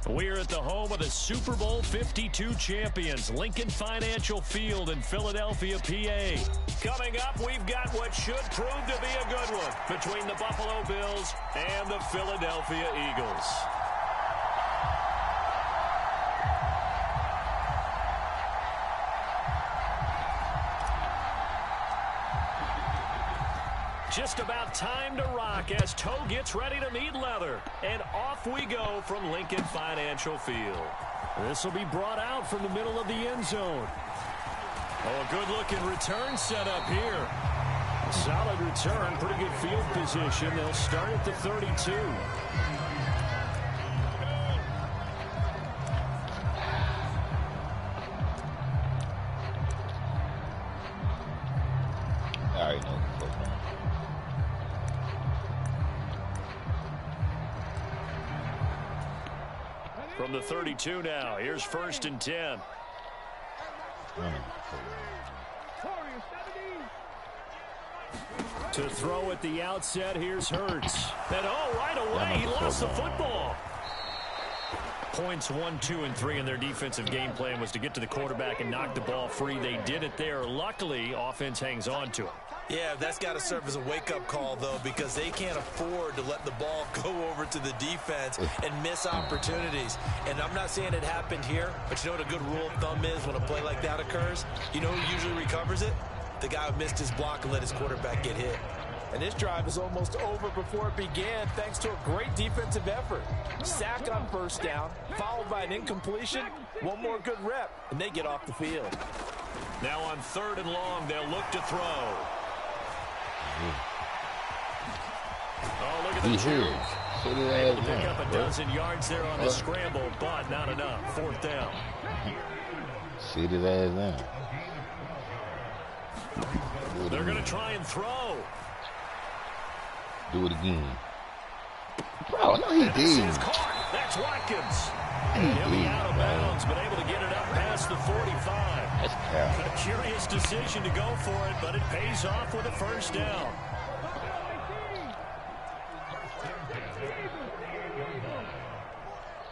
We're at the home of the Super Bowl 52 champions, Lincoln Financial Field in Philadelphia, PA. Coming up, we've got what should prove to be a good one between the Buffalo Bills and the Philadelphia Eagles. Just about time to rock as Toe gets ready to meet leather. And off we go from Lincoln Financial Field. This will be brought out from the middle of the end zone. Oh, a good-looking return set up here. A solid return, pretty good field position. They'll start at the 32. All right, no. From the 32 now, here's 1st and 10. To throw at the outset, here's Hurts. And right away, he lost the football. Points 1, 2, and 3 in their defensive game plan was to get to the quarterback and knock the ball free. They did it there. Luckily, offense hangs on to it. Yeah, that's got to serve as a wake-up call, though, because they can't afford to let the ball go over to the defense and miss opportunities. And I'm not saying it happened here, but you know what a good rule of thumb is when a play like that occurs? You know who usually recovers it? The guy who missed his block and let his quarterback get hit. And this drive is almost over before it began thanks to a great defensive effort. Sack on 1st down, followed by an incompletion, one more good rep, and they get off the field. Now on 3rd and long, they'll look to throw. Oh, look at the juke. Able to pick up a dozen yards there on the scramble, but not enough. 4th down. Sit his ass down. They're going to try and throw. Do it again. Bro, no, he did. That's Watkins. He'll be out of bounds, but able to get it up past the 45. That's cow. A curious decision to go for it, but it pays off with a 1st down.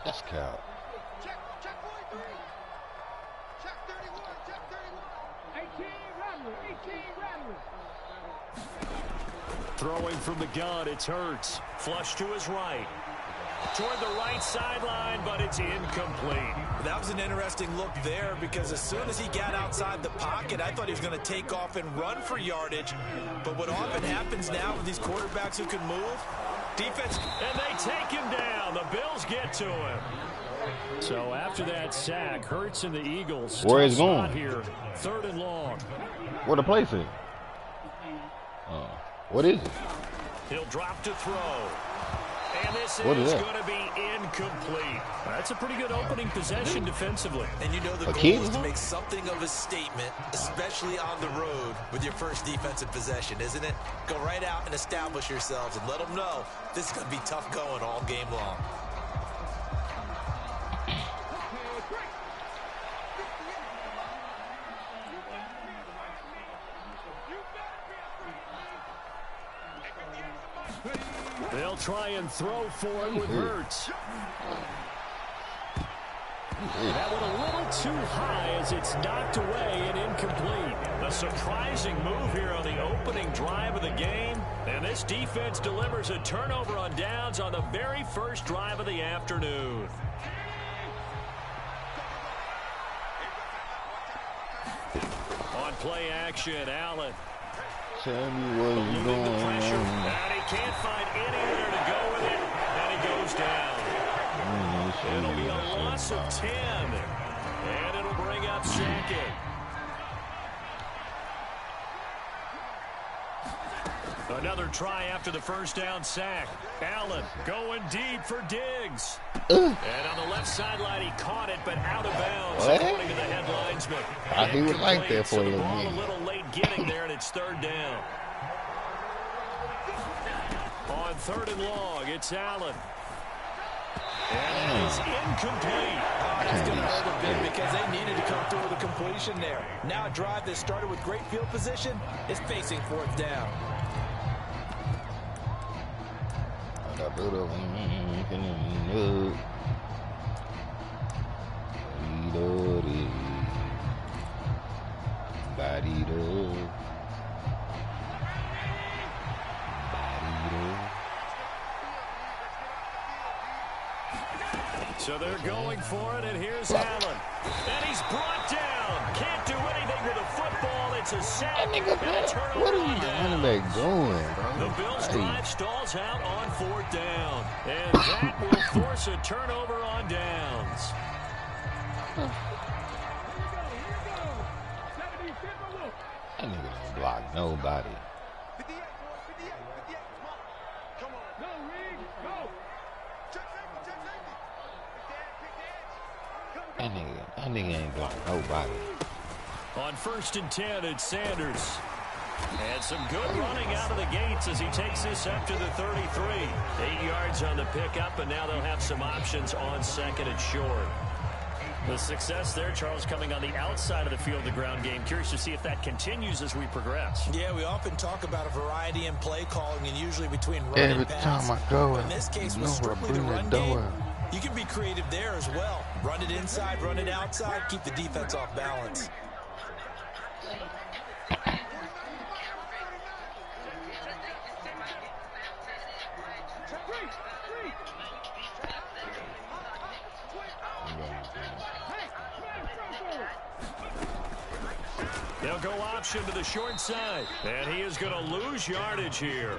That's cow. Throwing from the gun, it's Hurts. Flush to his right. Toward the right sideline, but it's incomplete. That was an interesting look there because as soon as he got outside the pocket, I thought he was going to take off and run for yardage. But what often happens now with these quarterbacks who can move, defense. And they take him down. The Bills get to him. So after that sack, Hurts and the Eagles. Where is going? Here, 3rd and long. Where the place is? What is it? He'll drop to throw. And this is going to be incomplete. That's a pretty good opening possession defensively. And you know the goal is to make something of a statement, especially on the road with your first defensive possession, isn't it? Go right out and establish yourselves and let them know this is going to be tough going all game long. They'll try and throw for it with Hurts. That one a little too high as it's knocked away and incomplete. A surprising move here on the opening drive of the game. And this defense delivers a turnover on downs on the very first drive of the afternoon. On play action, Allen. Tell me what you doing. And he can't find anywhere to go with it. And he goes down. It'll be a loss of 10. And it'll bring up 2nd. Another try after the 1st down sack. Allen going deep for Diggs. And on the left sideline, he caught it, but out of bounds, according to the head linesman. He was like that for a little bit. A little late getting there, and it's 3rd down. On 3rd and long, it's Allen. And it's incomplete. That's going to hurt a bit because they needed to come through with a completion there. Now a drive that started with great field position is facing 4th down. So they're going for it, and here's Allen. And he's brought down. Can't do anything with a football. It's a sack and a turnover. What are you running back doing, bro? The Bills' drive stalls out on 4th down. And that will force a turnover on downs. That nigga don't block nobody. That nigga ain't block nobody. On 1st and 10, it's Sanders. And some good running out of the gates as he takes this up to the 33. 8 yards on the pickup, and now they'll have some options on 2nd and short. The success there, Charles, coming on the outside of the field, the ground game. Curious to see if that continues as we progress. Yeah, we often talk about a variety in play calling, and usually between run and pass. Every time I go, in this case, with strictly the run game, you can be creative there as well. Run it inside, run it outside, keep the defense off balance. They'll go option to the short side, and he is going to lose yardage here.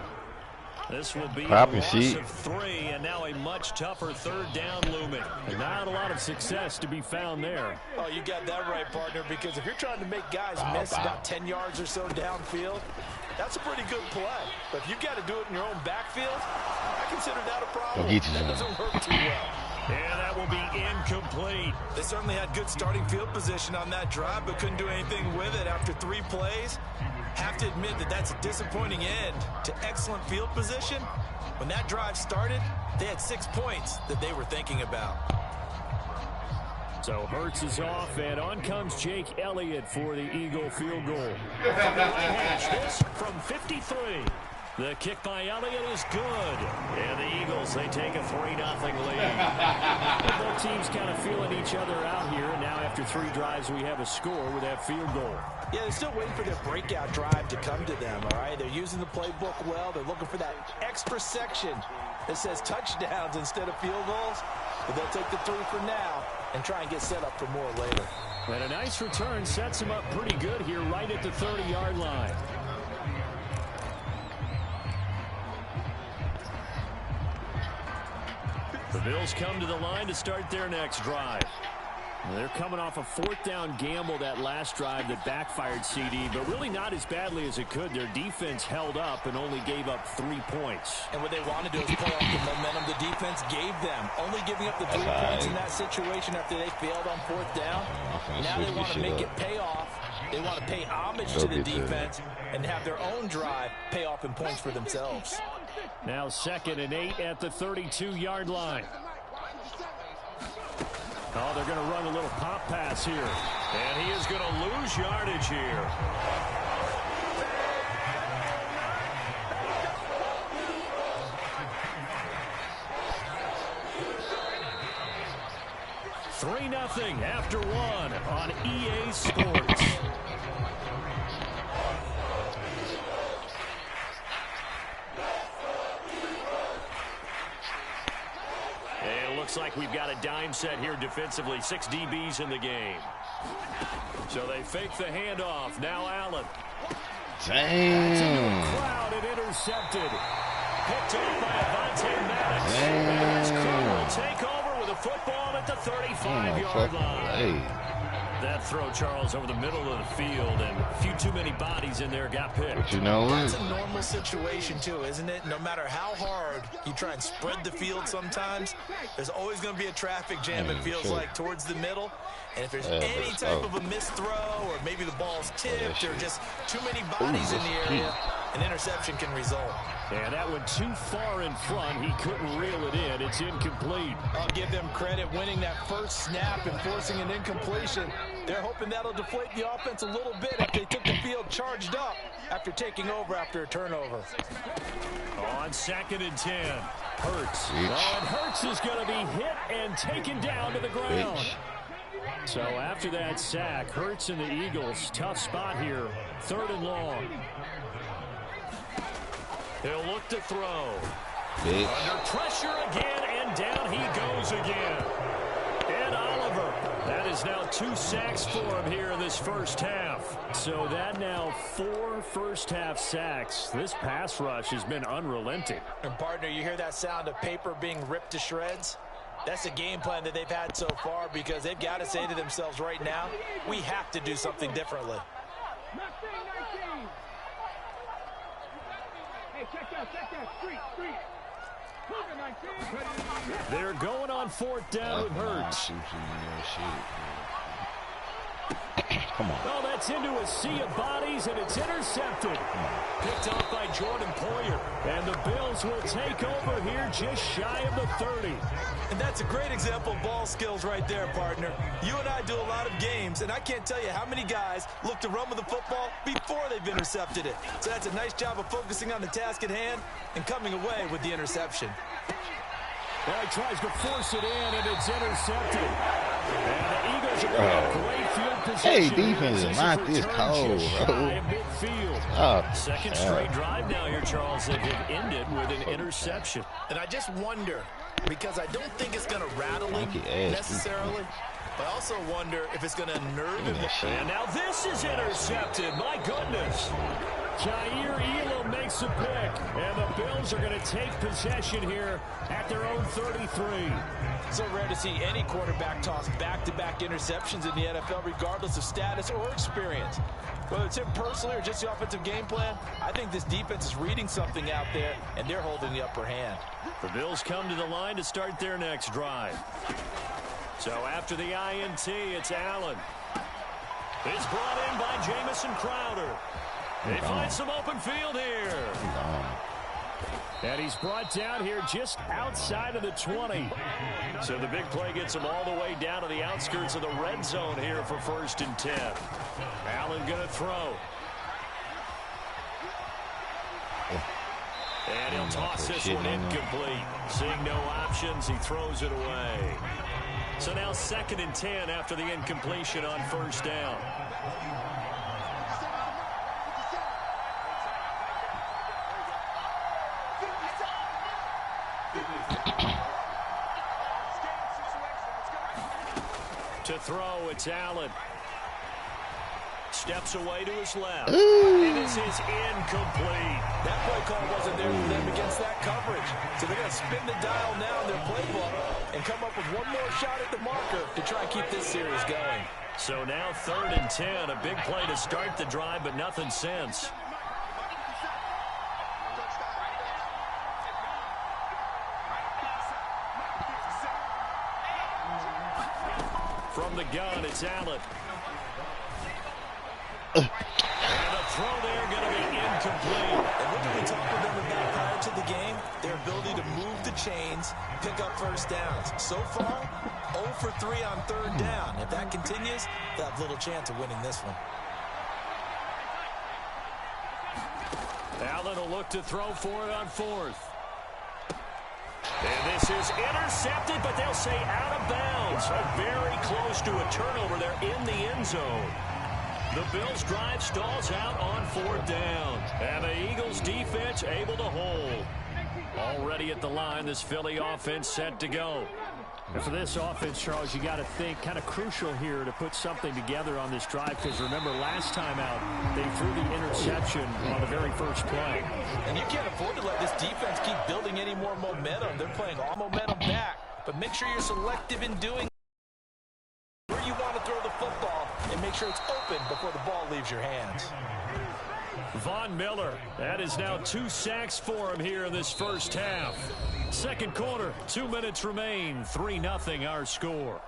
This will be a loss of 3, and now a much tougher 3rd down looming. And not a lot of success to be found there. Oh, you got that right, partner, because if you're trying to make guys miss about 10 yards or so downfield, that's a pretty good play. But if you've got to do it in your own backfield, I consider that a problem. That doesn't work too well. And that will be incomplete. They certainly had good starting field position on that drive, but couldn't do anything with it after 3 plays. Have to admit that that's a disappointing end to excellent field position. When that drive started, they had 6 points that they were thinking about. So Hurts is off, and on comes Jake Elliott for the Eagle field goal. From the right hash, this from 53. The kick by Elliott is good. And the Eagles, they take a 3-0 lead. Both teams kind of feeling each other out here. And now after 3 drives, we have a score with that field goal. Yeah, they're still waiting for their breakout drive to come to them, all right? They're using the playbook well. They're looking for that extra section that says touchdowns instead of field goals. But they'll take the 3 for now and try and get set up for more later. And a nice return sets him up pretty good here right at the 30-yard line. The Bills come to the line to start their next drive. They're coming off a 4th down gamble that last drive that backfired CD, but really not as badly as it could. Their defense held up and only gave up 3 points. And what they want to do is play off the momentum the defense gave them. Only giving up the 3 points in that situation after they failed on 4th down. Now they want to make it pay off. They want to pay homage to the defense and have their own drive pay off in points for themselves. Now 2nd and 8 at the 32-yard line. Oh, they're going to run a little pop pass here. And he is going to lose yardage here. $3-0 after 1 on EA Sports. Looks like we've got a dime set here defensively. 6 DBs in the game. So they fake the handoff. Now Allen. Damn. Crowd and intercepted. Picked up by Avonte Maddox. And his crew will take over with a football at the 35-yard line. That throw, Charles, over the middle of the field, and a few too many bodies in there got picked. But you know what? That's a normal situation, too, isn't it? No matter how hard you try and spread the field sometimes, there's always going to be a traffic jam, it feels like, towards the middle. And if there's any type of a missed throw, or maybe the ball's tipped, or just too many bodies in the area, an interception can result. Yeah, that went too far in front. He couldn't reel it in. It's incomplete. I'll give them credit winning that first snap and forcing an incompletion. They're hoping that'll deflate the offense a little bit after they took the field charged up after taking over after a turnover. On 2nd and 10, Hurts. And Hurts is going to be hit and taken down to the ground. So after that sack, Hurts and the Eagles, tough spot here, 3rd and long. He'll look to throw. Under pressure again and down he goes again. And Oliver, that is now 2 sacks for him here in this first half. So that now 4 first-half sacks. This pass rush has been unrelenting. And, partner, you hear that sound of paper being ripped to shreds? That's a game plan that they've had so far because they've got to say to themselves right now, we have to do something differently. They're going on 4th down with Hurts. Come on. Oh, that's into a sea of bodies, and it's intercepted. Picked off by Jordan Poyer. And the Bills will take over here just shy of the 30. And that's a great example of ball skills right there, partner. You and I do a lot of games, and I can't tell you how many guys look to run with the football before they've intercepted it. So that's a nice job of focusing on the task at hand and coming away with the interception. Well, he tries to force it in, and it's intercepted. And the Eagles are going to have great field position. Hey, defense is not this cold, bro. Second straight drive now here, Charles, that have ended with an interception. And I just wonder, because I don't think it's going to rattle him necessarily, but I also wonder if it's going to nerve him. And now this is intercepted. My goodness. Jair Elam makes a pick, and the Bills are going to take possession here at their own 33. So rare to see any quarterback toss back-to-back interceptions in the NFL, regardless of status or experience. Whether it's him personally or just the offensive game plan, I think this defense is reading something out there, and they're holding the upper hand. The Bills come to the line to start their next drive. So after the INT, it's Allen. It's brought in by Jamison Crowder. They find some open field here. And he's brought down here just outside of the 20. So the big play gets him all the way down to the outskirts of the red zone here for 1st and 10. Allen going to throw. And he'll toss this one incomplete. Seeing no options, he throws it away. So now 2nd and 10 after the incompletion on 1st down. To throw, it's Allen. Steps away to his left. And this is incomplete. That play call wasn't there for them against that coverage. So they're going to spin the dial now in their playbook and come up with one more shot at the marker to try and keep this series going. So now 3rd and 10. A big play to start the drive, but nothing since. From the gun, it's Allen. And a throw there going to be incomplete. And what did we talk with them about prior to the game? Their ability to move the chains, pick up first downs. So far, 0 for 3 on 3rd down. If that continues, they'll have little chance of winning this one. Allen will look to throw for it on 4th. And this is intercepted, but they'll say out of bounds. Very close to a turnover there in the end zone. The Bills' drive stalls out on 4th down. And the Eagles' defense able to hold. Already at the line, this Philly offense set to go. And for this offense, Charles, you got to think kind of crucial here to put something together on this drive, because remember last time out they threw the interception on the very first play. And you can't afford to let this defense keep building any more momentum. They're playing all momentum back, but make sure you're selective in doing where you want to throw the football and make sure it's open before the ball leaves your hands. Von Miller, that is now 2 sacks for him here in this first half. Second quarter, 2 minutes remain, 3-0 our score.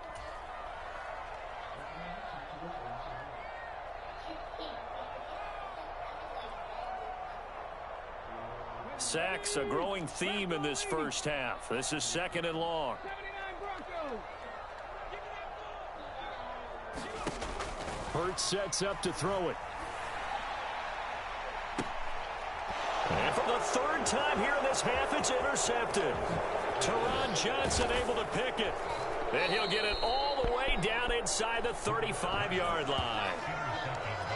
Sacks, a growing theme in this first half. This is 2nd and long. Hurts sets up to throw it. And for the 3rd time here in this half, it's intercepted. Teron Johnson able to pick it. And he'll get it all the way down inside the 35-yard line.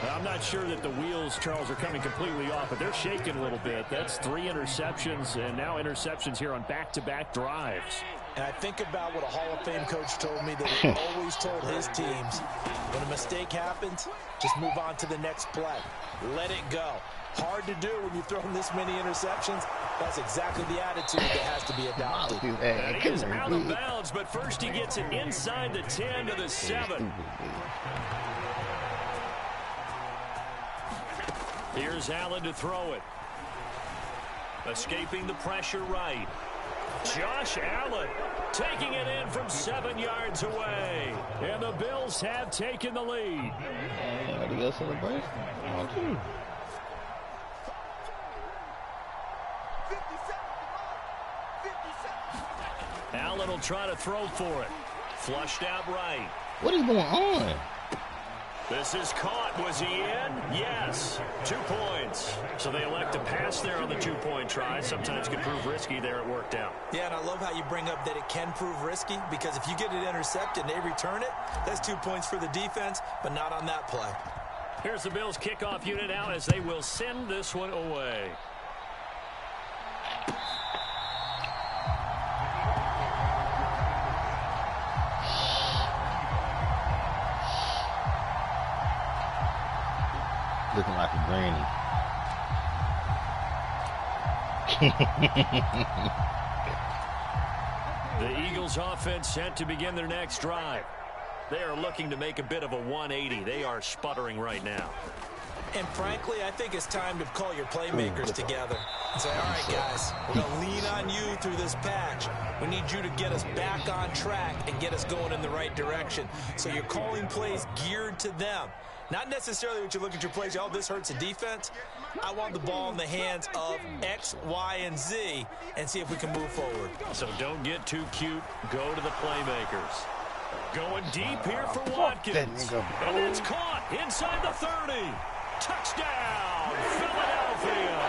I'm not sure that the wheels, Charles, are coming completely off, but they're shaking a little bit. That's 3 interceptions, and now interceptions here on back-to-back drives. And I think about what a Hall of Fame coach told me that he always told his teams, when a mistake happens, just move on to the next play. Let it go. Hard to do when you've thrown this many interceptions. That's exactly the attitude that has to be adopted. And he is out of bounds, but first he gets it inside the 10 to the 7. Here's Allen to throw it. Escaping the pressure right. Josh Allen taking it in from 7 yards away. And the Bills have taken the lead. Allen will try to throw for it. Flushed out right. What is going on? This is caught. Was he in? Yes. 2 points. So they elect to pass there on the 2-point try. Sometimes can prove risky. There it worked out. Yeah, and I love how you bring up that it can prove risky, because if you get it intercepted and they return it, that's 2 points for the defense, but not on that play. Here's the Bills kickoff unit now as they will send this one away. Looking like a granny. The Eagles offense set to begin their next drive. They are looking to make a bit of a 180. They are sputtering right now. And frankly, I think it's time to call your playmakers together and say, all right, guys, we're going to lean on you through this patch. We need you to get us back on track and get us going in the right direction. So you're calling plays geared to them. Not necessarily what you look at your plays, oh, this hurts the defense. I want the ball in the hands of X, Y, and Z and see if we can move forward. So don't get too cute. Go to the playmakers. Going deep here for Watkins. And it's caught inside the 30. Touchdown, Philadelphia.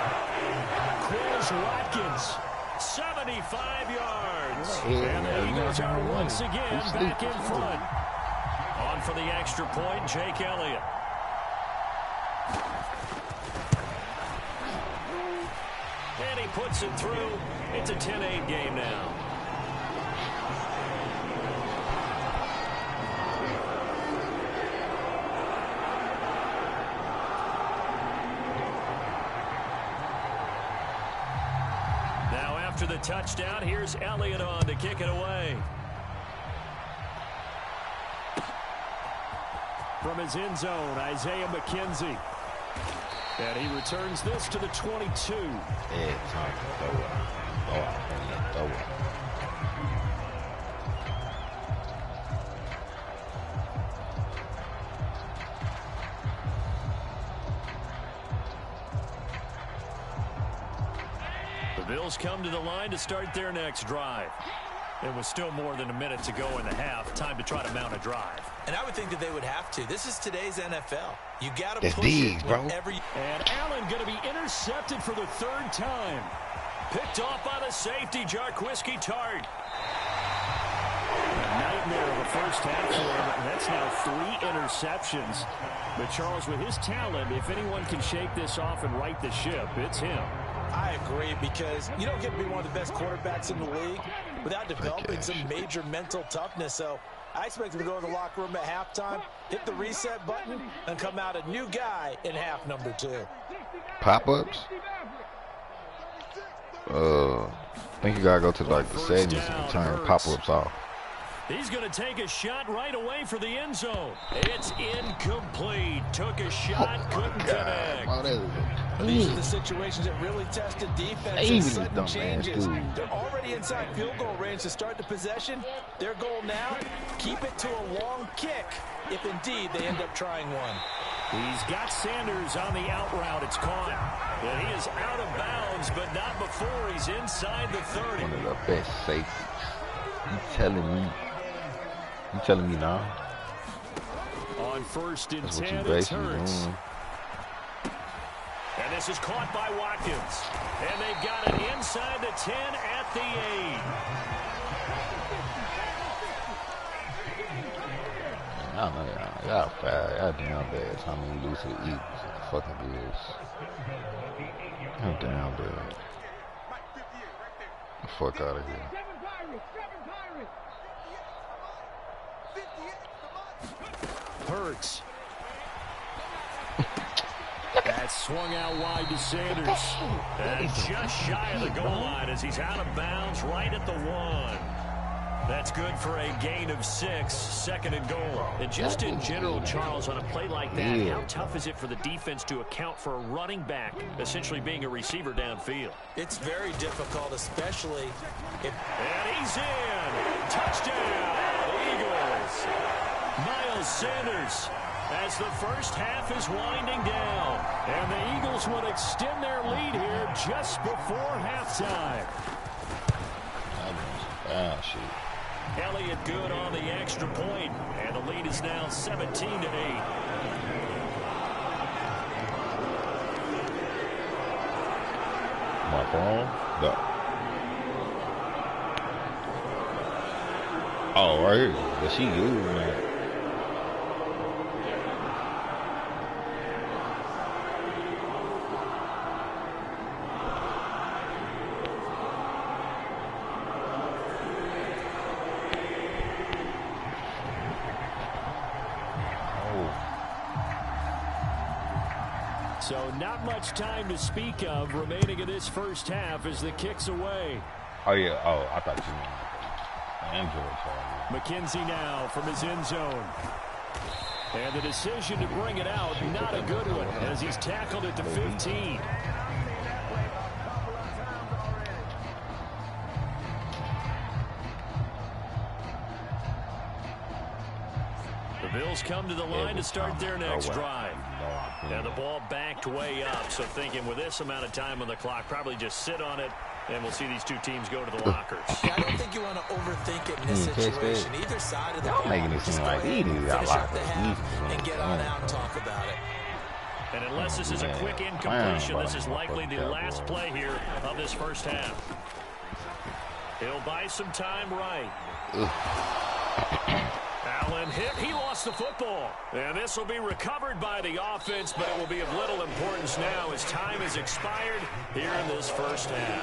Quills Watkins, 75 yards. And the Eagles are once again back in front. On for the extra point, Jake Elliott. And he puts it through. It's a 10-8 game now. Now after the touchdown, here's Elliott on to kick it away. From his end zone, Isaiah McKenzie. And he returns this to the 22. Yeah, time to throw it. Throw it. The Bills come to the line to start their next drive. It was still more than a minute to go in the half. Time to try to mount a drive. And I would think that they would have to. This is today's NFL. You got to push these, it bro. whenever you... And Allen going to be intercepted for the 3rd time. Picked off by the safety, Jarquiski Tart. A nightmare of a first half for him, and that's now 3 interceptions. But Charles, with his talent, if anyone can shake this off and right the ship, it's him. I agree, because you don't get to be one of the best quarterbacks in the league without developing some major mental toughness. So I expect him to go to the locker room at halftime, hit the reset button, and come out a new guy in half number 2. Pop-ups? I think you gotta go to like the settings and turn pop-ups off. He's going to take a shot right away for the end zone. It's incomplete. Took a shot, couldn't connect. These are the situations that really tested defense and sudden changes. They're already inside field goal range to start the possession. Their goal now, keep it to a long kick, if indeed they end up trying one. He's got Sanders on the out route. It's caught. And he is out of bounds, but not before he's inside the 30. One of the best safeties. You telling me now? On 1st and That's 10, it's Hurts. And this is caught by Watkins. And they've got it inside the 10 at the 8. Y'all know y'all fat. Y'all damn bad. Time we lose to the Eagles. Fucking Bills. Y'all damn bad. The fuck out of here. Hurts. That swung out wide to Sanders. And just shy of the goal line as he's out of bounds right at the 1. That's good for a gain of 6, second and goal. And just in general, Charles, on a play like that, how tough is it for the defense to account for a running back essentially being a receiver downfield? It's very difficult, especially if... And he's in. Touchdown, Eagles. Miles Sanders, as the first half is winding down. And the Eagles would extend their lead here just before halftime. Shit. Elliott good on the extra point, and the lead is now 17-8. My phone? No. Oh, right here. But she good, man. So not much time to speak of remaining in this first half as the kick's away. Oh, yeah. Oh, I thought you meant Android. McKenzie now from his end zone. And the decision to bring it out, not a good one, as he's tackled at the 15. The Bills come to the line to start their next drive. Now the ball backed way up, so thinking with this amount of time on the clock, probably just sit on it, and we'll see these two teams go to the lockers. Yeah, I don't think you want to overthink it in this situation. Either side of the ball, making it seem like finish up the half and get on out and talk about it. And unless this is a quick incompletion, this is likely the last play here of this first half. He'll buy some time right. Allen hit. He lost the football. And this will be recovered by the offense, but it will be of little importance now as time has expired here in this first half.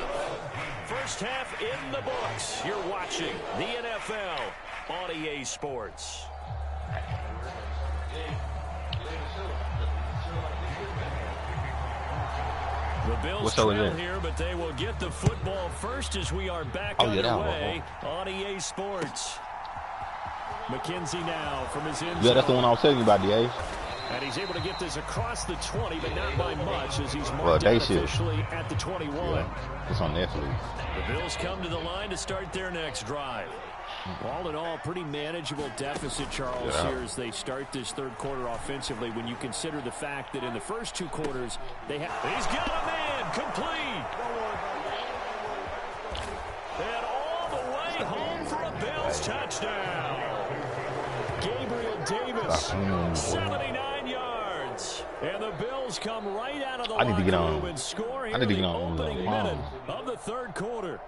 First half in the books. You're watching the NFL on EA Sports. The Bills trail here, but they will get the football first as we are back underway on EA Sports. McKenzie now from his end zone. Yeah, that's the one I was telling you about, DA. And he's able to get this across the 20, but not by much as he's marked out officially at the 21. Yeah, it's on Netflix. The Bills come to the line to start their next drive. All in all, pretty manageable deficit, Charles, here as they start this third quarter offensively when you consider the fact that in the first two quarters, they have... He's got a man, complete. And all the way home for a Bills touchdown. Gabriel Davis, 79 yards. And the Bills come right out of the locker room and score here in the opening minute of the third quarter.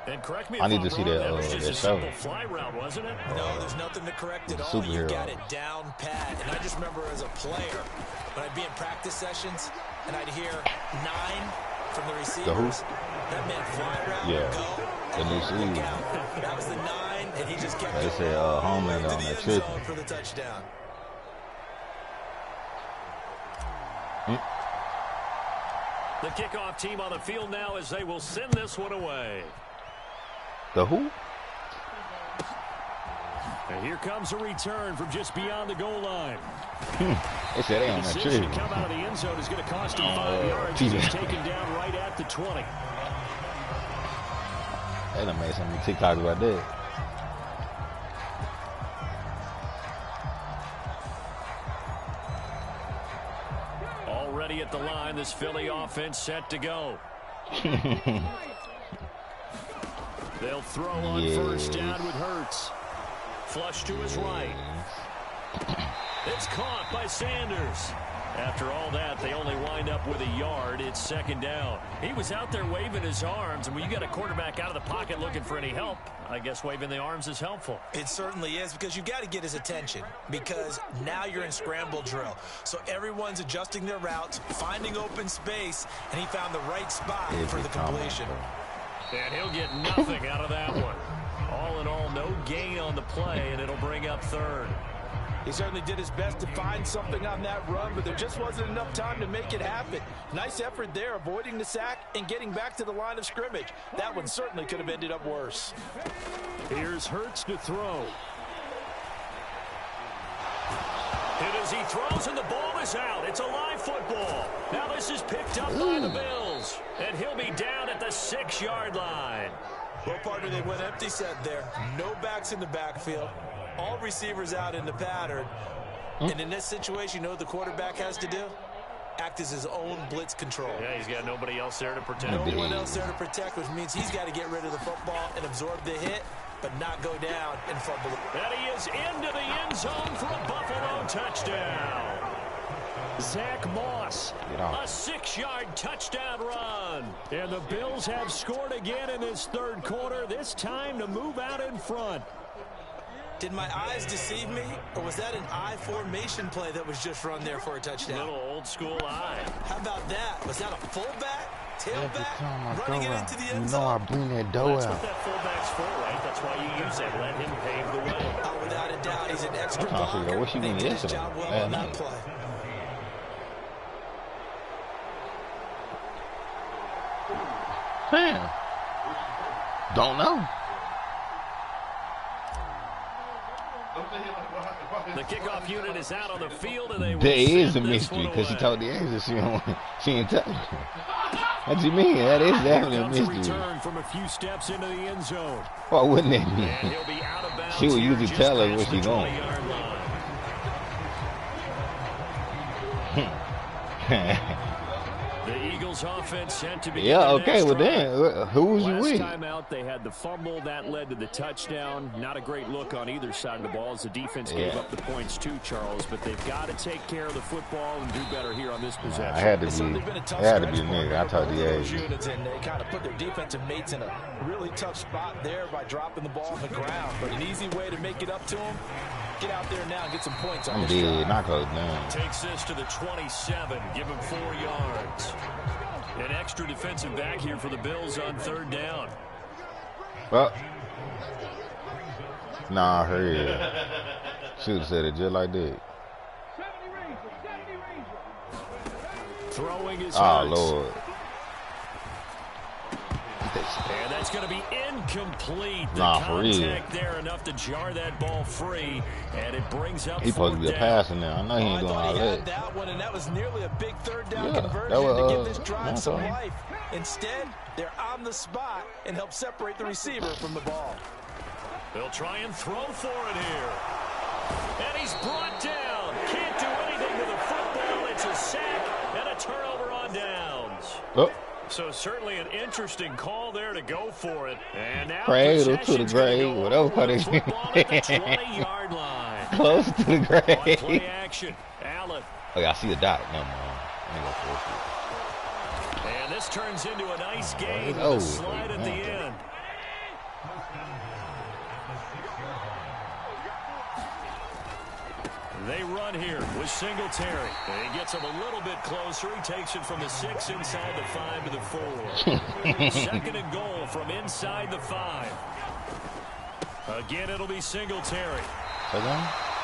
And correct me if I'm wrong, that was just a simple fly route, wasn't it? No, there's nothing to correct at all. You got it down pat. And I just remember as a player, when I'd be in practice sessions, and I'd hear 9 from the receivers. That meant fly route, go, and look out. That was the 9, and he just kept going to the end zone for the touchdown. The kickoff team on the field now as they will send this one away. The who? And here comes a return from just beyond the goal line. They said they on that decision to come out of the end zone is going to cost him 5 yards. He's taken down right at the 20. They done made some TikToks about that. Already at the line, this Philly offense set to go. They'll throw on first down with Hurts. Flush to his right. It's caught by Sanders. After all that, they only wind up with a yard. It's second down. He was out there waving his arms, and when you got a quarterback out of the pocket looking for any help, I guess waving the arms is helpful. It certainly is, because you've got to get his attention, because now you're in scramble drill. So everyone's adjusting their routes, finding open space, and he found the right spot for the completion. And he'll get nothing out of that one. All in all, no gain on the play, and it'll bring up third. He certainly did his best to find something on that run, but there just wasn't enough time to make it happen. Nice effort there, avoiding the sack and getting back to the line of scrimmage. That one certainly could have ended up worse. Here's Hurts to throw. Hit as he throws, and the ball is out. It's a live football. Now this is picked up by the Bills, and he'll be down at the 6-yard line. Well, partner, they went empty set there. No backs in the backfield. All receivers out in the pattern. And in this situation, you know what the quarterback has to do? Act as his own blitz control. Yeah, he's got nobody else there to protect. No one else there to protect, which means he's got to get rid of the football and absorb the hit, but not go down and fumble it. And he is into the end zone for a Buffalo touchdown. Zach Moss, a 6-yard touchdown run. And the Bills have scored again in this third quarter, this time to move out in front. Did my eyes deceive me, or was that an I formation play that was just run there for a touchdown? Little old school eye. How about that? Was that a fullback, tailback, running it into the end zone? You know I bring that dough out. That's what that fullback's for, right? That's why you use it. Let him pave the way. Oh, without a doubt, he's an extra blocker. What she did his yesterday? job well on that play. Man, don't know. The kickoff unit is out on the field, and they will there is a send this mystery one because she away. told the agent she ain't tell you. What you mean? That is definitely a Comes a mystery. return from a few steps into the end zone. Why wouldn't that And be? he'll be out of bounds She would here usually just tell us past where the she going. 20-yard line. The Eagles offense sent to be Okay, well then, who was you with? Last time out, they had the fumble that led to the touchdown. Not a great look on either side of the ball as the defense gave up the points too, Charles. But they've got to take care of the football and do better here on this possession. I had to be a nigga. I told the agent. And they kind of put their defensive mates in a really tough spot there by dropping the ball on the ground. But an easy way to make it up to them, get out there now and get some points on I'm this dead. drive. Knock us down. Takes this to the 27. Give him 4 yards. An extra defensive back here for the Bills on third down. Well, nah, I heard it. Should have said it just like that. Throwing his Oh, Lord. And that's going to be incomplete. The Nah, for real. contact there enough to jar that ball free, and it brings up He supposed to be a passer now. I know he ain't doing all that. That one, and that was nearly a big third down Yeah, conversion that was, to give this drive some okay. life. Instead, they're on the spot and help separate the receiver from the ball. They'll try and throw for it here. And he's brought down. Can't do anything with the football. It's a sack and a turnover on downs. Oh. So certainly an interesting call there to go for it. And now Cradle to the possession's gonna grave, go whatever over the it is. football at the 20-yard line. Close to the On play grave. action, Allen. Oh, yeah, I see the dot. No, man. I ain't gonna force And this turns into a nice game with Oh, a slide at the end. They run here with Singletary. And he gets him a little bit closer. He takes it from the 6 inside the 5 to the 4. Second and goal from inside the 5. Again, it'll be Singletary. it.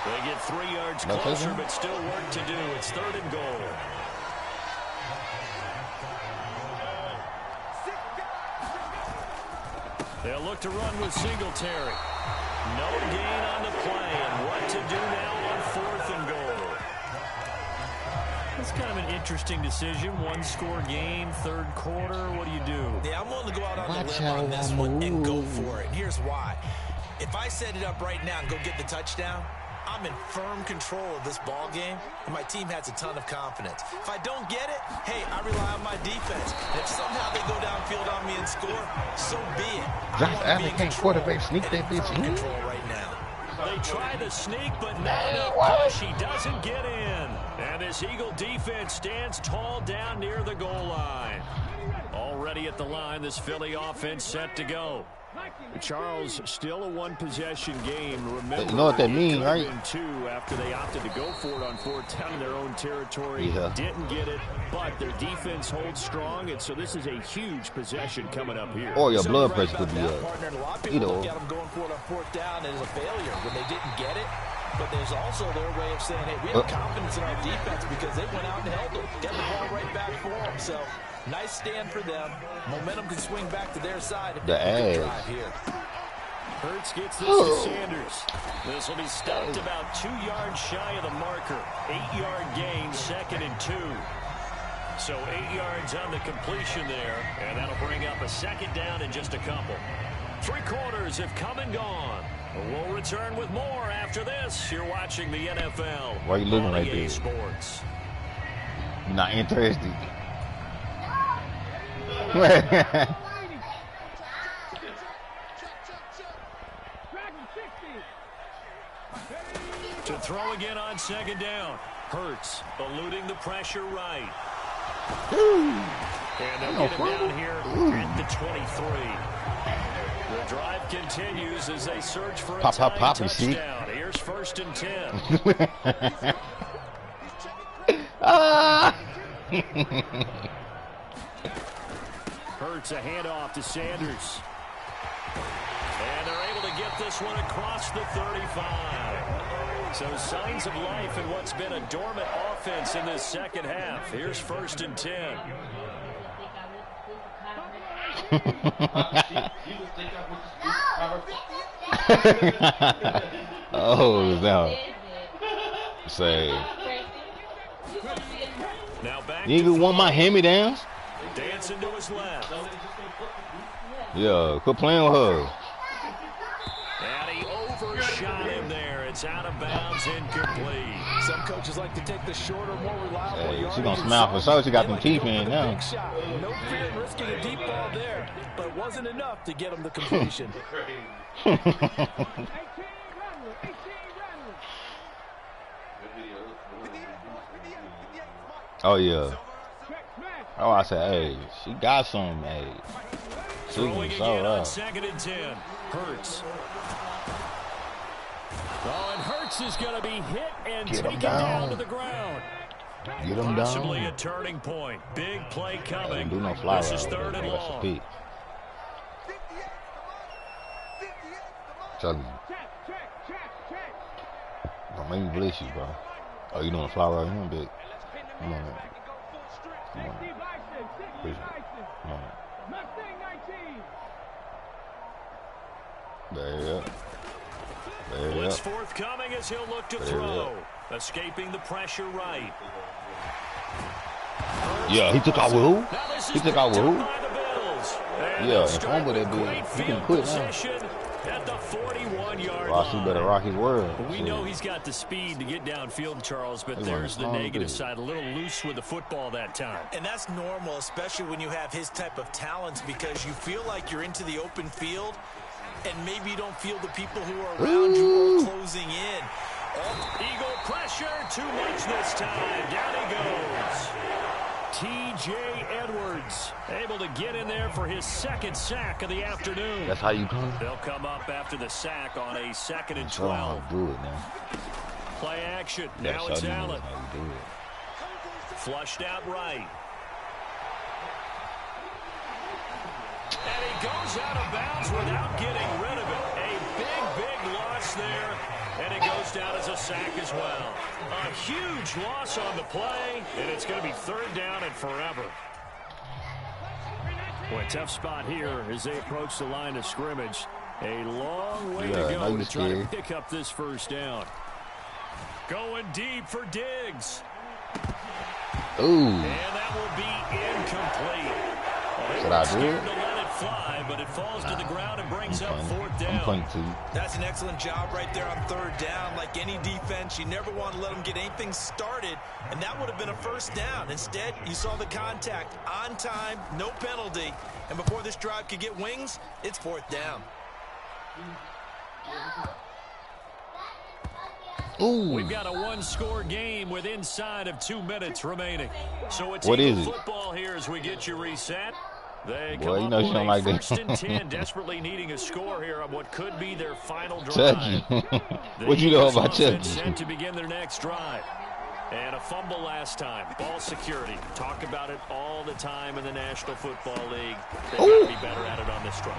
They get 3 yards closer, but still work to do. It's third and goal. They'll look to run with Singletary. No gain on the play, and what to do now on fourth and goal. That's kind of an interesting decision. 1-score game, third quarter. What do you do? Yeah, I'm willing to go out on the limb on this one and go for it. And here's why. If I set it up right now and go get the touchdown, I'm in firm control of this ball game, and my team has a ton of confidence. If I don't get it, hey, I rely on my defense. And if somehow they go downfield on me and score, so be it. Josh Allen can't quarterback sneak that bitch in. Control right now. They try the sneak, but not enough push. He doesn't get in. And this Eagle defense stands tall down near the goal line. Already at the line, this Philly offense set to go. Charles, still a one-possession game. Remember, you know what that means, right? Two after they opted to go for it on fourth down in their own territory. Yeah. Didn't get it, but their defense holds strong, and so this is a huge possession coming up here. Or your blood pressure could be up. A lot of people look at them going for it on fourth down as a failure when they didn't get it. But there's also their way of saying, hey, we have confidence in our defense because they went out and held them. Got the ball right back for them. So nice stand for them. Momentum can swing back to their side if they can drive here. Hurts gets this to Sanders. This will be stopped about 2 yards shy of the marker. 8-yard gain, 2nd and 2. So 8 yards on the completion there, and that'll bring up a 2nd down in just a couple. 3 quarters have come and gone. We'll return with more after this. You're watching the NFL. Why are you looking right there? Sports. You're not interested. To throw again on 2nd down. Hurts eluding the pressure right. And they'll get him down here at the 23. The drive continues as they search for a touchdown. Here's 1st and 10. Hurts a handoff to Sanders. And they're able to get this one across the 35. So signs of life in what's been a dormant offense in this second half. Here's 1st and 10. Oh, no. Say. Now back you even want my hand-me-downs? Dancing to his left. Yeah, quit playing with her. And he overshot him there. It's out of bounds, incomplete. Some coaches like to take the shorter, more reliable. Hey, she's gonna smile for so she got them teeth in now. No fear in risking a deep ball there, but it wasn't enough to get him the completion. Oh yeah. Oh, I said, hey, she got some, hey. Throwing again on 2nd and 10. Hurts. Oh, and Hurts is going to be hit and taken down to the ground. Get him Possibly down. a turning point. Big play coming. Do no fly this is 3rd and long. Tell me. Don't make me bless you, bro. Oh, you doing a fly route? You big. Come on, man. Come on. Come on. There Blitz forthcoming as he'll look to throw. Escaping the pressure right. Yeah, he took out with who? He took out with who? Yeah, and fumble that dude. He can quit now. At the 41-yard Ross, he better rock his word. We know he's got the speed to get downfield, Charles, but there's the negative side. A little loose with the football that time. And that's normal, especially when you have his type of talents, because you feel like you're into the open field, and maybe you don't feel the people who are around you are closing in. Eagle pressure, too much this time. Down he goes. T.J. Edwards able to get in there for his 2nd sack of the afternoon. That's how you come? They'll come up after the sack on a 2nd and 12. Do it now. Play action. Now it's Allen. Flushed out right. And he goes out of bounds without getting rid of it. A big loss there. And it goes down as a sack as well. A huge loss on the play, and it's going to be 3rd down and forever. Boy, tough spot here as they approach the line of scrimmage. A long way to go to try to pick up this 1st down. Going deep for Diggs. Ooh. And that will be incomplete. Should I do it? Fly, but it falls to the ground and brings up 4th down. I'm playing too. That's an excellent job right there on 3rd down. Like any defense, you never want to let them get anything started, and that would have been a 1st down. Instead, you saw the contact on time, no penalty, and before this drive could get wings, it's 4th down. Ooh. We've got a one-score game with inside of 2 minutes remaining. So it's football here as we get you reset. They come up with a first and 10, desperately needing a score here on what could be their final drive. What you know about Chucky? Set to begin their next drive. And a fumble last time. Ball security. Talk about it all the time in the National Football League. They've got to be better at it on this drive.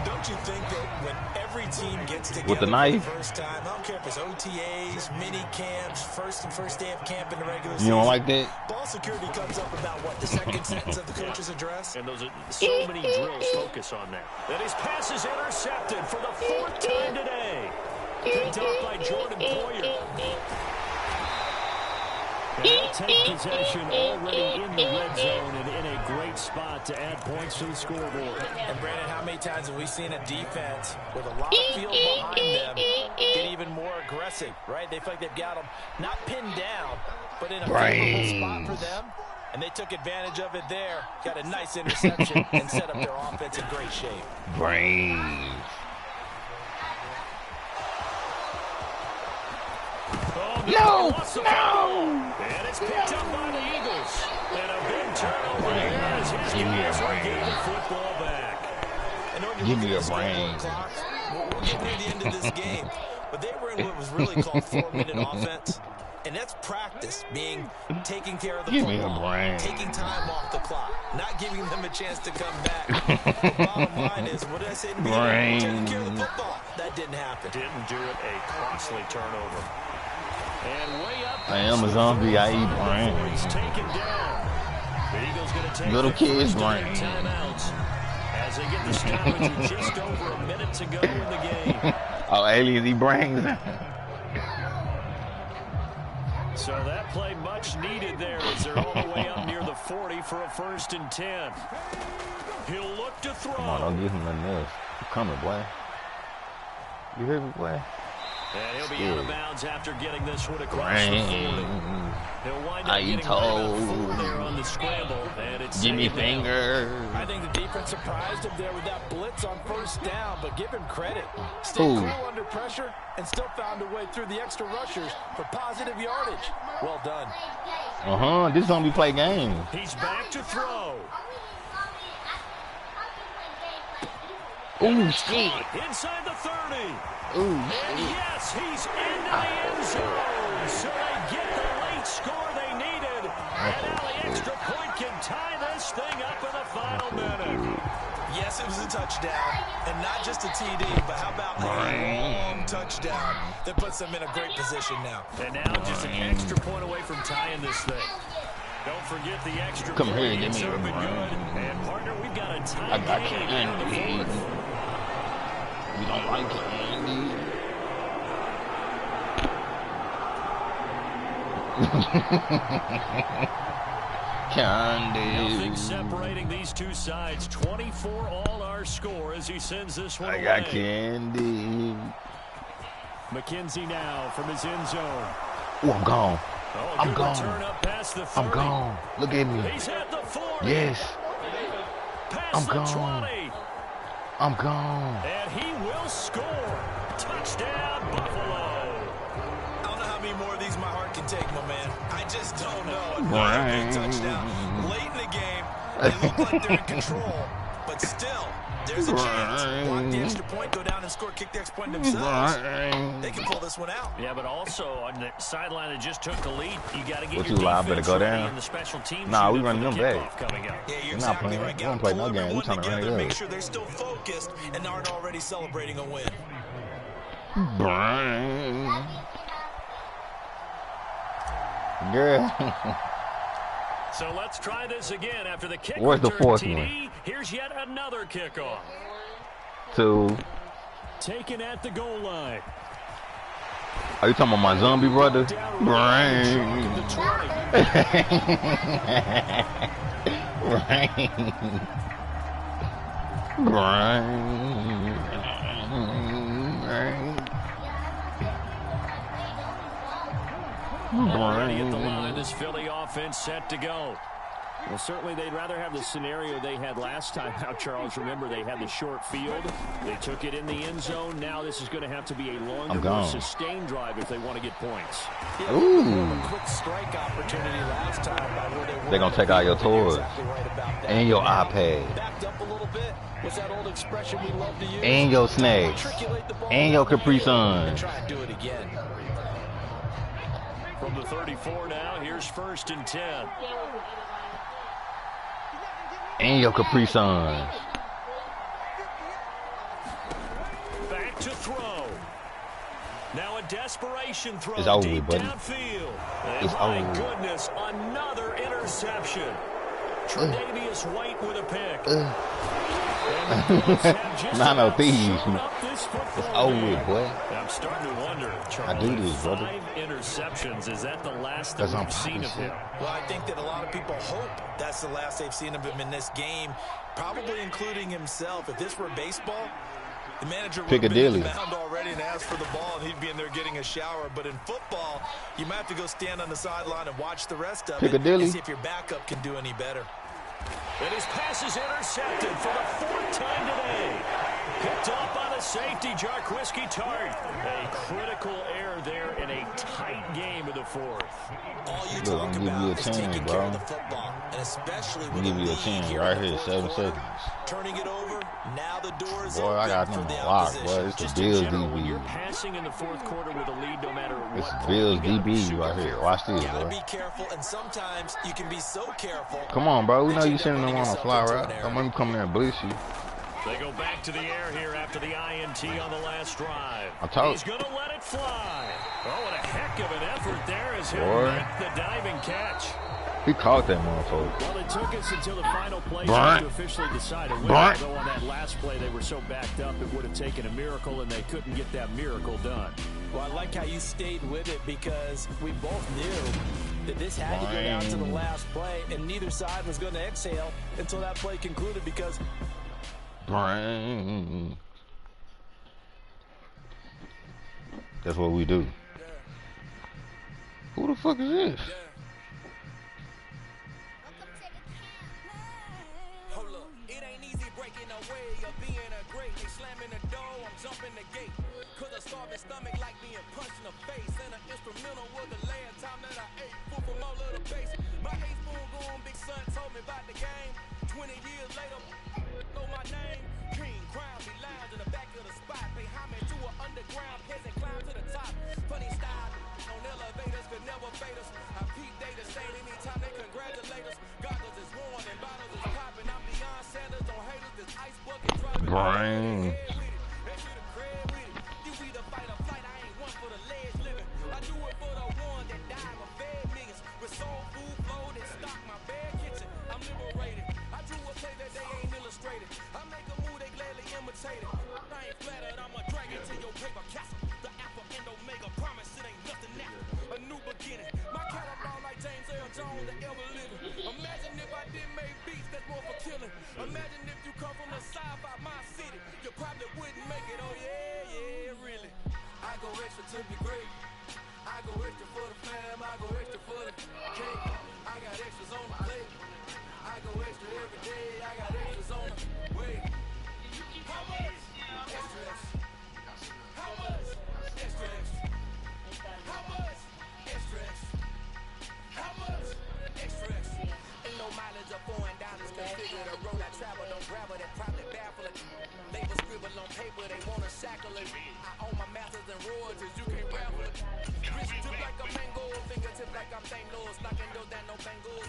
Don't you think that when every team gets together with the knife for the first time, I don't care if it's OTAs, mini camps, first day of camp in the regular season. You don't like that? Ball security comes up about what, the second sentence of the coach's address? And those are so many drills focus on that. And his pass is intercepted for the 4th time today. Picked up by Jordan Poyer. And they'll take possession already in the red zone and in a great spot to add points to the scoreboard. And Brandon, how many times have we seen a defense with a lot of field behind them get even more aggressive, right? They feel like they've got them not pinned down, but in a favorable spot for them. And they took advantage of it there. Got a nice interception and set up their offense in great shape. Brains. No! And it's picked up by the Eagles. And a big turnover here as his guys are getting the football back. Give me a brain. We're getting near the end of this game. But they were in what was really called 4-minute offense. And that's practice, being taking care of the football, taking time off the clock, not giving them a chance to come back. The bottom line is, what did I say to me? Taking care of the football. That didn't happen. Didn't do it. A costly turnover. And way up. I am a zombie. I eat brains. Taken down. The Eagles going to take little kids' brains. Timeouts as they get the stoppage with just over a minute to go in the game. Oh, aliens eat brains. So that play much needed there as they're all the way up near the 40 for a 1st and 10. He'll look to throw. Come on, don't give him nothing else. I'm coming, boy. You hear me, boy? And he'll be out of bounds after getting this one across the 40. He'll wind up getting told. there on the scramble, and it's Give me finger. I think the defense surprised him there with that blitz on 1st down, but give him credit. Stayed cool under pressure and still found a way through the extra rushers for positive yardage. Well done. This zombie play game. He's back to throw. Ooh, shit. Inside the 30. Ooh. And yes, he's into the end zone. So they get the late score they needed. And now the extra point can tie this thing up in the final minute. Yes, it was a touchdown, and not just a TD, but how about a long touchdown that puts them in a great position now. And now just an extra point away from tying this thing. Don't forget the extra Come here, point. give me a Good. brain. And partner, we've got a tie I got game candy. in the 4th. You don't like candy? Candy. Nothing separating these two sides. 24 all our score as he sends this one away. I got candy. McKenzie now from his end zone. Oh, I'm gone. Oh, I'm good gone. return up past the 30. I'm gone. Look at me. He's at the 40. Yes. Past I'm the gone. 20. I'm gone. And he will score. Touchdown, Buffalo. I don't know how many more of these my heart can take, my man. I just don't know. Another big touchdown late in the game. They look like they're in control, but still, there's a chance. Block the extra point, go down and score, kick the extra point themselves. They can pull this one out. Yeah, but also on the sideline that just took the lead, you got to get What your you lie, better defense go ready down? in the special teams. Nah, we unit running for the them kickoff back. coming up. Yeah, you're We're not exactly playing. right. We don't Got play to no pull game. We everyone trying to run it together, up. make sure they're still focused and aren't already celebrating a win. Brain. Girl. So let's try this again after the kick. Where's the fourth TD. one? Here's yet another kickoff. 2. Taken at the goal line. Are you talking about my zombie brother? Brain. Brain. Already at the line, this Philly offense set to go. Well, certainly they'd rather have the scenario they had last time out, Charles. Remember, they had the short field. They took it in the end zone. Now this is going to have to be a longer, more sustained drive if they want to get points. Yeah, ooh. A quick strike opportunity last time by where they're going to take out your toys and your iPad. Backed up a little bit. What's that old expression we love to use? And your snacks. And your Capri Sun. Try and do it again. From the 34 now, here's 1st and 10. And your Capri Suns. Back to throw. Now a desperation throw it's over, deep buddy. downfield. And it's my over. Goodness, another interception. Tre'Davious White with a pick. Not no thieves. It's over, boy. I'm starting to wonder, Charlie, I do this, brother. 5 interceptions. Is that the last that we've seen of him? Well, I think that a lot of people hope that's the last they've seen of him in this game, probably including himself. If this were baseball, the manager would have been in the mound already and asked for the ball, and he'd be in there getting a shower. But in football, you might have to go stand on the sideline and watch the rest of it and see if your backup can do any better. And his pass is intercepted for the 4th time today. Picked up by the safety, Jarquiski Tart. A critical error there in a tight game in the 4th. All you talk about is taking care of the football, and especially when give you a 10 right here, 7 seconds. Turning it over, now the door is boy, I got him locked, boy. It's the Bills DB. You're passing in the 4th quarter with a lead no matter what. It's the Bills DB right here. Watch this, bro. Be careful, and sometimes you can be so careful. Come on, bro. We know you sending them on a fly route. Don't let me come there and blitz you. They go back to the air here after the INT on the last drive. He's going to let it fly. Oh, what a heck of an effort there as he'll make the diving catch. He caught that motherfucker. Well, it took us until the final play to officially decide a winner. Although on that last play they were so backed up, it would have taken a miracle, and they couldn't get that miracle done. Well, I like how you stayed with it because we both knew that this had to go down to the last play, and neither side was going to exhale until that play concluded because... That's what we do. Who the fuck is this? Hold up, it ain't easy breaking away or being a great. They slamming the door, I'm jumping the gate. Cause a starving stomach like being punched in the face. And an instrumental was the last time that I ate. Food from all of the base. My ace spoon going, big son told me about the game. 20 years later, know my name. King, crown, be lounge in the back of the spot. Pay homage to an underground peasant, climb to the top. Funny style on elevators could never fade us. I peep data state anytime they congratulate us. Goggles is worn and bottles is popping. I'm beyond Sanders, don't hate us. This ice bucket dropping. You either fight or flight. I ain't one for the ledge living. I do it for the one that died my fed niggas. With soul food flow that stock my bad kitchen. I'm liberated. I drew a play that they ain't illustrated. I make a move they gladly imitated. I ain't flattered. I'ma drag it to your paper castle. The alpha and omega promise it ain't nothing now. A new beginning. My catalog like James L. Jones, the ever living. Imagine if I didn't make beats that's more for killing. Imagine if you come from the south out my city. You probably wouldn't make it. Oh yeah, really. I go extra to be great. I go extra for the fam. I go extra for the cake. I got extras on the plate. I go extra every day. I got extras on the way. How much? Extra, extra. How much? Extra, extra. How much? Extra, extra. How much? Extra, extra. Ain't no mileage of $4 configure the road I travel. Don't gravel that probably baffle it. Label scribble on paper, they wanna shackle it. I own my masters and royalties, you can't raffle it. Wrist tip like a mango, fingertip like I'm St. Louis, knocking doors down no bangles.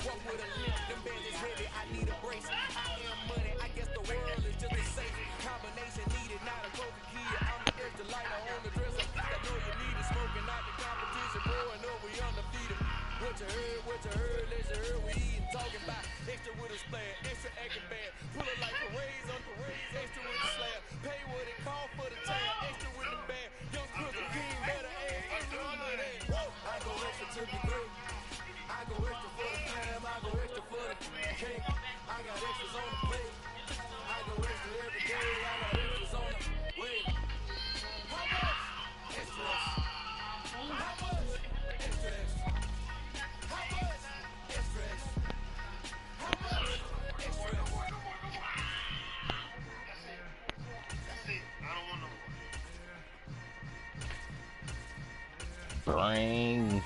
Walk with a limp, them bands is heavy, I need a brace. I am money, I guess the world is just a safe combination needed, not a coca key. I'm the extra lighter on the dresser. I know you need it, smoking out the competition, growing up, we undefeated. What you heard, let you heard, we eatin', talking about extra with a splash, extra acting bad. Pull it like parades on parades, extra with the slab. Pay what it cost for the tab, extra with the band. Young Crystal King, better ass, extra under that. I go extra to be great. I go extra for the fam, I go extra for the cake. I got extras on the plate. I go extra every day, I got extras on the way. How much? Extra, extra. How much? Extra, extra. How much? brains.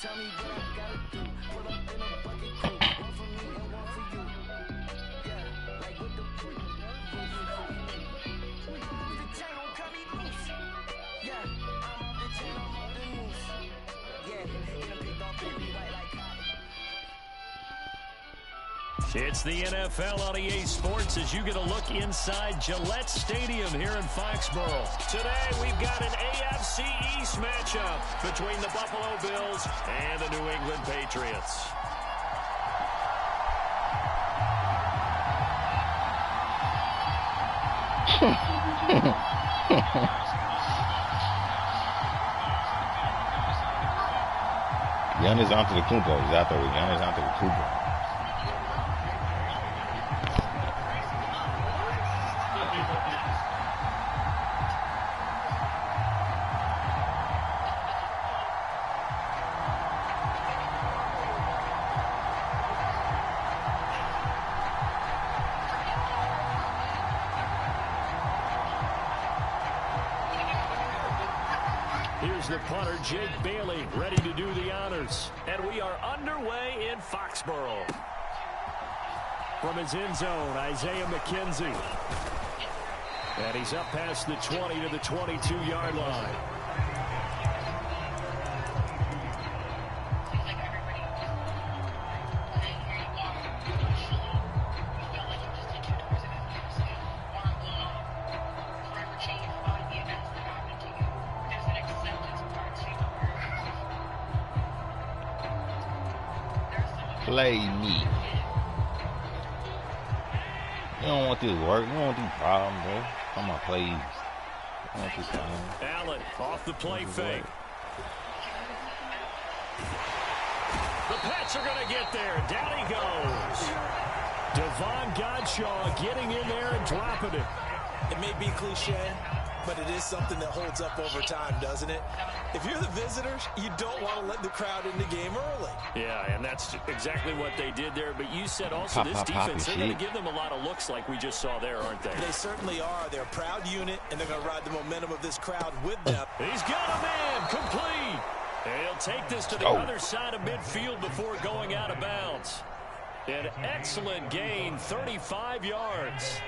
Tell me what I gotta do. Pull up in a bucket crew. One for me and one for you. Yeah, like with the chain don't cut me loose. Yeah, I'm off the chain, I'm off the noose. Yeah, get him picked off baby white like cotton. It's the NFL on EA Sports as you get a look inside Gillette Stadium here in Foxborough. Today we've got an AFC East matchup between the Buffalo Bills and the New England Patriots. Giannis Antetokounmpo is out there with Giannis Antetokounmpo. Here's the punter, Jake Bailey, ready to do the honors. And we are underway in Foxborough. From his end zone, Isaiah McKenzie. And he's up past the 20 to the 22-yard line. Play me. You don't want this work. You don't want these problems, bro. Come on, play. You don't want this problem. Allen off the play fake. The Pats are going to get there. Down he goes. Devon Godshaw getting in there and dropping it. It may be cliche, but it is something that holds up over time, doesn't it? If you're the visitors, you don't want to let the crowd in the game early. Yeah, and that's exactly what they did there. But you said also this defense, they're going to give them a lot of looks like we just saw there, aren't they? They certainly are. They're a proud unit, and they're going to ride the momentum of this crowd with them. He's got a man, complete. And he'll take this to the other side of midfield before going out of bounds. An excellent gain, 35 yards.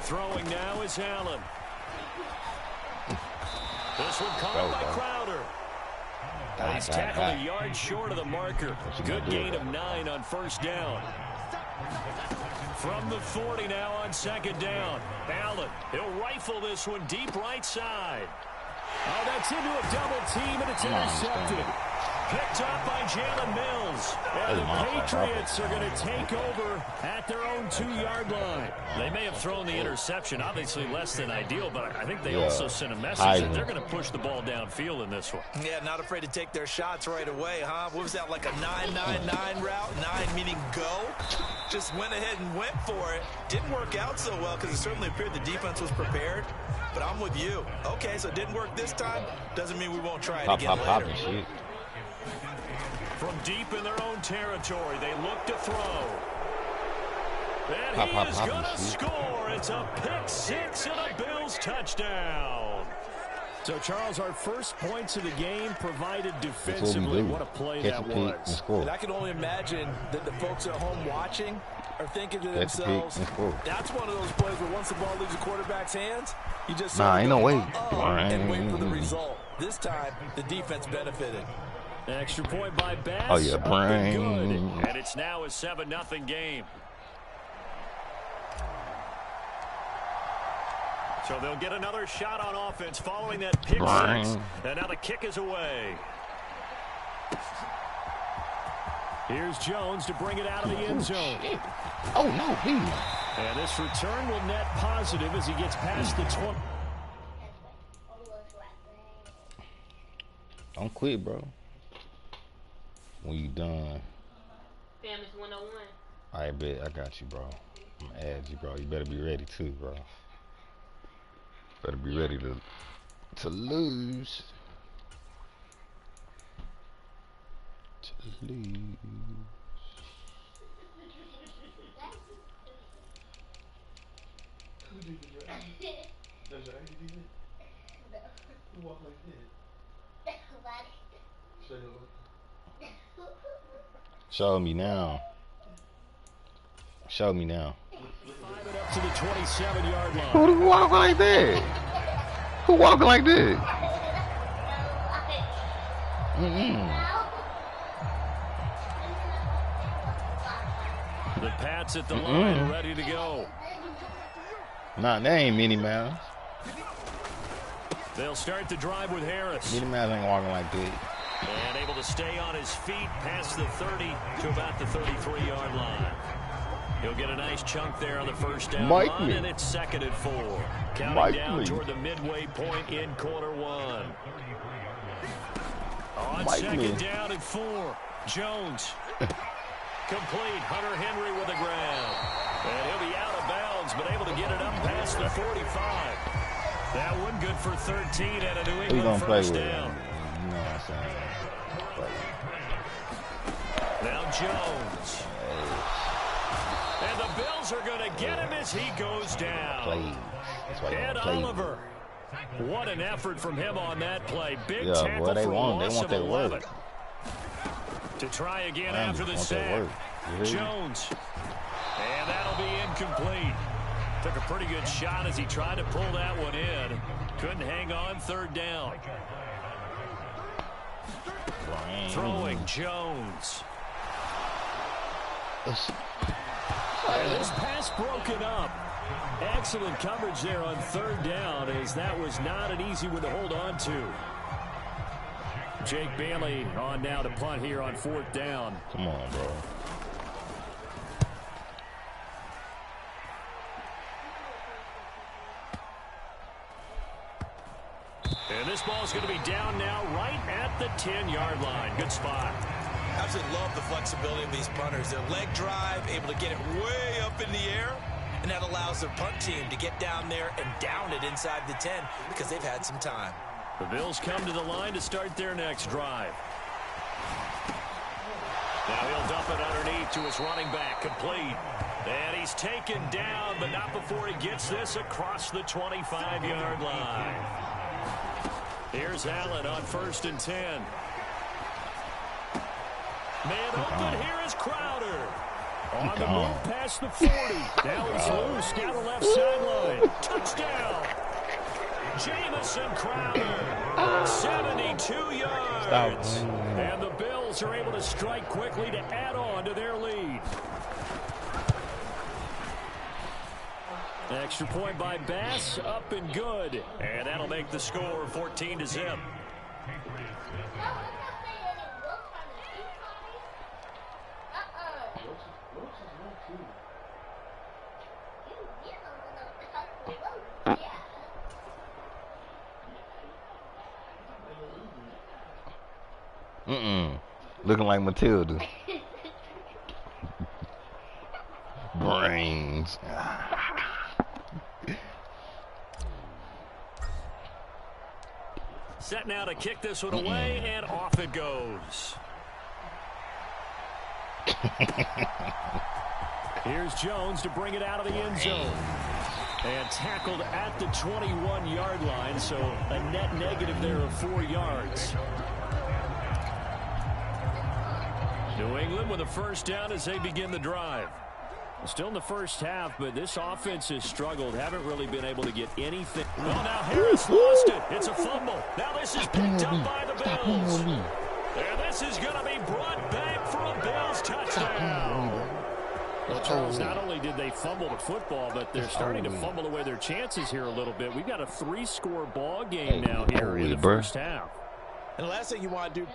Throwing now is Allen. This one caught by Crowder. He's tackled a yard short of the marker. Good gain of 9 on first down. From the 40 now on second down. Allen, he'll rifle this one deep right side. Oh, that's into a double team, and it's intercepted. Picked up by Jalen Mills. And the Patriots are going to take over at their own 2-yard line. They may have thrown the interception, obviously less than ideal, but I think they also sent a message that they're going to push the ball downfield in this one. Yeah, not afraid to take their shots right away, huh? What was that, like a 9-9-9 route? 9 meaning go? Just went ahead and went for it. Didn't work out so well because it certainly appeared the defense was prepared. But I'm with you. Okay, so it didn't work this time. Doesn't mean we won't try it again later. From deep in their own territory, they look to throw. And he is going to score. It's a pick six and a Bills touchdown. So, Charles, our first points of the game provided defensively. What a play that was. And I can only imagine that the folks at home watching are thinking to themselves, that's one of those plays where once the ball leaves the quarterback's hands, you just ain't no way. And wait for the result. This time, the defense benefited. Extra point by Bass. Oh, yeah, brain. Good. And it's now a 7-0 game. So they'll get another shot on offense following that pick six. And now the kick is away. Here's Jones to bring it out of the end zone. Oh, no, please. And this return will net positive as he gets past the 20. Don't quit, bro. When you done. Famous 101. I bet I got you, bro. I'm gonna add you, bro. You better be ready too, bro. Better be ready to lose. To lose. Who walk like that? Show me now. Show me now. Five it up to the 27-yard line. Who walking like that? Who walking like that? The Pats at the line, ready to go. Nah, that ain't Minnie Mouse. They'll start the drive with Harris. Minnie Mouse ain't walking like that. And able to stay on his feet past the 30 to about the 33-yard line. He'll get a nice chunk there on the first down run, and it's 2nd and 4. Counting down toward the midway point in quarter one. On second down and 4, Jones. Complete. Hunter Henry with the grab. And he'll be out of bounds, but able to get it up past the 45. That one good for 13 and a New England first down. You know what I'm saying? Now Jones. And the Bills are going to get him as he goes down. And Oliver. What an effort from him on that play. Big tackle for a loss of 11. To try again after the sack. Jones. And that'll be incomplete. Took a pretty good shot as he tried to pull that one in. Couldn't hang on, 3rd down. Throwing Jones. And this pass broken up. Excellent coverage there on 3rd down, as that was not an easy one to hold on to. Jake Bailey on now to punt here on 4th down. Come on, bro. And this ball's going to be down now right at the 10-yard line. Good spot. Absolutely love the flexibility of these punters. Their leg drive, able to get it way up in the air, and that allows their punt team to get down there and down it inside the 10 because they've had some time. The Bills come to the line to start their next drive. Now he'll dump it underneath to his running back, complete. And he's taken down, but not before he gets this across the 25-yard line. Here's Allen on 1st and 10. Man open, here is Crowder. On the move past the 40. Now he's loose down the left sideline. Touchdown. Jamison Crowder. 72 yards. And the Bills are able to strike quickly to add on to their lead. Extra point by Bass, up and good. And that'll make the score 14-0. Looking like Matilda. Brains. Set now to kick this one away, and off it goes. Here's Jones to bring it out of the end zone. And tackled at the 21-yard line, so a net negative there of 4 yards. New England with a first down as they begin the drive. Still in the first half, but this offense has struggled. Haven't really been able to get anything. Well, now Harris lost it. It's a fumble. Now this is picked up by the Bills. And this is going to be brought back for a Bills touchdown. Well, Charles, not only did they fumble the football, but they're starting to fumble away their chances here a little bit. We've got a 3-score ball game now here in the first half. And the last thing you want to do...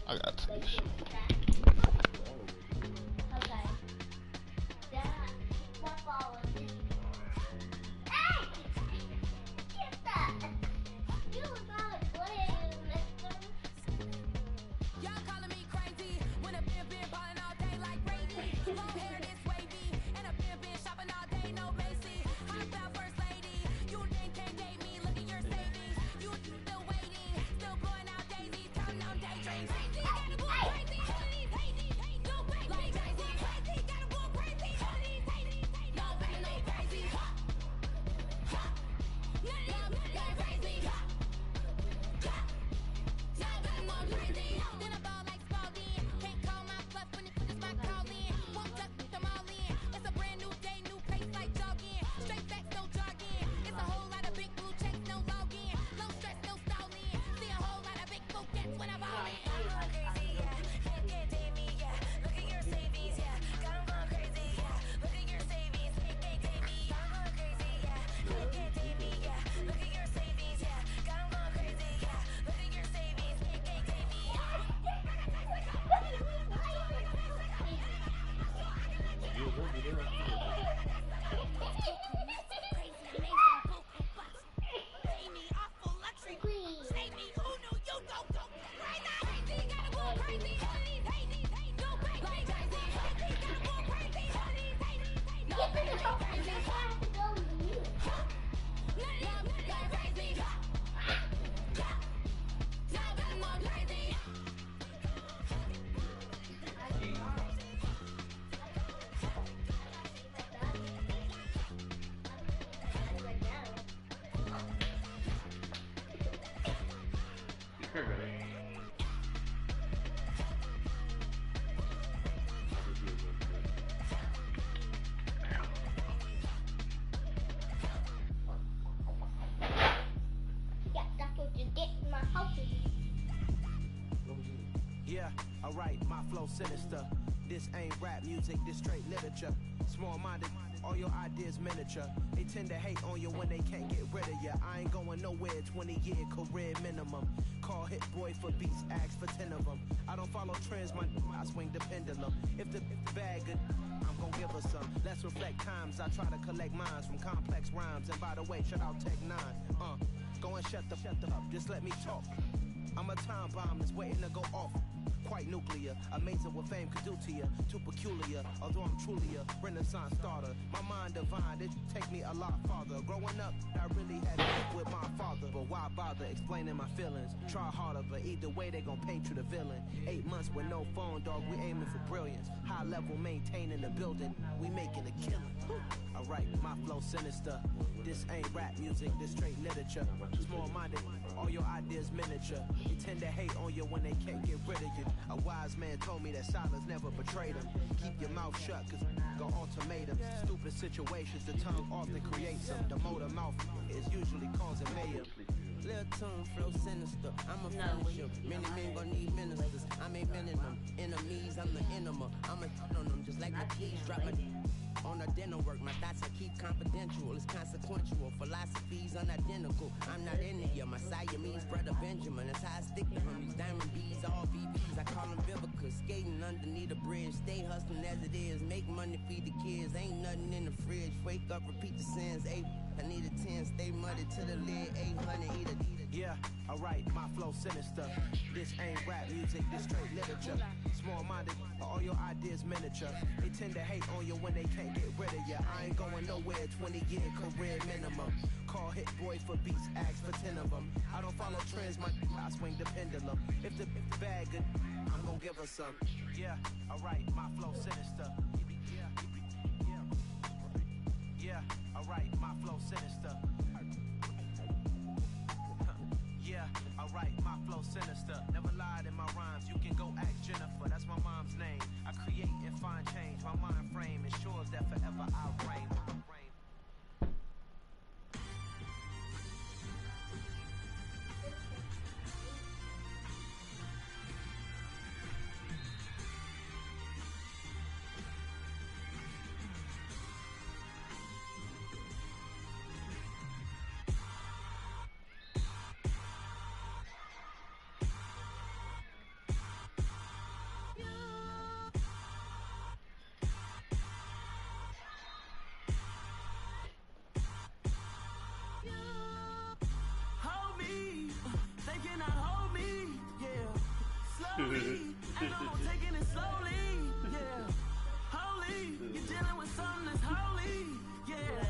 I got to take shit. Alright, my flow sinister. This ain't rap music, this straight literature. Small-minded, all your ideas miniature. They tend to hate on you when they can't get rid of you. I ain't going nowhere, 20-year career minimum. Call Hit Boy for beats, ask for 10 of them. I don't follow trends, I swing the pendulum. If the bag good, I'm gon' give her some. Let's reflect times, I try to collect minds from complex rhymes. And by the way, shout out Tech 9. Go and shut the up, just let me talk. I'm a time bomb that's waiting to go off. Quite nuclear, amazing what fame could do to you. Too peculiar, although I'm truly a renaissance starter. My mind divine, it take me a lot farther. Growing up, I really had beef with my father. But why bother explaining my feelings? Try harder, but either way they gon' paint you the villain. 8 months with no phone, dog, we aiming for brilliance. High level maintaining the building, we making a killing. Alright, my flow sinister. This ain't rap music, this straight literature. Small-minded, all your ideas miniature. They tend to hate on you when they can't get rid of you. A wise man told me that silence never betrayed him. Keep your mouth shut, cause go ultimatums. Stupid situations, the tongue often creates them. The motor mouth is usually causing mayhem. Little tune, flow sinister. I'm a finisher. Many men gon' need ministers. I'm a minute them. Enemies, I'm the enema. I'm a on them, just like my keys drop my on the dinner work. My thoughts I keep confidential. It's consequential. Philosophies unidentical. I'm not India. My Siamese brother Benjamin. That's how I stick to him. These diamond bees, all VVs. I call them Vivica. Skating underneath the bridge. Stay hustling as it is. Make money, feed the kids. Ain't nothing in the fridge. Wake up, repeat the sins. I need a 10. Stay muddy to the lid. 800. Eat a. Yeah, alright, my flow sinister. This ain't rap music, this straight literature. Small-minded, all your ideas miniature. They tend to hate on you when they can't get rid of you. I ain't going nowhere, 20-year career minimum. Call Hit Boy for beats, ask for 10 of them. I don't follow trends, I swing the pendulum. If the bag good, I'm gonna give her some. Yeah, alright, my flow sinister. Yeah, alright, my flow sinister. Yeah, alright, my flow sinister. Never lied in my rhymes, you can go ask Jennifer, that's my mom's name. I create and find change, my mind frame ensures that forever I reign. And I'm taking it slowly, yeah. Holy, you're dealing with something that's holy, yeah.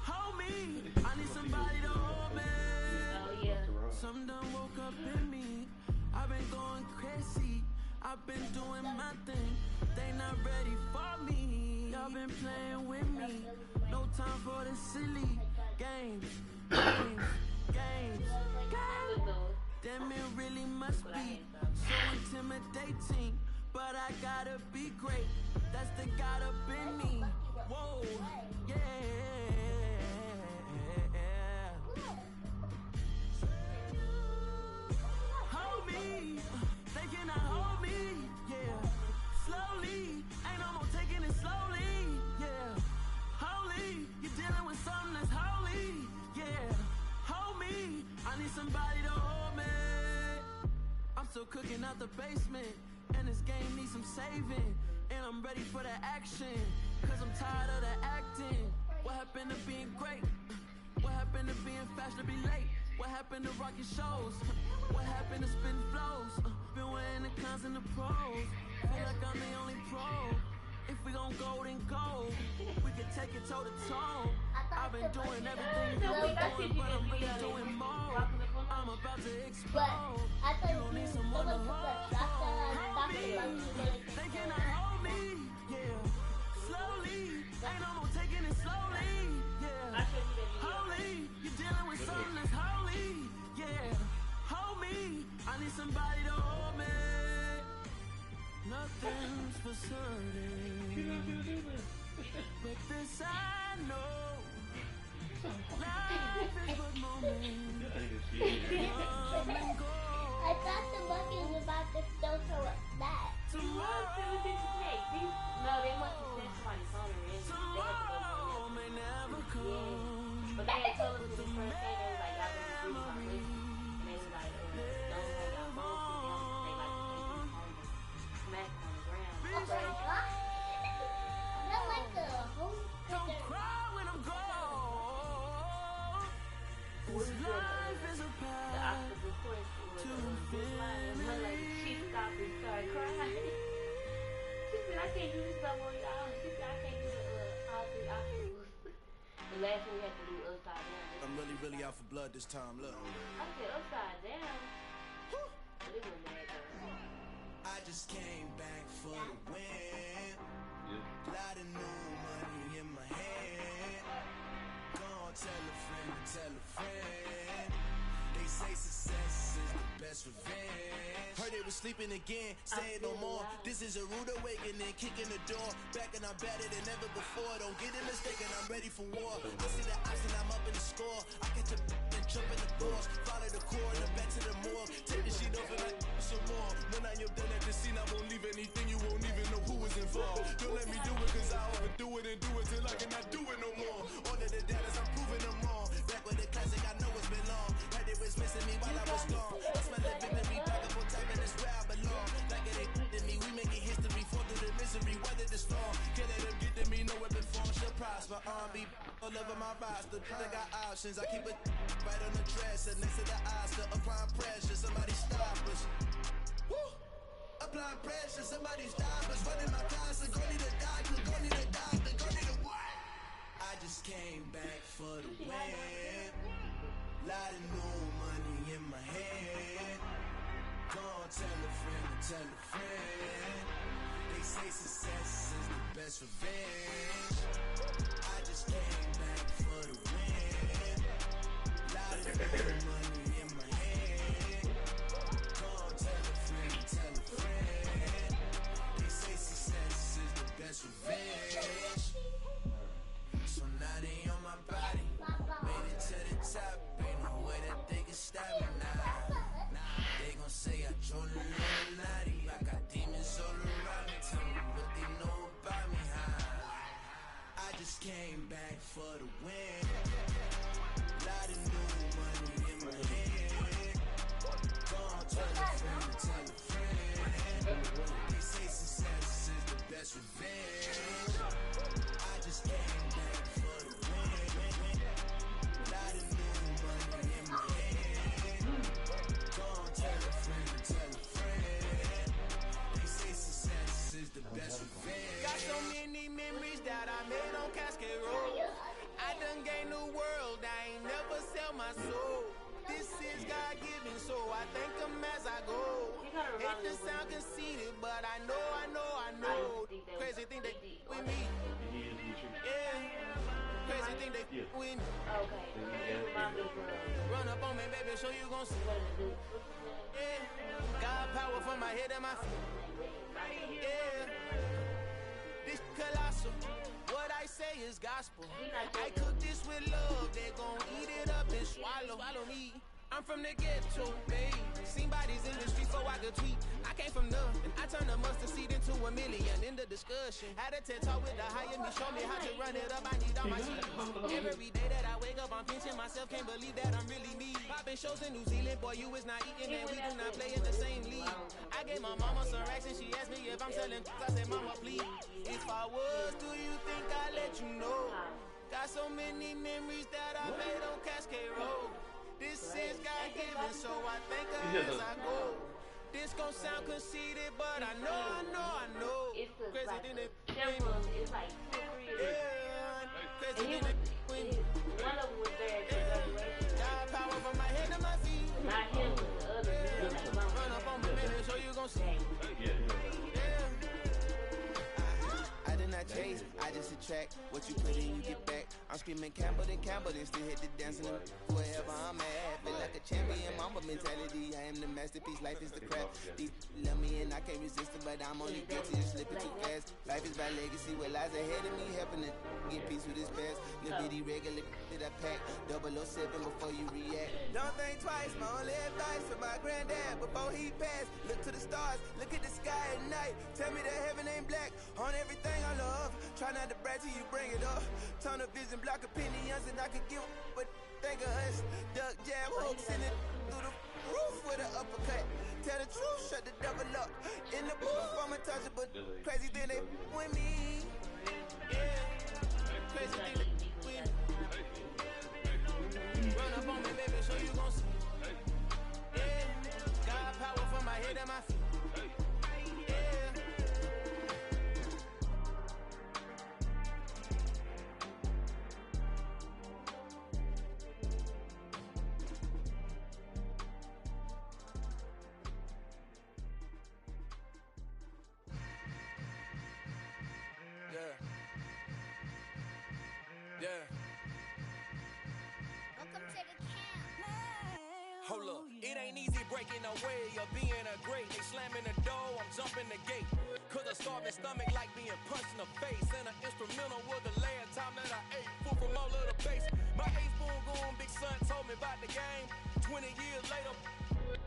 Hold me, I need somebody to hold me. Oh, yeah. Something done woke up in me. I've been going crazy. I've been doing my thing. They not ready for me. Y'all been playing with me. No time for the silly games. Damn, it really must be so intimidating. But I gotta be great. That's the God up in me. Whoa, yeah. Hold me, they cannot hold me, yeah. Slowly, ain't no more taking it slowly, yeah. Holy, you're dealing with something that's holy, yeah. Hold me, I need somebody to hold me. I'm still cooking out the basement, and this game needs some saving. And I'm ready for the action, cause I'm tired of the acting. What happened to being great? What happened to being fast to be late? What happened to rocking shows? What happened to spin flows? Been wearing the cons and the pros. Feel like I'm the only pro. If we gon' go, then go. We can take it toe to toe. I've been doing everything you been doing, but I'm really doing more. I'm about to explode. You don't need someone to hold me. They cannot hold me, yeah. Slowly, ain't no more taking it slowly, yeah. Holy, you're dealing with something that's holy, yeah. Hold me, I need somebody to hold me. Nothing's for certain, but this I know. Life is but moments. Come and go. I thought the bucket was about to still throw it back. told us when we first came, they was like, y'all gonna be really my list. And they was like, don't have y'all phones with them. They like to take them home and smack them on the ground. Okay. I like the whole Don't cry when I'm gone. This life is a The path octopus course was to good line. And one lady, she stopped and started crying. She said, I can't do this no more, y'all. She said, I can't do all three octopus. The last one we had to do upside down. I'm really out for blood this time. Look. I said upside down. But it wasn't that though. I just came back for the win. Lot of new money in my hand. Go on, tell a friend to tell a friend. They say success is the best revenge. Heard they was sleeping again, say it no more. This is a rude awakening, kicking the door. Back and I'm better than ever before. Don't get it mistaken, I'm ready for war. I see the option, I'm up in the score. I get to and jump in the doors. Follow the core and back to the morgue. Take the sheet off and I some more. When I am done at the scene, I won't leave anything. You won't even know who is involved. Don't let me do it, cause I overdo it and do it till I cannot do it no more. All of the data's, I'm proving them wrong. Back with the classic, I know it's been long. Heard it was missing me while I was gone. I smell the victory, back up on top, and it's where I belong. Like it ain't to me, we making history. Fall through the misery, weather the storm. Can't let them get to me, no weapon form shall prosper. R&B all over my roster. I got options, I keep it right on the dresser. Next to the Oscar, applying pressure, somebody stop us. Woo! Applying pressure, somebody stop us. Running my class, go need a doctor, go need a doctor, go need a what? I just came back for the win. Lot of new money in my hand. Go on, tell a friend to tell a friend. They say success is the best revenge. I just came back for the win. Lot of new money in my hand. Go on, tell a friend to tell a friend. They say success is the best revenge. So now they on my body. Made it to the top. Ain't no way that they can stop me now. They gon' say I told the Illuminati. I got demons all around me. Tell me what they know about me, huh? I just came back for the win. Lot of new money in my hand. Go on, tell a friend, tell a friend. They say success is the best revenge. I just came back for the win. Lot of new money in my hand. Go on, tell a friend, tell a friend. They say success is the best revenge. Got so many memories that I made on Cascade Road. I done gained the world, I ain't never sell my soul. This is God-given, so I thank him as I go. Hate to sound conceited, but I know. Crazy thing they with me. Yeah. Crazy thing they with me. Run up on me, baby, so you gon' see. Yeah. God power from my head and my feet. Yeah. This colossal. What I say is gospel. I cook this with love. They gon' eat it up and swallow me. I'm from the ghetto, babe. Seen bodies in the streets before I could tweet. I came from nothing. I turned a mustard seed into a million. In the discussion, had a TED talk with the higher me. Show me how to run it up. I need all my cheese. Every day that I wake up, I'm pinching myself. Can't believe that I'm really me. Popping shows in New Zealand, boy, you is not eating, and we do not play in the same league. I gave my mama some racks and she asked me if I'm selling. I said, mama, please. If I was, do you think I'd let you know? Got so many memories that I made on Cascade Road. This is God-given, so I thank her as I go. This gon' sound conceited, but I know. It's Crazy like thing they several, it's like 2 or 3 of them. yeah, crazy And he thing was, they one of them was there at the graduation. God power from my head to my feet. Not him, but the other. Run up on me, baby, so you gon' see. Yeah. I did not chase, I just attract. What you put in, you get back. I'm screaming Campbell, then still hit the dancing. Wherever I'm at, feel like a champion. Mamba mentality, I am the masterpiece. Life is the crap. These love me and I can't resist it, but I'm only guilty of slipping too fast. Life is my legacy, what lies ahead of me, helping to get peace with this past. The bitty regular that I pack, 007 before you react. Don't think twice, my only advice for my granddad before he passed. Look to the stars, look at the sky at night. Tell me that heaven ain't black on everything I love. Try not to brag till you bring it up. Tunnel vision, block opinions, and I could give, but think of us. Duck jab hooks in it through the roof with an uppercut. Tell the truth, shut the double up. In the booth, I'm untouchable. Crazy thing they with me. Yeah. Crazy thing they with me. Run up on me, baby, so you gon' see. Yeah. Got power from my head and my feet. Yeah. Yeah. Welcome to the camp. Hold up, it ain't easy breaking away or being a great. They slamming the door, I'm jumping the gate. Cause a starving stomach like being punched in the face. And an instrumental was the last time that I ate. Food from all of the base. My ace boom goon, big son told me about the game. 20 years later,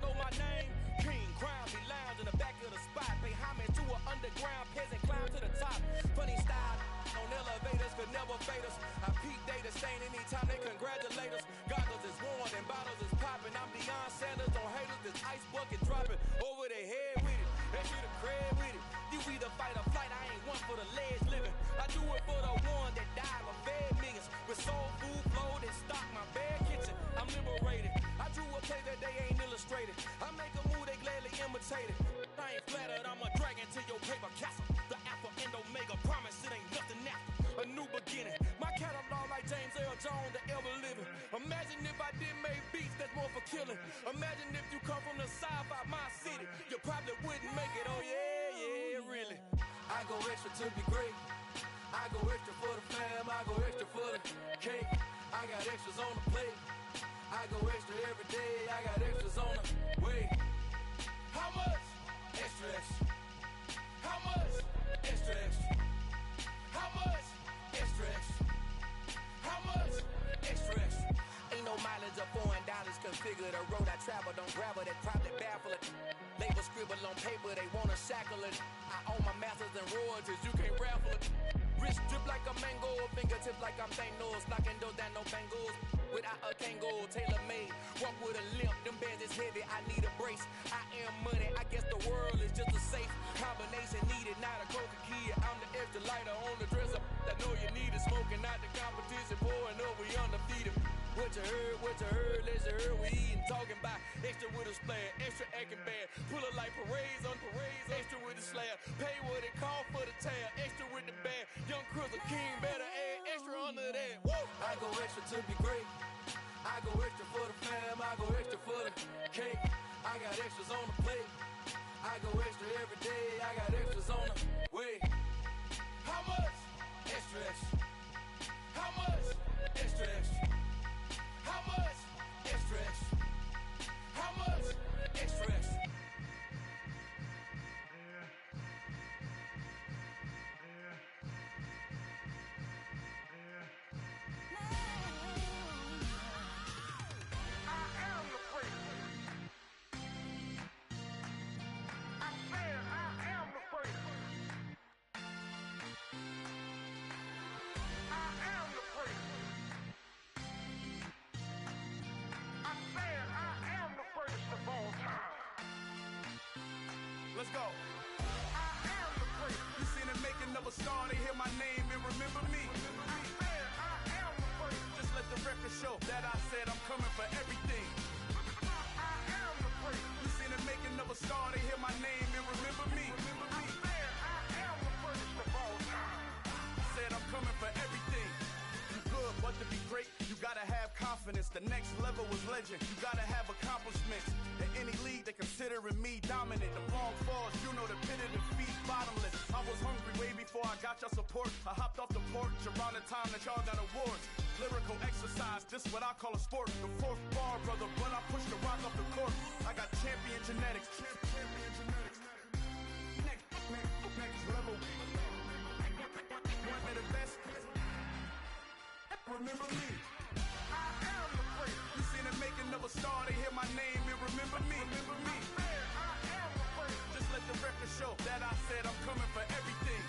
know my name. King, crown, me lounge in the back of the spot. Pay homage to an underground peasant, climb to the top. Funny style, on elevators, could never fade us. I peep data stain anytime they congratulate us. Goggles is worn and bottles is popping. I'm Deion Sanders on haters, this ice bucket dropping over their head with it. They should have crab with it. You either fight or flight, I ain't one for the ledge living. I do it for the one that died or fed millions. With soul food, flowed and stock my bad kitchen. I'm liberated. I drew a play that they ain't illustrated. I make a move, they gladly imitate it. I ain't flattered, I'm a dragon to your paper castle. The alpha and omega, promise it ain't nothing after. A new beginning. My catalog like James Earl Jones, the ever living. Imagine if I did make beats that's more for killing. Imagine if you come from the south out my city. You probably wouldn't make it, oh yeah, really. I go extra to be great. I go extra for the fam, I go extra for the cake. I got extras on the plate. I go extra every day, I got extras on the way. How much? Extra, extra. How much? Extra, extra. How much? Extra, extra. How much? Extra, extra. Ain't no mileage of $4 configure the road I travel. Don't grab it, that probably baffle it. Label scribble on paper, they wanna shackle it. I own my masters and royalties, you can't raffle it. Wrist drip like a mango, fingertips like I'm Thanos. Knocking those down, no bangles. Without a Kango, tailor-made. Walk with a limp, them bands is heavy, I need a brace. I am money, I guess the world is just a safe combination needed, not a coca kid. I'm the extra lighter on the dresser. I know you need it, smoking out the competition, pouring up, we undefeated. What you heard, let's heard, we eating, talking about extra with a splash, extra acting bad. Pull it like parades on parades, extra with the slab. Pay what it cost for the tab, extra with the bag. Young Cruiser King, better add extra under that. Woo! I go extra to be great. I go extra for the fam, I go extra for the cake. I got extras on the plate. I go extra every day, I got extras on the way. How much? Extra, extra. How much? Extra, extra. How much? Extra, extra. How much? Extra, extra. Let's go. I am the prince. You seen the making of a star, they hear my name and remember me. I am the prince. Just let the record show that I said I'm coming for everything. I am the prince. You seen the making of a star, they hear my name and remember me. I am the prince of all time. Said I'm coming for everything. You good, but to be great, you gotta have confidence. The next level was legend. You gotta have accomplishments. In any league, they considering me dominant. The long falls, you know the pit of defeat, bottomless. I was hungry way before I got your support. I hopped off the porch around the time that y'all got awards. Lyrical exercise, this what I call a sport. The fourth bar, brother, when I push the rock off the court. I got champion genetics. Next level. One of the best. Remember me. I am the prince. You seen the making of a star, they hear my name and remember me. Remember me. I am the prince. Just let the record show that I said I'm coming for everything.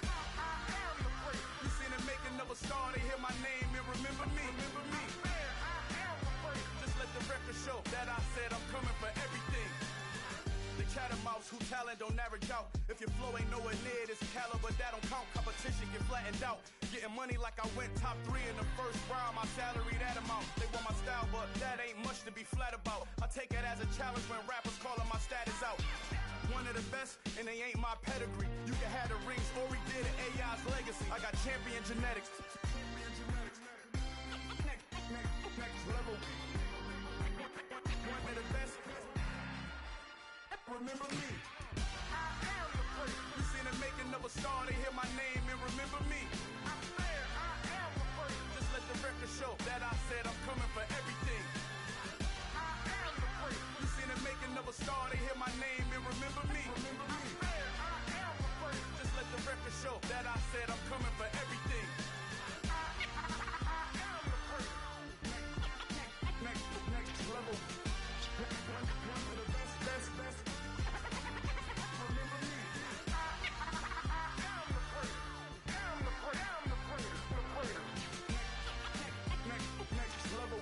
I am the prince. You seen the making of a star, they hear my name and remember me. Remember me. I watch out. If your flow ain't nowhere near this caliber, that don't count. Competition get flattened out. Getting money like I went top 3 in the first round. My salary that amount. They want my style, but that ain't much to be flat about. I take it as a challenge when rappers calling my status out. One of the best, and they ain't my pedigree. You can have the rings, or we did it, AI's legacy. I got champion genetics. Next level. One of the best. Remember me. I am the first. You seen the making of a star, they hear my name and remember me. I swear I am the first. Just let the record show that I said I'm coming for everything. I am the first. You seen the making of a star, they hear my name and remember me. I swear I am the first. Just let the record show that I said I'm coming for everything. I am the first. Next level. One of the best. Remember me. I am the first. I'm the first. Next level.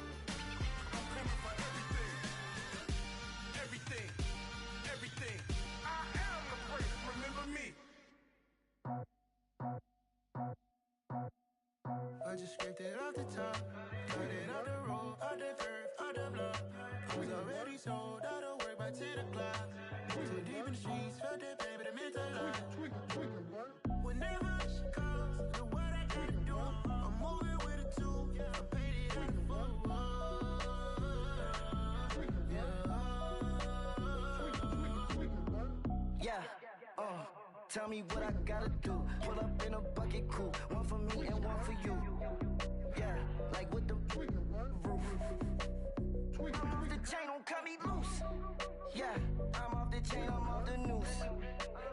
I'm coming for everything. I am the first. Remember me. I just scraped it off the top, cut it off the road, off the curve, off the block. I was already sold, out of work by 10 o'clock. Too deep in the streets, felt that pain, but it meant a lot. Whenever she calls, know what I gotta do. I'm moving with a two, I paid it out of full. Tell me what I gotta do. Pull up in a bucket coupe, one for me and one for you. Yeah, like with the roof. I'm off the chain, don't cut me loose. Yeah, I'm off the chain, I'm off the noose.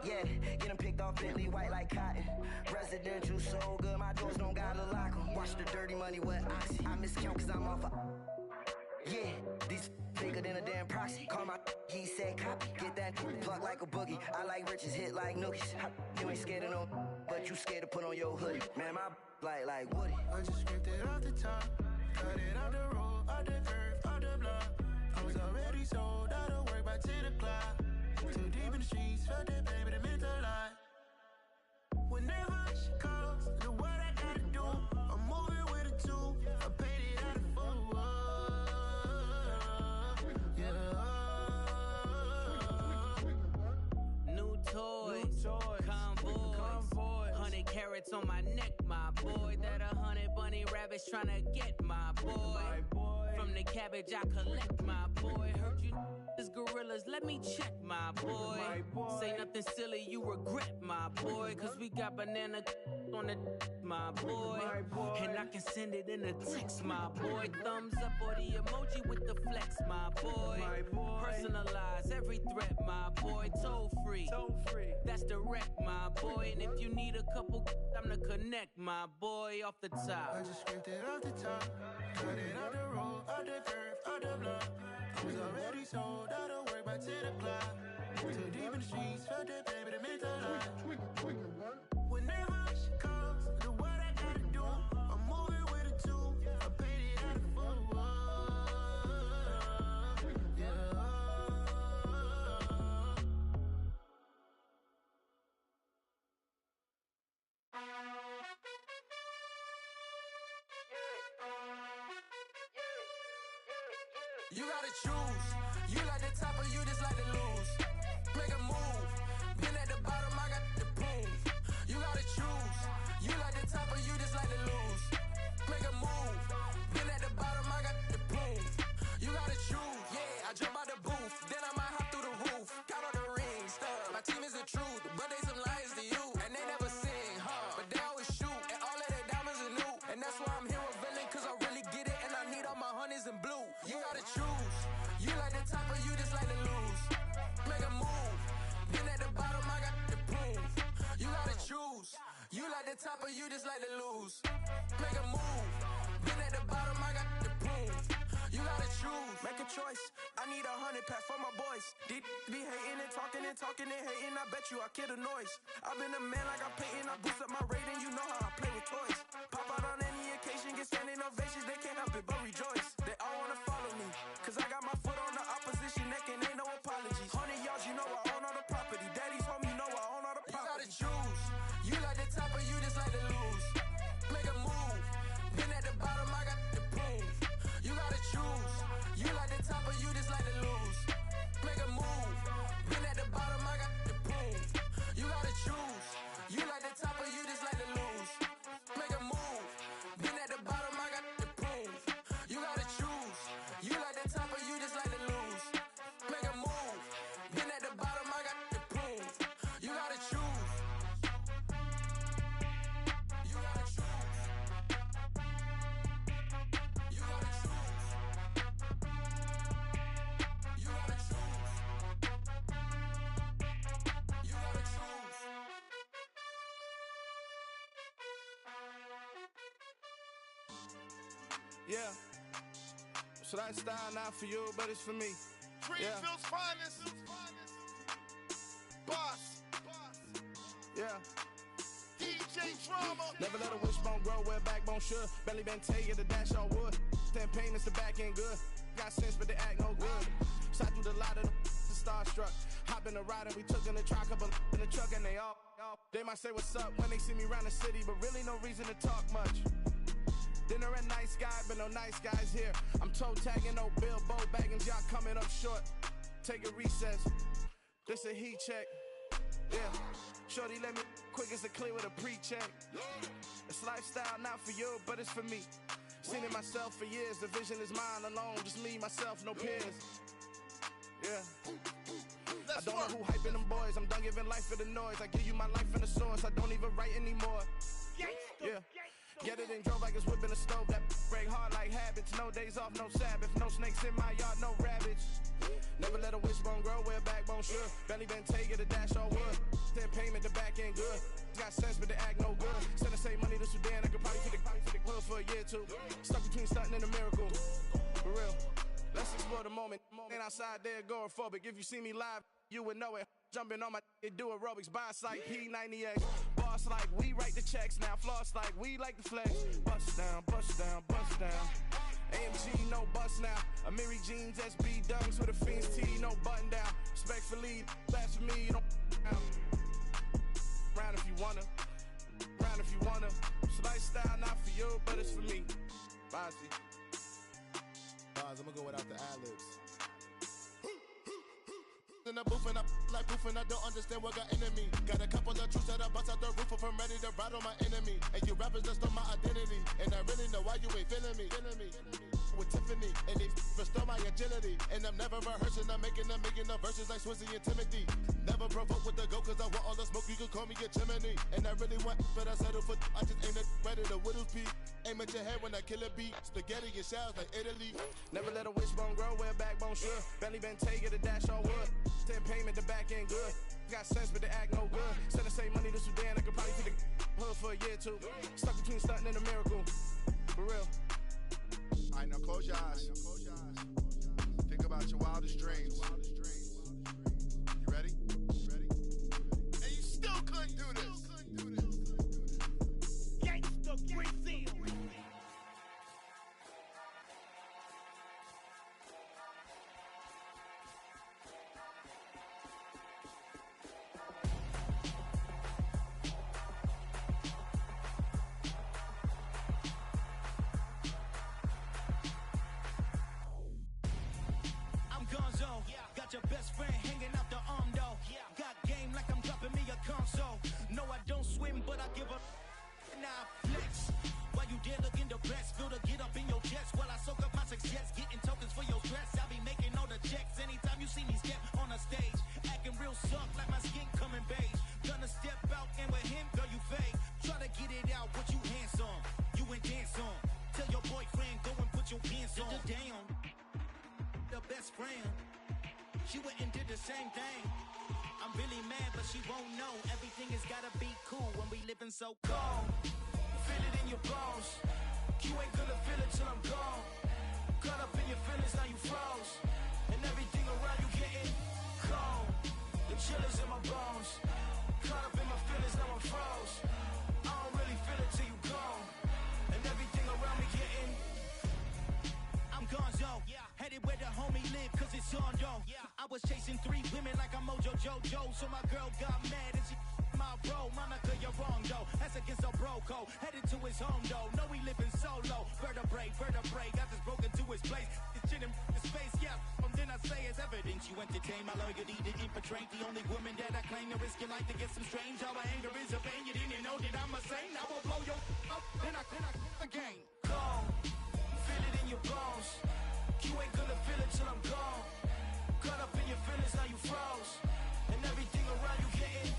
Yeah, get them picked off Bentley, white like cotton. Residential so good, my doors don't gotta lock them. Watch the dirty money with Oxy. I miscount cause I'm off a... Yeah, these bigger than a damn proxy. Call my he said copy. Get that plug like a boogie. I like riches, hit like nookies. You ain't scared of no, but you scared to put on your hoodie. Man, my like Woody. I just scraped it off the top, cut it off the road, off the curve, off the block. I was already sold, out of work by 10 o'clock. Too deep in the streets, felt that pain, but it meant a lot. Whenever she calls, know what I gotta do. I'm moving with a two, I paid it out of full. Convoy, 100 carats on my neck, my boy. That 100 bunny rabbits tryna get my boy. From the cabbage I collect, my boy. Heard you is gorillas, let me check, my boy. Say nothing silly, you regret, my boy. Cause we got banana on the my boy. And I can send it in a text, my boy. Thumbs up or the emoji with the flex, my boy. Personalize every threat, my boy. Toll free, that's direct, my boy. And if you need a couple, I'm the connect, my boy. Off the top, I just scraped it off the top, cut it off the road, off the curve, off the block. I was already sold, out of work by 10 o'clock. Too deep in the streets, felt that pain, but it meant a lot. Whenever she calls, know what I gotta do. I'm moving with a two, I paid it out of full. You gotta choose. You like the top or you just like to lose. Make a move. Been at the bottom, I got the proof. You gotta choose. You like the top or you just like to lose. Make a move. Been at the bottom, I got the proof. You gotta choose. Yeah, I jump out the booth. Then I might hop through the roof. Got all the rings, stuff. My team is the truth, but they some liars to you. And they never sing, but they always shoot. And all of their diamonds are new. And that's why I'm here villain, cause I really get it. And I need all my honeys in blue. You gotta choose. You like the top or you just like to lose. Make a move. Been at the bottom, I got the proof. You gotta choose. You like the top or you just like to lose. Make a move. Been at the bottom, I got the proof. You gotta choose. Make a choice. I need 100 pack for my boys. These be hating and talking and hating. I bet you I kill the noise. I've been a man like I'm Peyton. I boost up my rating. You know how I play with toys. Pop out on any occasion, get standing ovations. They can't help it but rejoice. They all wanna follow me, cause I got my foot on the opposition neck and ain't no apologies. 100 yards, you know I own all the property. Daddy told me no Yeah. So that style not for you, but it's for me. Greenfield's finest. Boss. Yeah. DJ Drama. Never let a wishbone grow where backbone should. Belly been take the dash all wood. Then pain is the back end good. Got sense, but they act no good. Shot through the lot of the starstruck. Hop in the ride and we took in the truck, couple in the truck, and they might say what's up when they see me around the city, but really no reason to talk much. Dinner at Nice Guy, but no nice guys here. I'm toe tagging, no Bilbo baggins, y'all coming up short. Take a recess. This a heat check. Yeah. Shorty let me quick as a clear with a pre-check. It's lifestyle not for you, but it's for me. Seen it myself for years. The vision is mine alone. Just me, myself, no peers. Yeah. I don't know who hyping them boys. I'm done giving life for the noise. I give you my life in the source. I don't even write anymore. Yeah. Get it and drove like it's whipping a stove. That break hard like habits. No days off, no Sabbath. No snakes in my yard, no rabbits. Never let a wishbone grow where backbone should. Belly been take the dash all wood. Then payment, the back end good. Got sense, but they act no good. Send the same money to Sudan. I could probably feed the hood for a year or two. Stuck between stunting and a miracle. For real. Let's explore the moment. Ain't outside there agoraphobic. If you see me live, you would know it. Jumping on my do aerobics, boss like P90X. Boss like we write the checks now. Floss like we like the flex. Bust down, bust down, bust down. AMG, no bust now. Amiri jeans, SB dunks with a Fiends T, no button down. Respectfully, that's for me, you don't round if you wanna. Round if you wanna. So lifestyle not for you, but it's for me. Bossy. I'm gonna go without the ad-libs. In the booth and I like poof and I don't understand what got into me. Got a couple of truths that I bust out the roof if I'm ready to ride on my enemy. And you rappers just stole my identity, and I really know why you ain't feeling me. With Tiffany, and they restore my agility. And I'm never rehearsing, I'm making a million of verses like Swizzy and Timothy. Never provoke with the go, cause I want all the smoke, you can call me a chimney. And I really want, but I settle for, I just aim it ready to whittles peak. Aim at your head when I kill a beat. Spaghetti and shells like Italy. Never let a wishbone grow where backbone should. Belly been take the dash all wood. Then payment, the back end good. Got sense, but they act no good. Send the same money to Sudan, I could probably feed the hood for a year or two. Stuck between stunting and a miracle. For real. Alright, now close your eyes. Think about your wildest dreams. You ready? And you still couldn't do this. Gangsta Brazil. Got your best friend hanging out the arm though. Got game like I'm dropping me a console. No, I don't swim, but I give a now flex. While you there looking depressed, feel to get up in your chest while I soak up my success, getting tokens for your stress. I be making all the checks anytime you see me step on a stage, acting real soft like my skin coming beige. Gonna step out and with him, girl, you fake. Try to get it out, what you handsome, you ain't dance on. Tell your boyfriend go and put your pants on. Down, the best friend. She went and did the same thing. I'm really mad, but she won't know. Everything has gotta be cool when we living so cold. Feel it in your bones. You ain't gonna feel it till I'm gone. Caught up in your feelings, now you froze. And everything around you getting cold. The chill is in my bones. Caught up in my feelings, now I'm froze. I don't really feel it till you gone. And everything around me getting I'm gonzo. Headed where the homie live, cause it's on though. I was chasing 3 women like I'm Mojo Jojo. So my girl got mad and she my bro. Monica, you're wrong though. That's against a bro code. Headed to his home though. No, we living solo. Vertebrae. Got this broken to his place. It's chin in his face, yeah. Then I say it's evidence you entertain my loyalty to infiltrate. The only woman that I claim to risk your life to get some strange. How my anger is a pain. You didn't know that I'm a saint. I will blow your up. Then I again. Gone. Feel it in your bones. You ain't gonna feel it till I'm gone. Caught up in your feelings, now you froze. And everything around you getting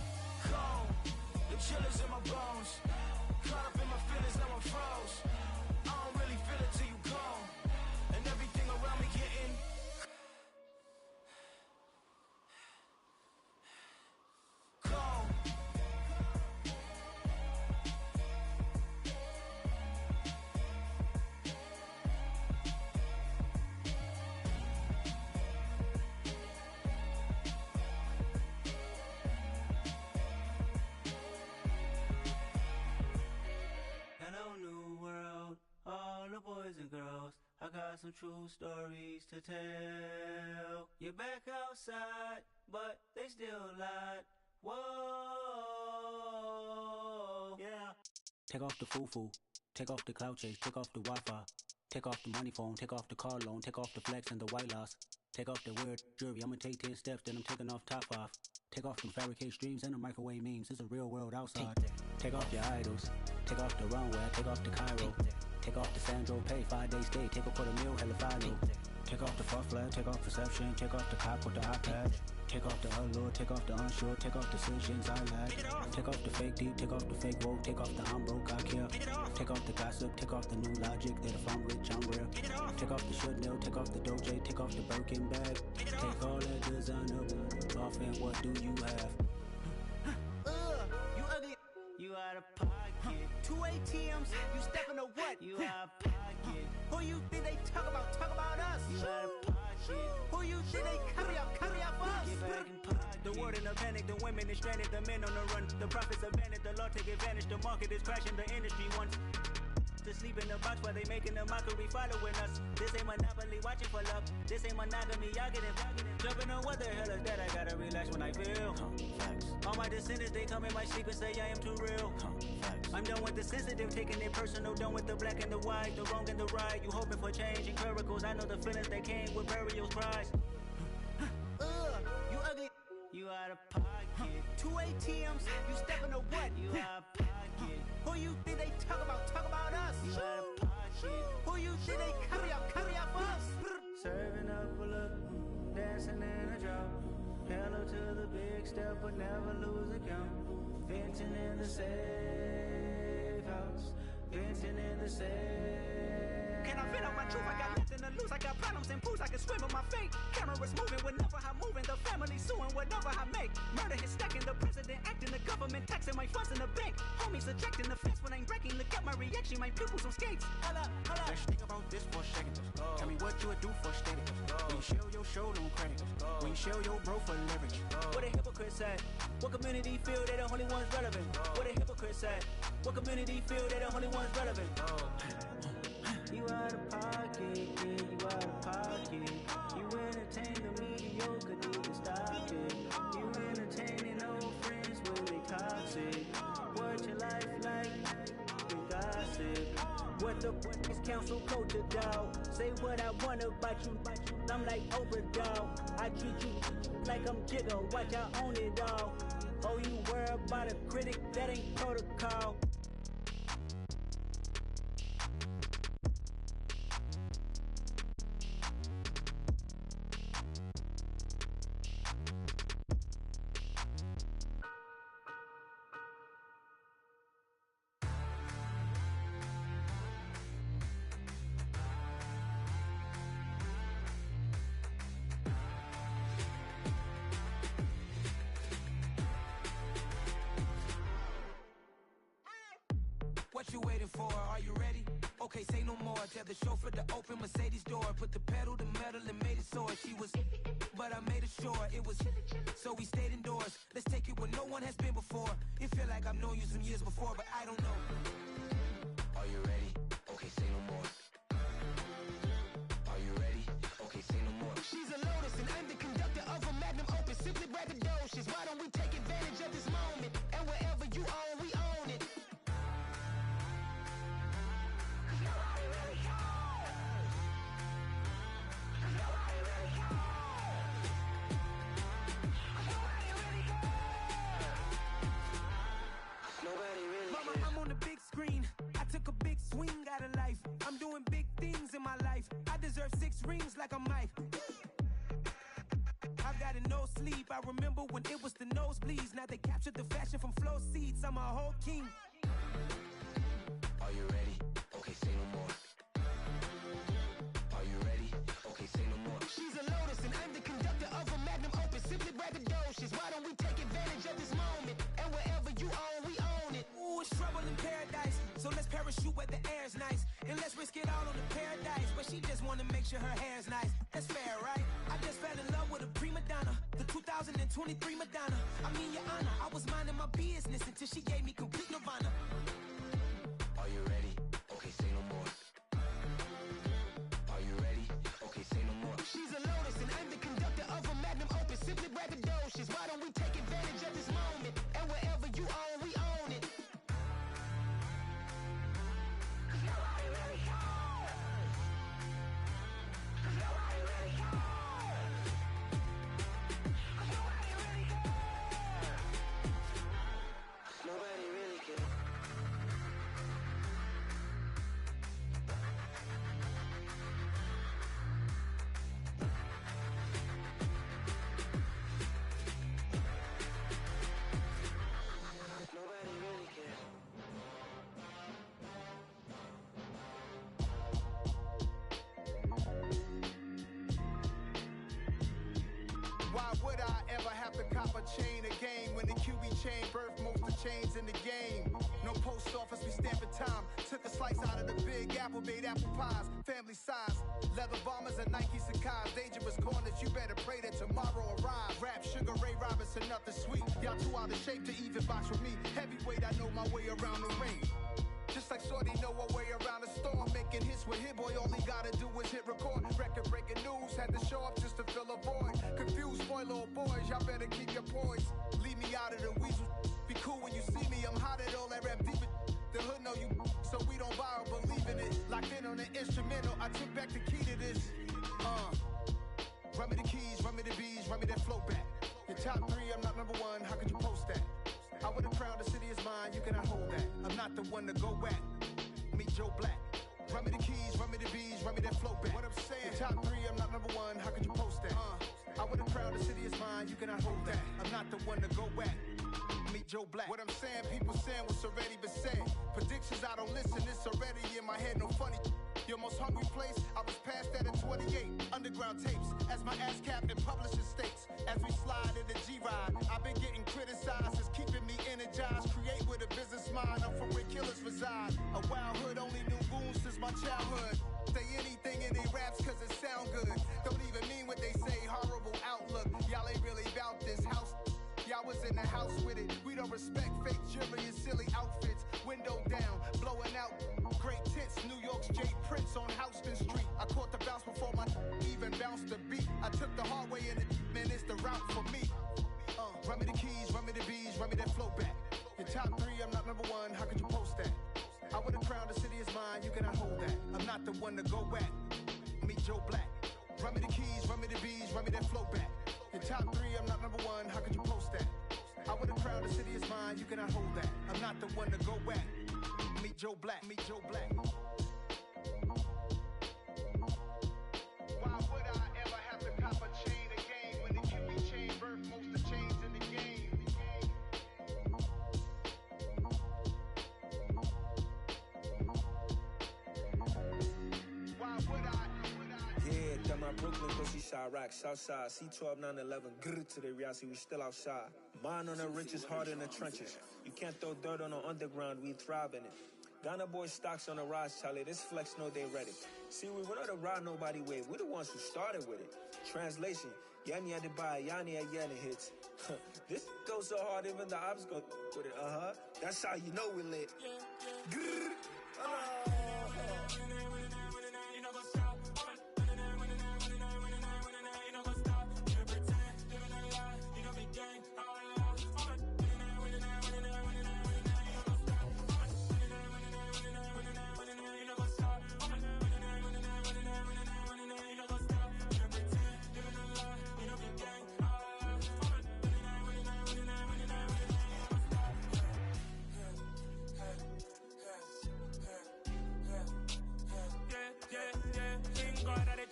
cold. The chill is in my bones. Caught up in my feelings, now I'm froze. I don't really feel it till you gone. And everything around me getting cold. true stories to tell. You're back outside, but they still lied. Whoa, yeah. Take off the foo-foo, take off the cloud chase, take off the Wi-Fi, take off the money phone, take off the car loan, take off the flex and the white loss, take off the weird jewelry. I'ma take 10 steps, then I'm taking off top 5. Take off them fabricated streams and the microwave memes. It's a real world outside. Take off your idols, take off the runway, take off the Cairo, take off the Sandro pay, 5 days stay, take a $250,000 hella final. Take off the fuck flag, take off perception, take off the cop with the iPad. Take off the allure, take off the unsure, take off decisions I lack. Take off the fake deep, take off the fake woke, take off the I'm broke, I care. Take off the gossip, take off the new logic that if I'm rich, I'm real. Take off the Chanel, take off the Doja, take off the Birkin bag. Take all that designer off and what do you have? You ugly, you out of pocket. 2 ATMs, you stepping to what? You out of pocket. Who you think they talk about us? You out of pocket. Who you think they carry up for us? Get back in pocket. The world in a panic, the women is stranded, the men on the run. The profits abandoned, the law take advantage, the market is crashing, the industry wants to sleep in the box while they making a mockery following us. This ain't Monopoly, watching for love. This ain't monogamy, y'all getting jumping on what the hell is that? I gotta relax when I feel. All my descendants, they come in my sleep and say I am too real. I'm done with the sensitive, taking it personal. Done with the black and the white, the wrong and the right. You hoping for change and miracles. I know the feelings that came with burial cries. You ugly, you out of pocket. 2 ATMs, you stepping to what? You out of pocket. Who you think they talk about us? You out of pocket. Who you think they carry up for us? Serving up a look, dancing in a drop. Hello to the big step, but never lose a count. Venting in the safe house, venting in the safe. Can I vent on my truth? I got nothing to lose. I got problems and pools. I can swim with my fate. Cameras moving whenever I'm moving. The family suing whatever I make. Murder is stacking. The president acting. The government taxing my funds in the bank. Homies ejecting the fence when I'm breaking. Look at my reaction. My pupils on skates. Holla, holla. Let's think about this for a second. Tell me what you would do for static. When you show your show no credit. When you show your bro for leverage. What a hypocrite said. What community feel they the only ones relevant? What a hypocrite said. What community feel they the only ones relevant? You out of pocket, yeah, you out of pocket. You entertain the mediocre, need to stop it. You entertaining old friends when they toxic. What your life like? You gossip. What the is council culture, dog? Say what I want about you. I'm like Oprah, dog. I treat you like I'm Jigga. Watch I own it, dog. Oh, you worry about a critic? That ain't protocol. What you waiting for? Are you ready? Okay, say no more. Tell the chauffeur to open Mercedes door. Put the pedal to metal and made it soar. She was, but I made it sure it was. So we stayed indoors. Let's take it where no one has been before. It feel like I've known you some years before, but I don't know. Are you ready? Okay, say no more. Are you ready? Okay, say no more. She's a Lotus and I'm the conductor of a Magnum Opus. Simply braggadocious. Why don't we take advantage of this moment? And wherever you own, we own it. Screen. I took a big swing out of life. I'm doing big things in my life. I deserve 6 rings like a Mike. I've got no sleep. I remember when it was the nosebleeds. Now they captured the fashion from flow seats. I'm a whole king. Are you ready? Okay, say no more. Are you ready? Okay, say no more. She's a Lotus and I'm the conductor of a Magnum Opus. Simply braggadocious. Why don't we take advantage of this moment? And wherever you own, we own it. Ooh, it's trouble in paradise. So let's parachute where the air's nice. And let's risk it all on the paradise. But she just wanna make sure her hair's nice. That's fair, right? I just fell in love with a prima donna. The 2023 Madonna. I mean, your honor, I was minding my business until she gave me complete nirvana. Are you ready? Okay, say no more. Are you ready? simply braggadocious. Why don't we take advantage of this moment? And wherever you own, we own it. Cause nobody really cares. Cause nobody really cares. Cause nobody really cares. Nobody really cares. Nobody really cares. Why would I ever have to cop a chain again when the QB chain birthed most of the chains in the game? No post office, we stamping time. Took a slice out of the big apple, made apple pies, family size. Leather bombers and Nike Sacai's. Dangerous corners, you better pray that tomorrow arrives. Rap, Sugar Ray Robinson, nothing sweet. Y'all too out of shape to even box with me. Heavyweight, I know my way around the ring. Just like Shorty know her way around the storm. Making hits with Hit Boy, all he gotta do is hit record. Record breaking news, had to show up just to fill a void. Confused, spoiled little boys, y'all better keep your poise. Leave me out of the weasel. Be cool when you see me, I'm hot at all that rap deep. The hood know you, so we don't borrow, believe in it. Locked in on the instrumental, I took back the key to this. Run me the keys, run me the bees, run me that flow back. Your top three, I'm not number one, how could you post that? I would've crowned the city is mine, you cannot hold that. I'm not the one to go back. Meet Joe Black. Run me the keys, run me the bees, run me that flow back. What I'm saying, your top three, I'm not number one, how could you post that? I would've crowned the city is mine, you cannot hold that. I'm not the one to go back. Meet Joe Black. What I'm saying, people saying what's already been said. Predictions, I don't listen, it's already in my head, no funny. Your most hungry place, I was past that at 28. Underground tapes, as my ass cap in publishing states. As we slide in the G-Ride, I've been getting criticized, it's keeping me energized. Create with a business mind, I'm from where killers reside. A wild hood, only knew goons since my childhood. Say anything in they raps cause it sound good. Don't even mean what they say, horrible outlook. Y'all ain't really about this house. Y'all was in the house with it. We don't respect fake jewelry and silly outfits. Window down, blowing out great tits. New York's J. Prince on Houston Street. I caught the bounce before my even bounced the beat. I took the hard way in it, man, it's the route for me. Run me the keys, run me the bees, run me that flow back. Your top three, I'm not number one, how could you post that? I would've crowned the city is mine, you cannot hold that. I'm not the one to go back. Meet Joe Black. Run me the keys, run me the bees, run me that flow back. Your top three, I'm not number one, how could you post that? I would've crowned the city is mine, you cannot hold that. I'm not the one to go back. Meet Joe Black, meet Joe Black. Why would I ever have to cop a chain again when the QB chain birthed most of the chains in the game? Why would I? Yeah, done my Brooklyn, pussy shot, rock, Southside, C12, 911, grrr to the reality, we still outside. Mine on the riches, hard in the trenches. You can't throw dirt on the underground, we thrive in it. Ghana boy stocks on the rise, Charlie, this flex know they ready. See, we were not the ride nobody with, we the ones who started with it. Translation, Yanni had to buy, Yanni had Yanni hits. This goes so hard, even the ops go with it, That's how you know we lit. Grrr,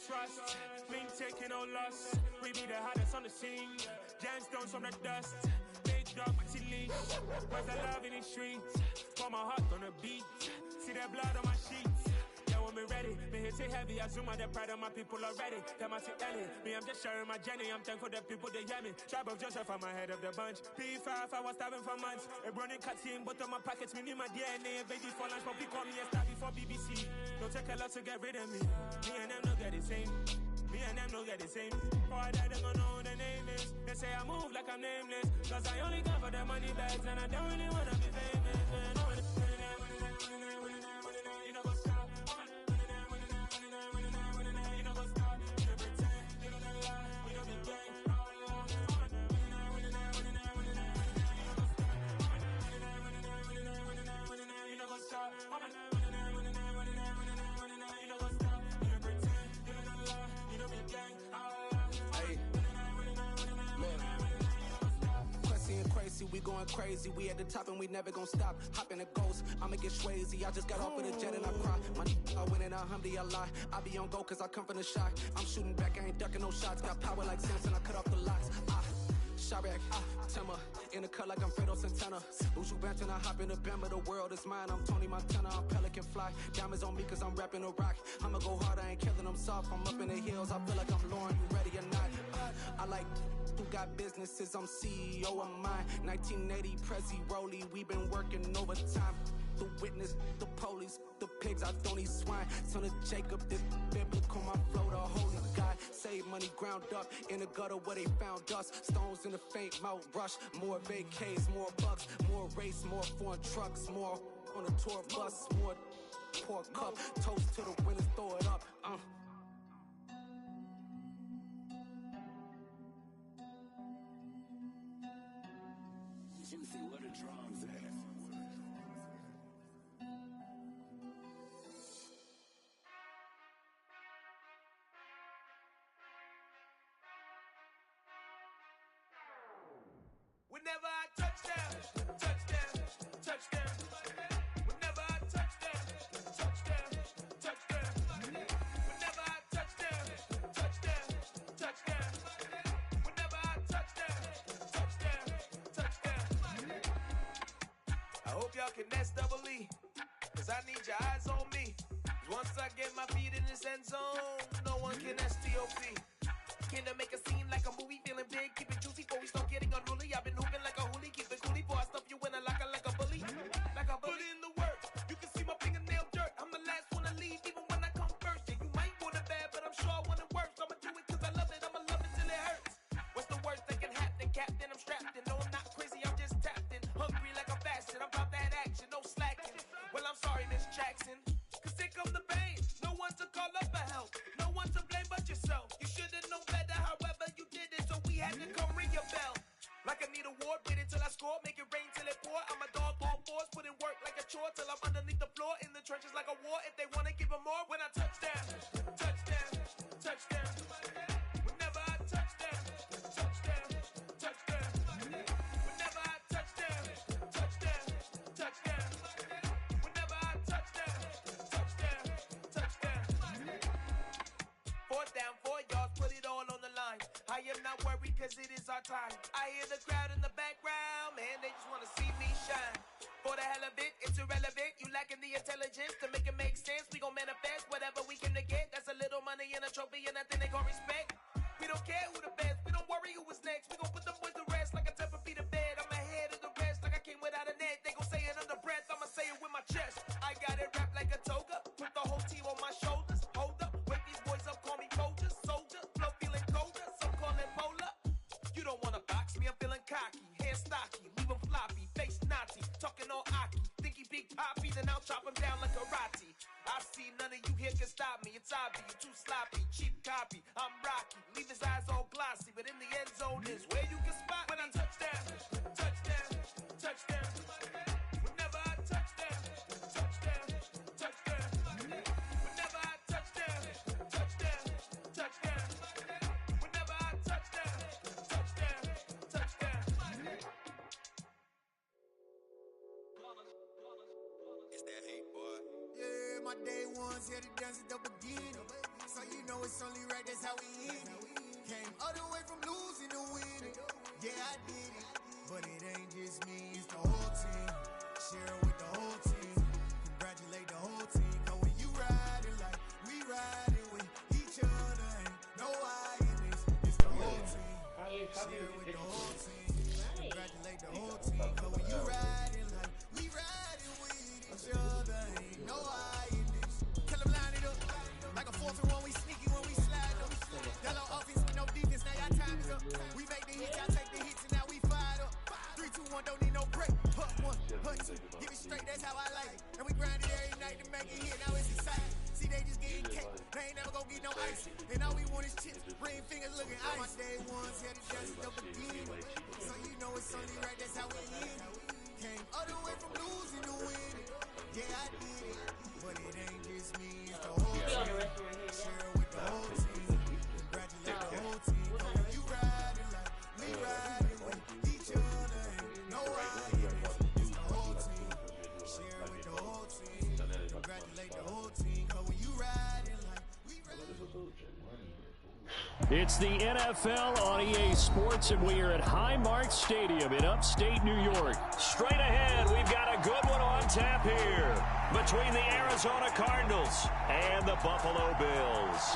trust, mean taking no loss. We be the hardest on the scene. Gemstones from the dust. Big dog with your leash. Where's the love in the streets? Pour my heart on the beat. See that blood on my sheets. Yeah, when we ready, me hit it heavy. I zoom out the pride of my people already. Them I see Ellie. Me, I'm just sharing my journey. I'm thankful that people they hear me. Tribe of Joseph, I'm ahead of the bunch. P5, I was starving for months. A running cutscene, but on my pockets, me need my DNA. Baby for lunch, but we call me a star before BBC. Don't take a lot to get rid of me. Me and them don't get the same. Me and them don't get the same. Before I die, they gon' know who the name is. They say I move like I'm nameless. Cause I only got for the money bags. And I don't really wanna be famous. Man. You know, go stop. You know, go stop. You know, pretend. You know, lie. You know, be gang. going crazy. We at the top and we never gonna stop. Hop in a ghost, I'ma get crazy. I just got off of the jet and I cry. My I win in a Humvee, I lie. I be on go cause I come from the shot. I'm shooting back, I ain't ducking no shots. Got power like Samson, I cut off the locks. Shot back, Timber, in the cut like I'm Fredo Santana. Buju Banton, I hop in the Bama, the world is mine. I'm Tony Montana, I'm Pelican Fly. Diamonds on me cause I'm rapping a rock. I'ma go hard, I ain't killing them soft. I'm up in the hills, I feel like I'm Lauren, you ready or not? I like who got businesses, I'm CEO of mine. 1980, Prezi Rolly, we been working overtime. The witness, the police, the pigs, I don't eat swine. Son of Jacob, this biblical, my flow, the holy God. Save money ground up in the gutter where they found us. Stones in the faint mouth rush. More vacays, more bucks, more race, more foreign trucks, more on a tour bus, more pour cup. Toast to the winners, throw it up. Juicy, where the drums at? Whenever I touchdown, touchdown, touchdown. Whenever I touchdown, touchdown, touchdown. Whenever I touchdown, touchdown, touchdown. Whenever I touchdown, touchdown, touchdown. I hope y'all can nest double E, cause I need your eyes on me. Once I get my feet in this end zone, no one can STOP. Can I make a scene like a movie, feeling big, keep it juicy before we start getting unruly. I've been hooping like a hoolie, keep it coolie, before I stuff you in a locker like a bully. Like a bully. Put in the work, you can see my fingernail dirt. I'm the last one to leave, even when I come first. Yeah, you might want it bad, but I'm sure I want it worse. I'ma do it cause I love it, I'ma love it till it hurts. What's the worst that can happen, Captain? I'm strapped in, no I'm not crazy, I'm just tapped in. Hungry like I'm fasting, I'm about that action, no slacking. Well, I'm sorry, Miss Jackson, cause here come the pain. No one to call up for help, no one to blame but yourself. You should've known better, however you did it, so we had to come ring your bell. Like I need a award, wait until I score, make it rain till it pour. I'm a dog, all fours, put in work like a chore till I'm underneath the floor, in the trenches like a war. If they wanna give them more, when I touchdown, touchdown, touchdown. Whenever I touchdown, touchdown, touchdown. Whenever I touchdown, touchdown, touchdown. Whenever I touchdown, touchdown, touchdown. Fourth down, 4 yards, put it all on the line. I am not worried cause it is our time. I hear the crowd in the background, man, they just wanna see me shine. For the hell of it, it's irrelevant. You lacking the intelligence to make it make sense. We gon' manifest whatever we can to get. That's a little money and a trophy and nothing they gon' respect. We don't care who the best, we don't worry who was next. We gon' put them boys to rest like a 10 feet of bed. I'm ahead of the rest like I came without a net. They gon' say it under breath, I'ma say it with my chest. I got it wrapped like a toga, put the whole team on my shoulders. Hold up, wake these boys up, call me Folger, soldier. Flow feeling colder, some call it polar. You don't wanna box me, I'm feeling cocky. Hair stocky, leave him floppy, face Nazi. Talking all Aki, think he big poppy, then I'll chop him down like karate. I see none of you here can stop me. It's obvious, you too sloppy, cheap copy. I'm Rocky, leave his eyes all glossy, but in the end zone is where you can spot when I touchdown, touchdown, touchdown. Whenever I touchdown, touchdown, touchdown. Whenever I touchdown, touchdown, touchdown. Whenever I touchdown, touchdown, touchdown. It's that hate, boy. Yeah, my day ones here to dance at the beginning. So you know it's only right, that's how we end it. Came all the way from losing to winning. Yeah, I did it. But it ain't just me, it's the whole team. Share it with the whole team. Congratulate the whole team. Cause when you riding like we riding with each other, ain't no I in this. It's the whole team. Share it with the whole team. Congratulate the whole team. Cause when you riding like we riding with each other, ain't no I in this. Kill them, line it up. Like a 4-1, we sneaky when we slide up. Yellow offense with no defense, now y'all time is up. We make the hits, y'all take the hits, and now we fired up. 3, 2, 1, don't need no break. Hut 1, hut 2, give it straight, that's how I like it. And we grind it every night to make it hit, now it's exciting. See, they just getting cake, they ain't never gonna get no ice. And all we want is chips, ring fingers looking ice. My day ones here to dance at the beginning. So you know it's only right, that's how we end it. Came all the way from losing to winning. Yeah, I did it, but it ain't just me, it's the whole team. Share it with the whole team. Congratulate the whole team. You riding like we riding with each other, ain't no It's the NFL on EA Sports, and we are at Highmark Stadium in upstate New York. Straight ahead, we've got a good one on tap here between the Arizona Cardinals and the Buffalo Bills.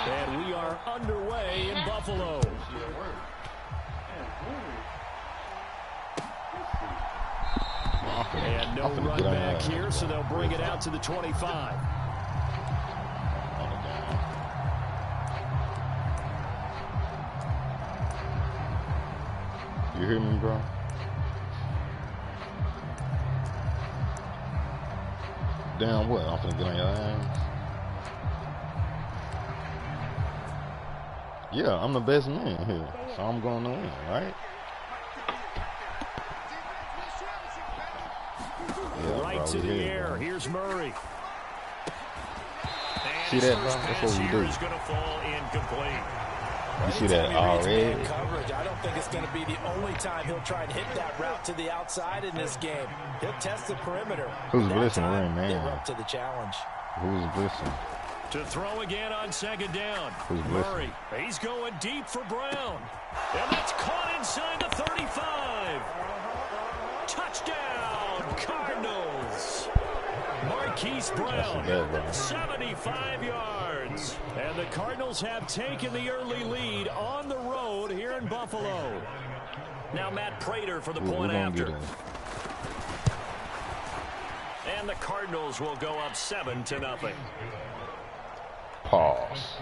And we are underway in Buffalo. And no run back here, so they'll bring it out to the 25. You hear me, bro? Damn what? I'm finna get on your ass. Yeah, I'm the best man here, so I'm going to win, right? Yeah, right to the air. Bro. Here's Murray. See that, bro? That's what we do. You see that already? Coverage. I don't think it's going to be the only time he'll try and hit that route to the outside in this game. He'll test the perimeter. Who's blitzing? We're in man. They're up to the challenge. Who's blitzing? To throw again on second down. Murray. He's going deep for Brown. And that's caught inside the 35. Touchdown, Cardinals. Marquise Brown, 75 yards. And the Cardinals have taken the early lead on the road here in Buffalo. Now Matt Prater for the point after. And the Cardinals will go up 7-0. Pause.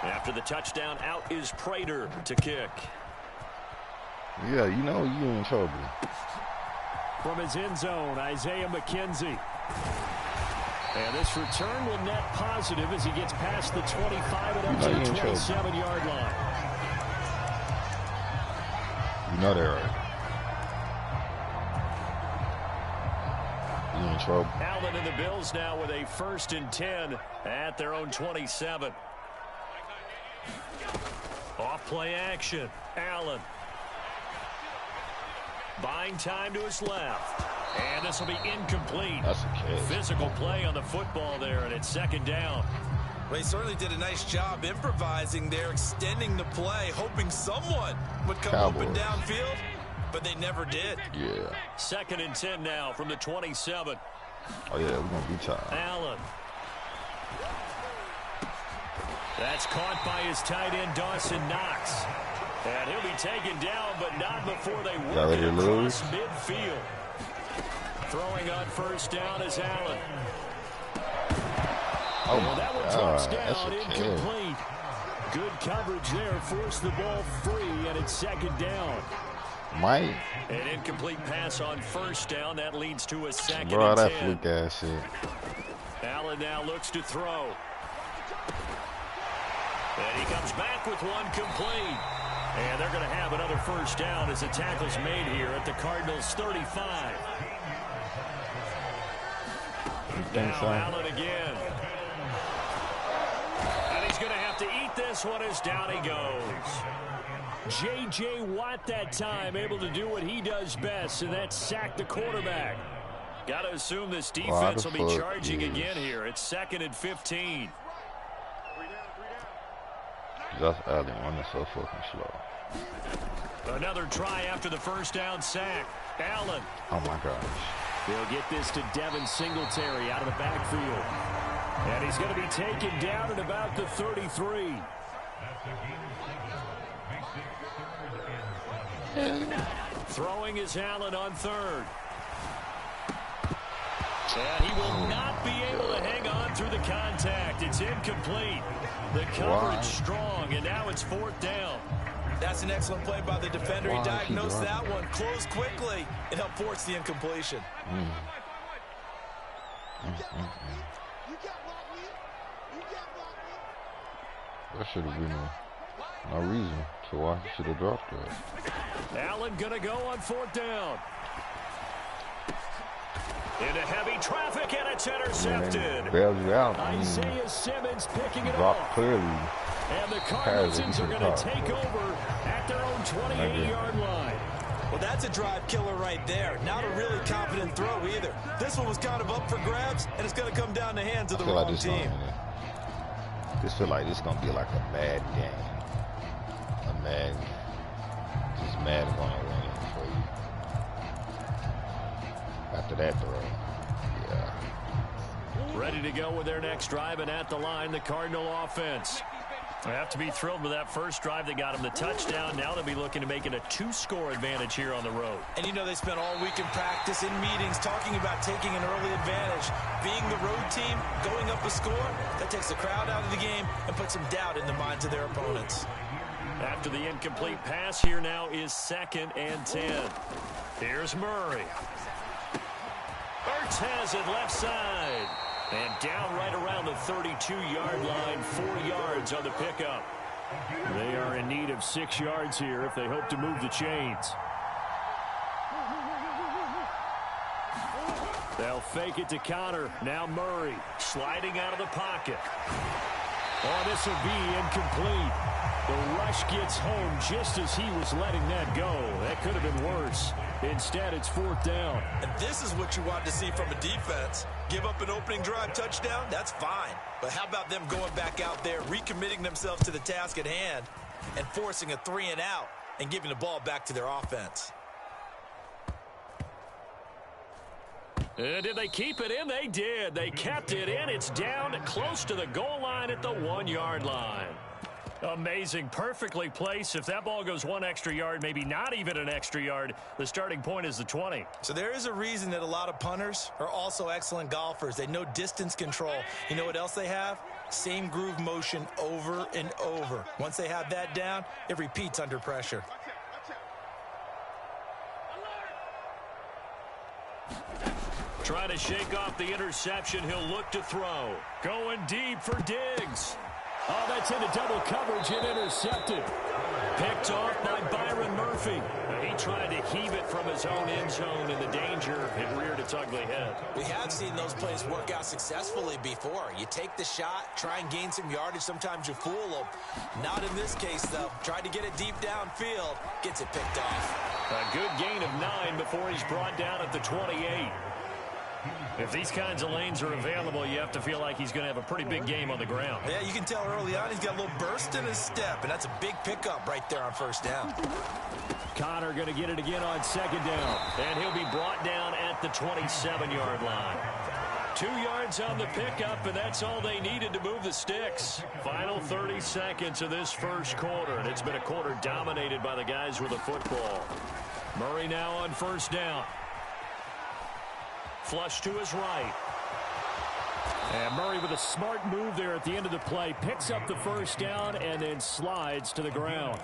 After the touchdown, out is Prater to kick. Yeah, you know you in trouble. From his end zone, Isaiah McKenzie. And this return will net positive as he gets past the 25 and up to the 27-yard line. You know they're right. You in trouble. Allen and the Bills now with a 1st and 10 at their own 27. Off play action. Allen. Buying time to his left. And this will be incomplete. That's a catch. Physical play on the football there, and it's 2nd down. Well, he certainly did a nice job improvising there, extending the play, hoping someone would come open downfield, but they never did. Yeah. 2nd and 10 now from the 27. Oh, yeah, we're going to be tired. Allen. That's caught by his tight end, Dawson Knox. And he'll be taken down, but not before they work it across midfield. Throwing on 1st down is Allen. Oh, my that one drops down, incomplete. Good coverage there, forced the ball free, and it's 2nd down. Mike. An incomplete pass on 1st down. That leads to a 2nd Bro, and 10. that fluke ass shit. Allen now looks to throw. And he comes back with one complete. And they're going to have another 1st down as the tackle's made here at the Cardinals' 35. Now Allen again. And he's going to have to eat this one as down he goes. J.J. Watt that time able to do what he does best, and that's sack the quarterback. Got to assume this defense will be charging again here. It's 2nd and 15. That's Allen running so fucking slow. Another try after the 1st down sack. Allen. Oh, my gosh. They'll get this to Devin Singletary out of the backfield. And he's going to be taken down at about the 33. Throwing is Allen on 3rd. And he will not be able to hang on through the contact. It's incomplete. The coverage strong, and now it's 4th down. That's an excellent play by the defender. He diagnosed that one, closed quickly, and helped force the incompletion. That should have been no reason to why he should have dropped that. Allen gonna go on 4th down. Into heavy traffic, and it's intercepted. Bails you out. Isaiah Simmons picking it dropped off. Clearly. And the Cardinals are going to take over at their own 28-yard line. Well, that's a drive killer right there. Not a really confident throw either. This one was kind of up for grabs, and it's going to come down the hands of the wrong team. This feel like this going to be like a Madden game. Just Madden going to win for you. After that throw. Yeah. Ready to go with their next drive, and at the line, the Cardinal offense. They have to be thrilled with that first drive that got them the touchdown. Now they'll be looking to make it a 2-score advantage here on the road. And you know they spent all week in practice, in meetings, talking about taking an early advantage. Being the road team, going up a score, that takes the crowd out of the game and puts some doubt in the minds of their opponents. After the incomplete pass, here now is 2nd and 10. Here's Murray. Ertz has it left side. And down right around the 32-yard line, 4 yards on the pickup. They are in need of 6 yards here if they hope to move the chains. They'll fake it to Connor. Now Murray sliding out of the pocket. Oh, this will be incomplete. The rush gets home just as he was letting that go. That could have been worse. Instead, it's 4th down. And this is what you want to see from a defense. Give up an opening drive touchdown, that's fine. But how about them going back out there, recommitting themselves to the task at hand, and forcing a 3-and-out and giving the ball back to their offense? Did they keep it in? They did. They kept it in. It's down close to the goal line at the 1-yard line. Amazing. Perfectly placed. If that ball goes 1 extra yard, maybe not even an extra yard, the starting point is the 20. So there is a reason that a lot of punters are also excellent golfers. They know distance control. You know what else they have? Same groove motion over and over. Once they have that down, it repeats under pressure. Trying to shake off the interception. He'll look to throw. Going deep for Diggs. Oh, that's into double coverage and intercepted. Picked off by Byron Murphy. He tried to heave it from his own end zone, and the danger had reared its ugly head. We have seen those plays work out successfully before. You take the shot, try and gain some yardage. Sometimes you fool them. Not in this case, though. Tried to get it deep downfield. Gets it picked off. A good gain of 9 before he's brought down at the 28. If these kinds of lanes are available, you have to feel like he's going to have a pretty big game on the ground. Yeah, you can tell early on he's got a little burst in his step, and that's a big pickup right there on 1st down. Connor going to get it again on 2nd down, and he'll be brought down at the 27-yard line. 2 yards on the pickup, and that's all they needed to move the sticks. Final 30 seconds of this first quarter, and it's been a quarter dominated by the guys with the football. Murray now on 1st down. Flush to his right. And Murray with a smart move there at the end of the play. Picks up the 1st down and then slides to the ground.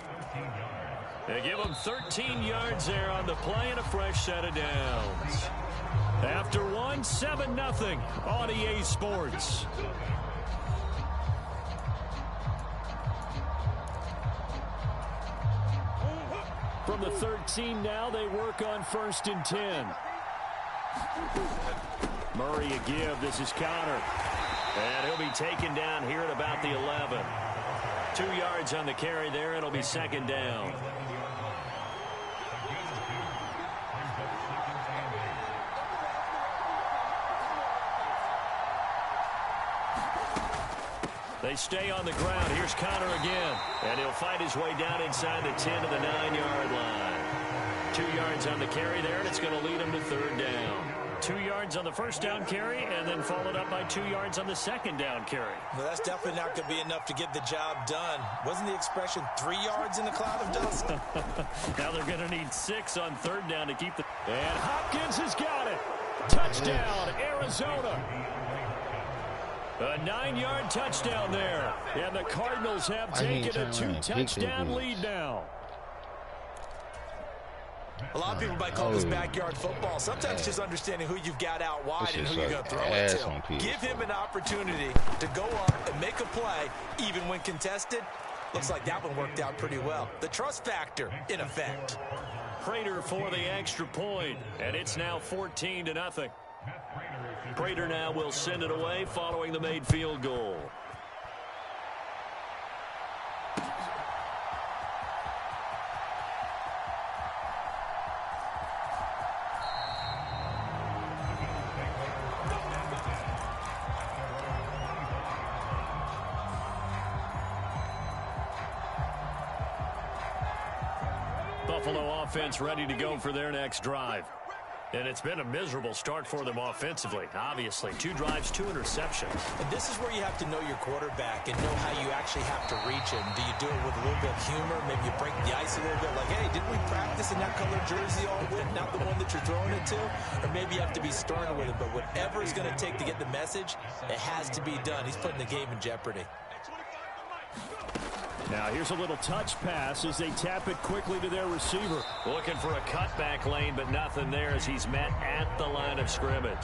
They give him 13 yards there on the play and a fresh set of downs. After 7-0 on EA Sports. From the 13 now, they work on 1st and 10. Murray a give. This is Connor. And he'll be taken down here at about the 11. 2 yards on the carry there. It'll be 2nd down. They stay on the ground. Here's Connor again. And he'll fight his way down inside the 10 to the 9-yard line. 2 yards on the carry there, and it's going to lead him to 3rd down. 2 yards on the 1st down carry, and then followed up by 2 yards on the 2nd down carry. Well, that's definitely not going to be enough to get the job done. Wasn't the expression 3 yards in a cloud of dust? Now they're going to need 6 on 3rd down to keep the... And Hopkins has got it. Touchdown, Arizona. A 9-yard touchdown there. And the Cardinals have taken a 2-touchdown lead now. A lot of people might call this backyard football. Sometimes just understanding who you've got out wide and who you're going to throw it to. Give him an opportunity to go up and make a play, even when contested. Looks like that one worked out pretty well. The trust factor, in effect. Prater for the extra point, and it's now 14-0. Prater now will send it away following the made field goal. Buffalo offense ready to go for their next drive. And it's been a miserable start for them offensively, obviously. 2 drives, 2 interceptions. And this is where you have to know your quarterback and know how you actually have to reach him. Do you do it with a little bit of humor? Maybe you break the ice a little bit, like, hey, didn't we practice in that color jersey all week, not the one that you're throwing it to? Or maybe you have to be stern with him. But whatever it's going to take to get the message, it has to be done. He's putting the game in jeopardy. Now here's a little touch pass as they tap it quickly to their receiver. Looking for a cutback lane, but nothing there as he's met at the line of scrimmage.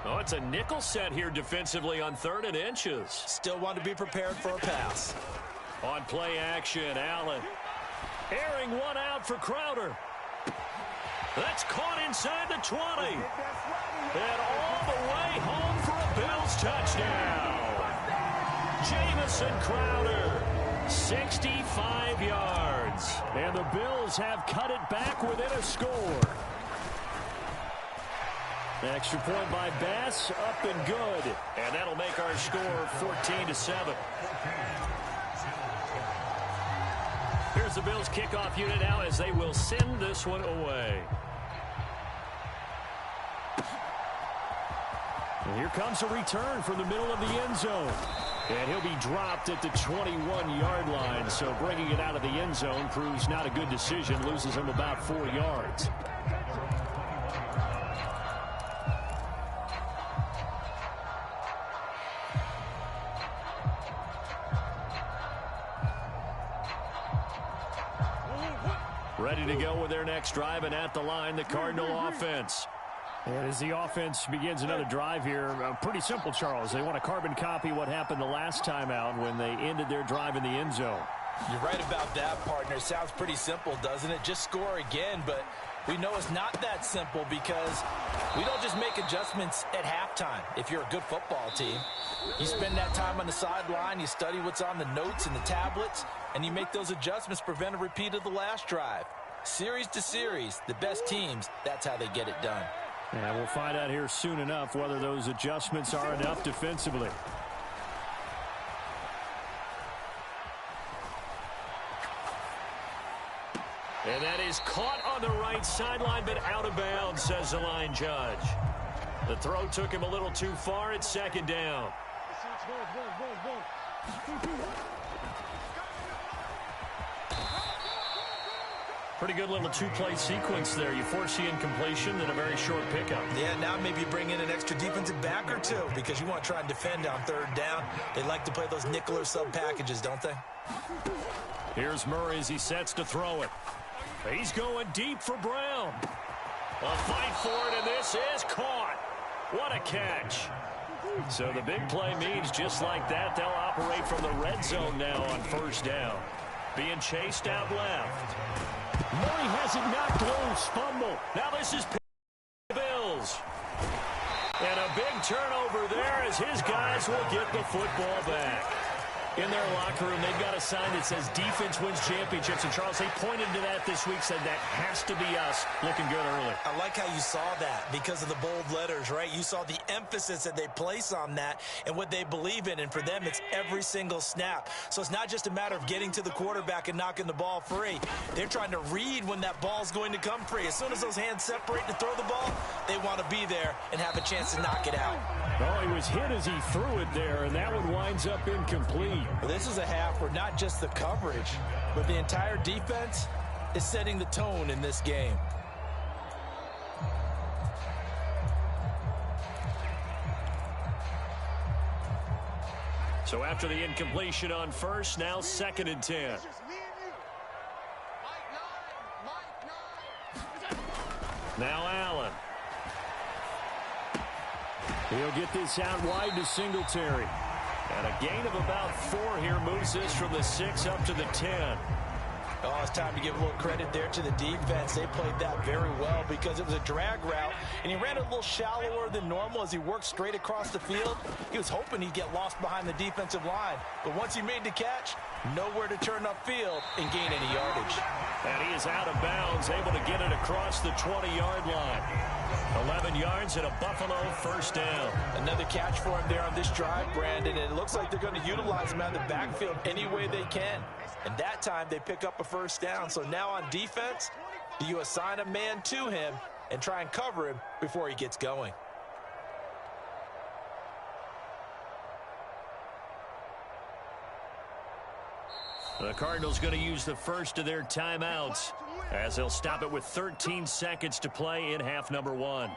Oh, it's a nickel set here defensively on 3rd and inches. Still want to be prepared for a pass. On play action, Allen. Airing one out for Crowder. That's caught inside the 20. And all the way home for a Bills touchdown. Jamison Crowder, 65 yards. And the Bills have cut it back within a score. Extra point by Bass, up and good. And that'll make our score 14-7. Here's the Bills kickoff unit now as they will send this one away. And here comes a return from the middle of the end zone. And he'll be dropped at the 21-yard line. So bringing it out of the end zone proves not a good decision. Loses him about 4 yards. Ready to go with their next drive, and at the line, the Cardinal offense. And as the offense begins another drive here, pretty simple, Charles. They want to carbon copy what happened the last time out when they ended their drive in the end zone. You're right about that, partner. Sounds pretty simple, doesn't it? Just score again, but we know it's not that simple because we don't just make adjustments at halftime. If you're a good football team, you spend that time on the sideline, you study what's on the notes and the tablets, and you make those adjustments, prevent a repeat of the last drive. Series to series, the best teams, that's how they get it done. And we'll find out here soon enough whether those adjustments are enough defensively. And that is caught on the right sideline, but out of bounds, says the line judge. The throw took him a little too far. It's 2nd down. Pretty good little 2-play sequence there. You force the incompletion and a very short pickup. Yeah, now maybe bring in an extra defensive back or two because you want to try and defend on 3rd down. They like to play those nickel or sub packages, don't they? Here's Murray as he sets to throw it. He's going deep for Brown. A fight for it, and this is caught. What a catch. So the big play means just like that, they'll operate from the red zone now on 1st down. Being chased out left. Murray has it knocked loose. Fumble. Now this is Bills. And a big turnover there as his guys will get the football back. In their locker room, they've got a sign that says defense wins championships. And, Charles, they pointed to that this week, said that has to be us. Looking good early. I like how you saw that because of the bold letters, right? You saw the emphasis that they place on that and what they believe in. And for them, it's every single snap. So it's not just a matter of getting to the quarterback and knocking the ball free. They're trying to read when that ball's going to come free. As soon as those hands separate to throw the ball, they want to be there and have a chance to knock it out. Oh, he was hit as he threw it there, and that one winds up incomplete. Well, this is a half where not just the coverage, but the entire defense is setting the tone in this game. So after the incompletion on first, now 2nd and 10. Now Allen. He'll get this out wide to Singletary. And a gain of about 4 here moves this from the 6 up to the 10. Oh, it's time to give a little credit there to the defense. They played that very well because it was a drag route, and he ran a little shallower than normal as he worked straight across the field. He was hoping he'd get lost behind the defensive line, but once he made the catch, nowhere to turn upfield and gain any yardage. And he is out of bounds, able to get it across the 20-yard line. 11 yards and a Buffalo first down. Another catch for him there on this drive, Brandon, and it looks like they're going to utilize him out of the backfield any way they can. And that time they pick up a first down. So now on defense, you assign a man to him and try and cover him before he gets going. The Cardinals going to use the first of their timeouts as they'll stop it with 13 seconds to play in half number 1.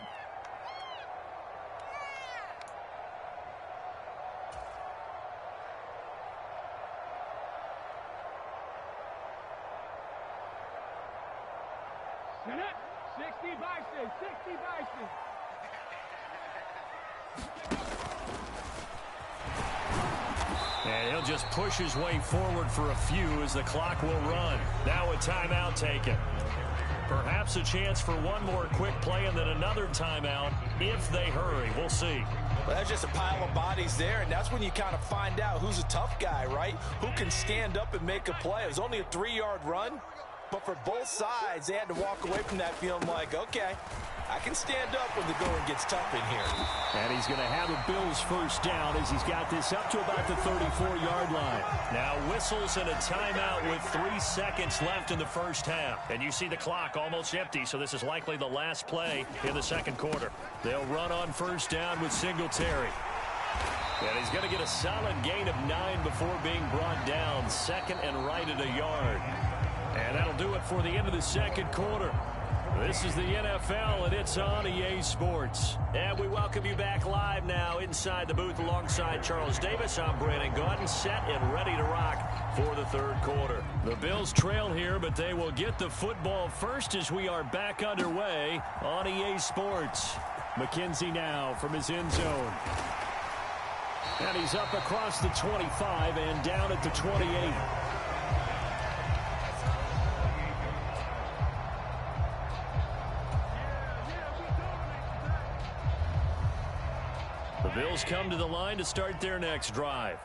Set up. 60 Bison. 60 Bison. And he'll just push his way forward for a few as the clock will run. Now a timeout taken. Perhaps a chance for one more quick play and then another timeout if they hurry. We'll see. Well, that's just a pile of bodies there, and that's when you kind of find out who's a tough guy, right? Who can stand up and make a play. It was only a 3-yard run, but for both sides, they had to walk away from that feeling like, okay, I can stand up when the going gets tough in here. And he's going to have a Bills first down as he's got this up to about the 34-yard line. Now whistles and a timeout with 3 seconds left in the first half. And you see the clock almost empty, so this is likely the last play in the second quarter. They'll run on first down with Singletary. And he's going to get a solid gain of 9 before being brought down. Second and right at a yard. And that'll do it for the end of the second quarter. This is the NFL, and it's on EA Sports. And we welcome you back live now inside the booth alongside Charles Davis. I'm Brandon Gaudin, set and ready to rock for the third quarter. The Bills trail here, but they will get the football first as we are back underway on EA Sports. McKenzie now from his end zone. And he's up across the 25 and down at the 28. The Bills come to the line to start their next drive.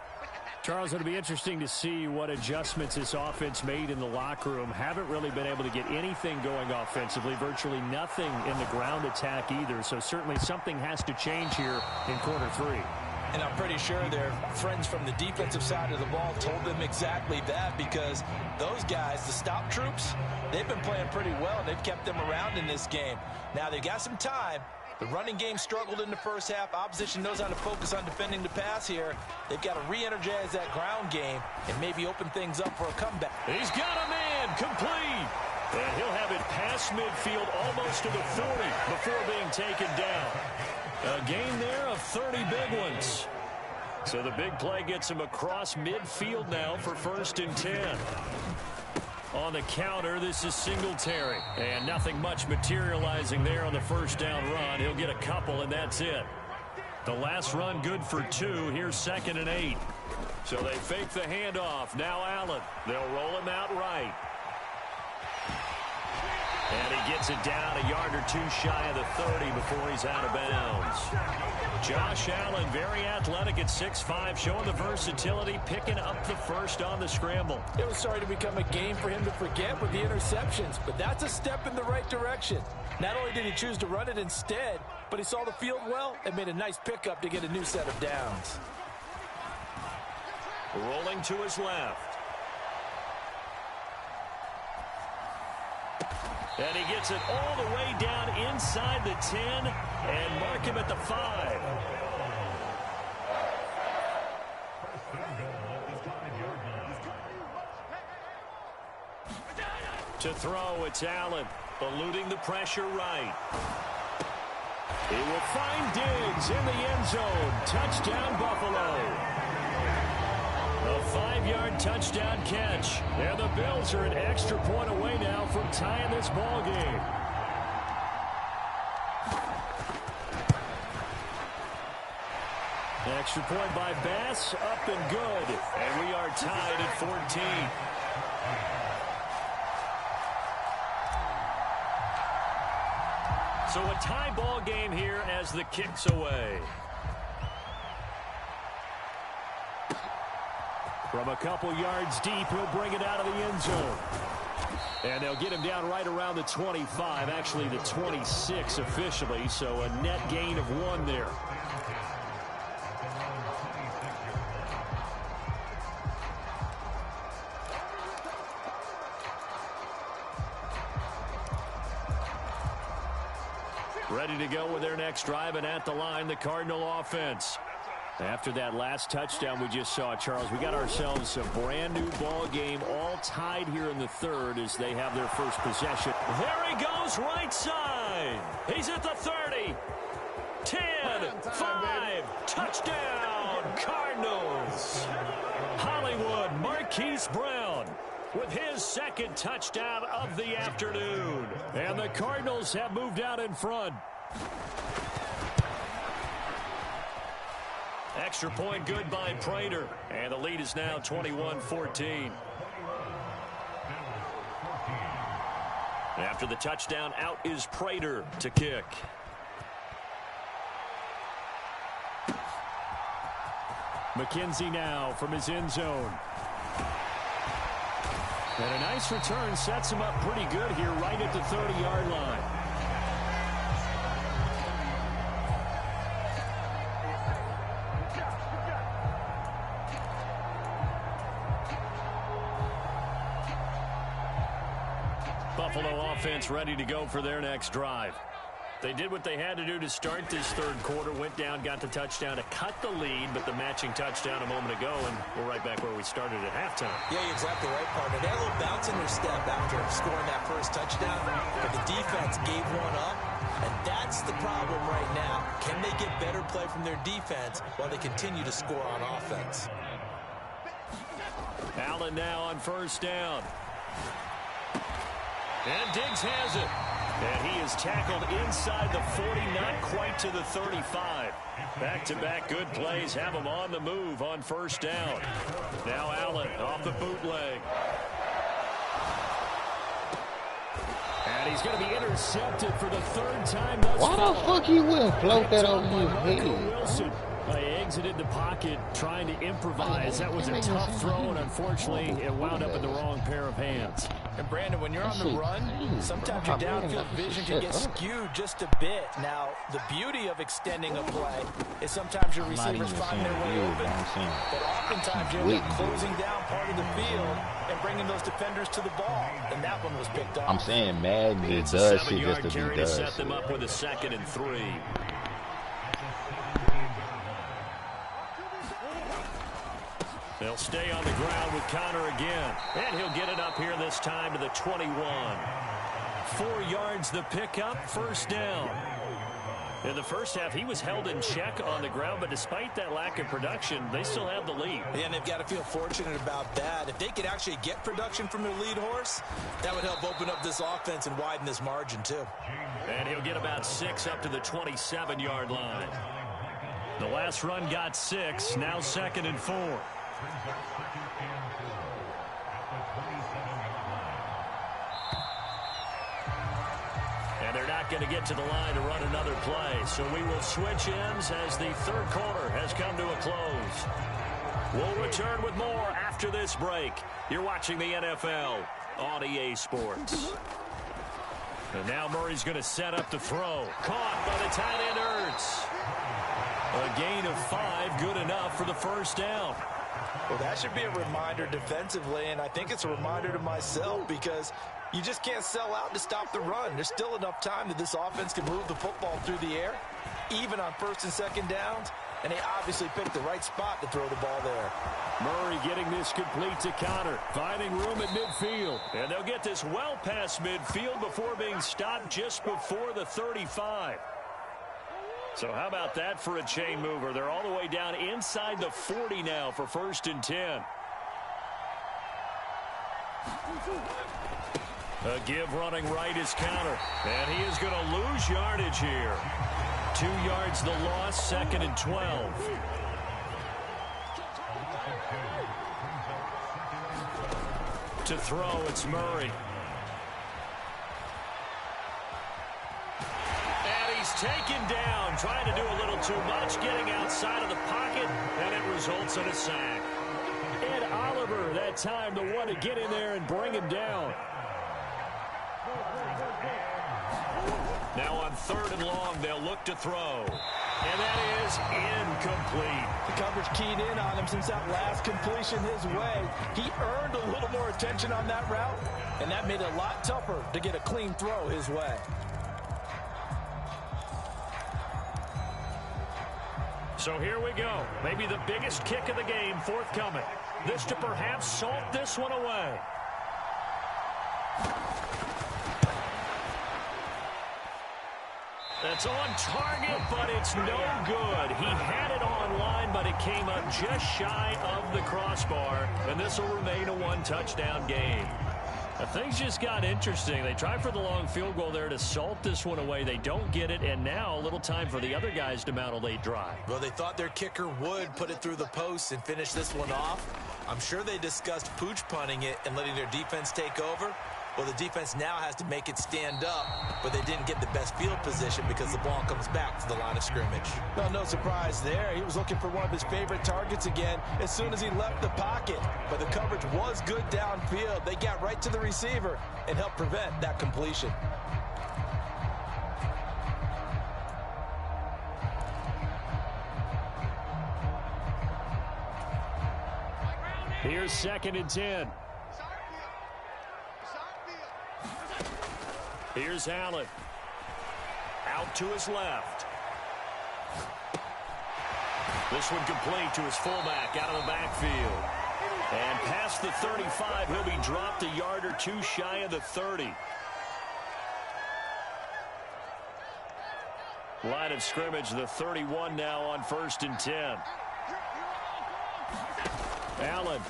Charles, it'll be interesting to see what adjustments this offense made in the locker room. Haven't really been able to get anything going offensively, virtually nothing in the ground attack either. So certainly something has to change here in quarter 3. And I'm pretty sure their friends from the defensive side of the ball told them exactly that, because those guys, the stop troops, they've been playing pretty well. They've kept them around in this game. Now they've got some time. The running game struggled in the first half. Opposition knows how to focus on defending the pass here. They've got to re-energize that ground game and maybe open things up for a comeback. He's got a man complete. And he'll have it past midfield almost to the 40 before being taken down. A gain there of 30 big ones. So the big play gets him across midfield now for 1st and 10. On the counter, this is Singletary. And nothing much materializing there on the first down run. He'll get a couple, and that's it. The last run good for 2. Here's 2nd and 8. So they fake the handoff. Now Allen. They'll roll him out right. And he gets it down a yard or 2 shy of the 30 before he's out of bounds. Josh Allen, very athletic at 6'5", showing the versatility, picking up the first on the scramble. It was starting to become a game for him to forget with the interceptions, but that's a step in the right direction. Not only did he choose to run it instead, but he saw the field well and made a nice pickup to get a new set of downs. Rolling to his left. And he gets it all the way down inside the 10 and mark him at the 5. To throw, it's Allen, eluding the pressure right. He will find Diggs in the end zone. Touchdown, Buffalo. A 5-yard touchdown catch. And the Bills are an extra point away now from tying this ball game. Extra point by Bass, up and good. And we are tied at 14. So a tie ball game here as the kick's away. From a couple yards deep, he'll bring it out of the end zone. And they'll get him down right around the 25, actually the 26 officially, so a net gain of 1 there. Ready to go with their next drive, and at the line, the Cardinal offense. After that last touchdown we just saw, Charles, we got ourselves a brand new ball game, all tied here in the third as they have their first possession. There he goes, right side. He's at the 30. 10, 5, touchdown, Cardinals. Hollywood Marquise Brown with his second touchdown of the afternoon. And the Cardinals have moved out in front. Extra point good by Prater. And the lead is now 21-14. After the touchdown, out is Prater to kick. McKenzie now from his end zone. And a nice return sets him up pretty good here right at the 30-yard line. Buffalo offense ready to go for their next drive. They did what they had to do to start this third quarter, went down, got the touchdown to cut the lead, but the matching touchdown a moment ago, and we're right back where we started at halftime. Yeah, you're exactly right, partner. They had a little bounce in their step after scoring that first touchdown, but the defense gave one up, and that's the problem right now. Can they get better play from their defense while they continue to score on offense? Allen now on first down. And Diggs has it. And he is tackled inside the 40, not quite to the 35. Back-to-back good plays have him on the move on first down. Now Allen off the bootleg. And he's going to be intercepted for the third time thus far. Why the fuck he wouldn't float that over his head? Wilson exited the pocket trying to improvise. That was a tough throw, and unfortunately it wound up in the wrong pair of hands. And Brandon, when you're on the run, sometimes your downfield vision can get skewed just a bit. Now, the beauty of extending a play is sometimes your receivers find their way open, but oftentimes you end up closing down part of the field and bringing those defenders to the ball, and that one was picked up. I'm saying Madden just does shit just to be done. Set them up with a 2nd and 3. They'll stay on the ground with Connor again. And he'll get it up here this time to the 21. 4 yards the pickup, first down. In the first half, he was held in check on the ground, but despite that lack of production, they still have the lead. Yeah, and they've got to feel fortunate about that. If they could actually get production from their lead horse, that would help open up this offense and widen this margin, too. And he'll get about 6 up to the 27-yard line. The last run got 6, now 2nd and 4. And they're not going to get to the line to run another play. So we will switch ends as the third quarter has come to a close. We'll return with more after this break. You're watching the NFL on EA Sports. And now Murray's going to set up the throw. Caught by the tight end Ertz. A gain of 5, good enough for the first down. Well, that should be a reminder defensively, and I think it's a reminder to myself because you just can't sell out to stop the run. There's still enough time that this offense can move the football through the air, even on 1st and 2nd downs, and they obviously picked the right spot to throw the ball there. Murray getting this complete to Connor, finding room at midfield. And they'll get this well past midfield before being stopped just before the 35. So how about that for a chain mover? They're all the way down inside the 40 now for 1st and 10. A give running right is counter. And he is going to lose yardage here. 2 yards the loss, 2nd and 12. To throw, it's Murray. And he's taken down, trying to do a little too much, getting outside of the pocket, and it results in a sack. Ed Oliver, that time, the one to get in there and bring him down. Now on 3rd and long, they'll look to throw. And that is incomplete. The coverage keyed in on him since that last completion his way. He earned a little more attention on that route, and that made it a lot tougher to get a clean throw his way. So here we go. Maybe the biggest kick of the game forthcoming. This to perhaps salt this one away. That's on target, but it's no good. He had it on line, but it came up just shy of the crossbar, and this will remain a 1-touchdown game. Now, things just got interesting. They tried for the long field goal there to salt this one away. They don't get it, and now a little time for the other guys to mount a late drive. Well, they thought their kicker would put it through the post and finish this one off. I'm sure they discussed pooch punting it and letting their defense take over. Well, the defense now has to make it stand up, but they didn't get the best field position because the ball comes back to the line of scrimmage. Well, no surprise there. He was looking for one of his favorite targets again as soon as he left the pocket. But the coverage was good downfield. They got right to the receiver and helped prevent that completion. Here's 2nd and 10. Here's Allen. Out to his left. This one complete to his fullback out of the backfield. And past the 35, he'll be dropped a yard or two shy of the 30. Line of scrimmage, the 31 now on 1st and 10. Allen.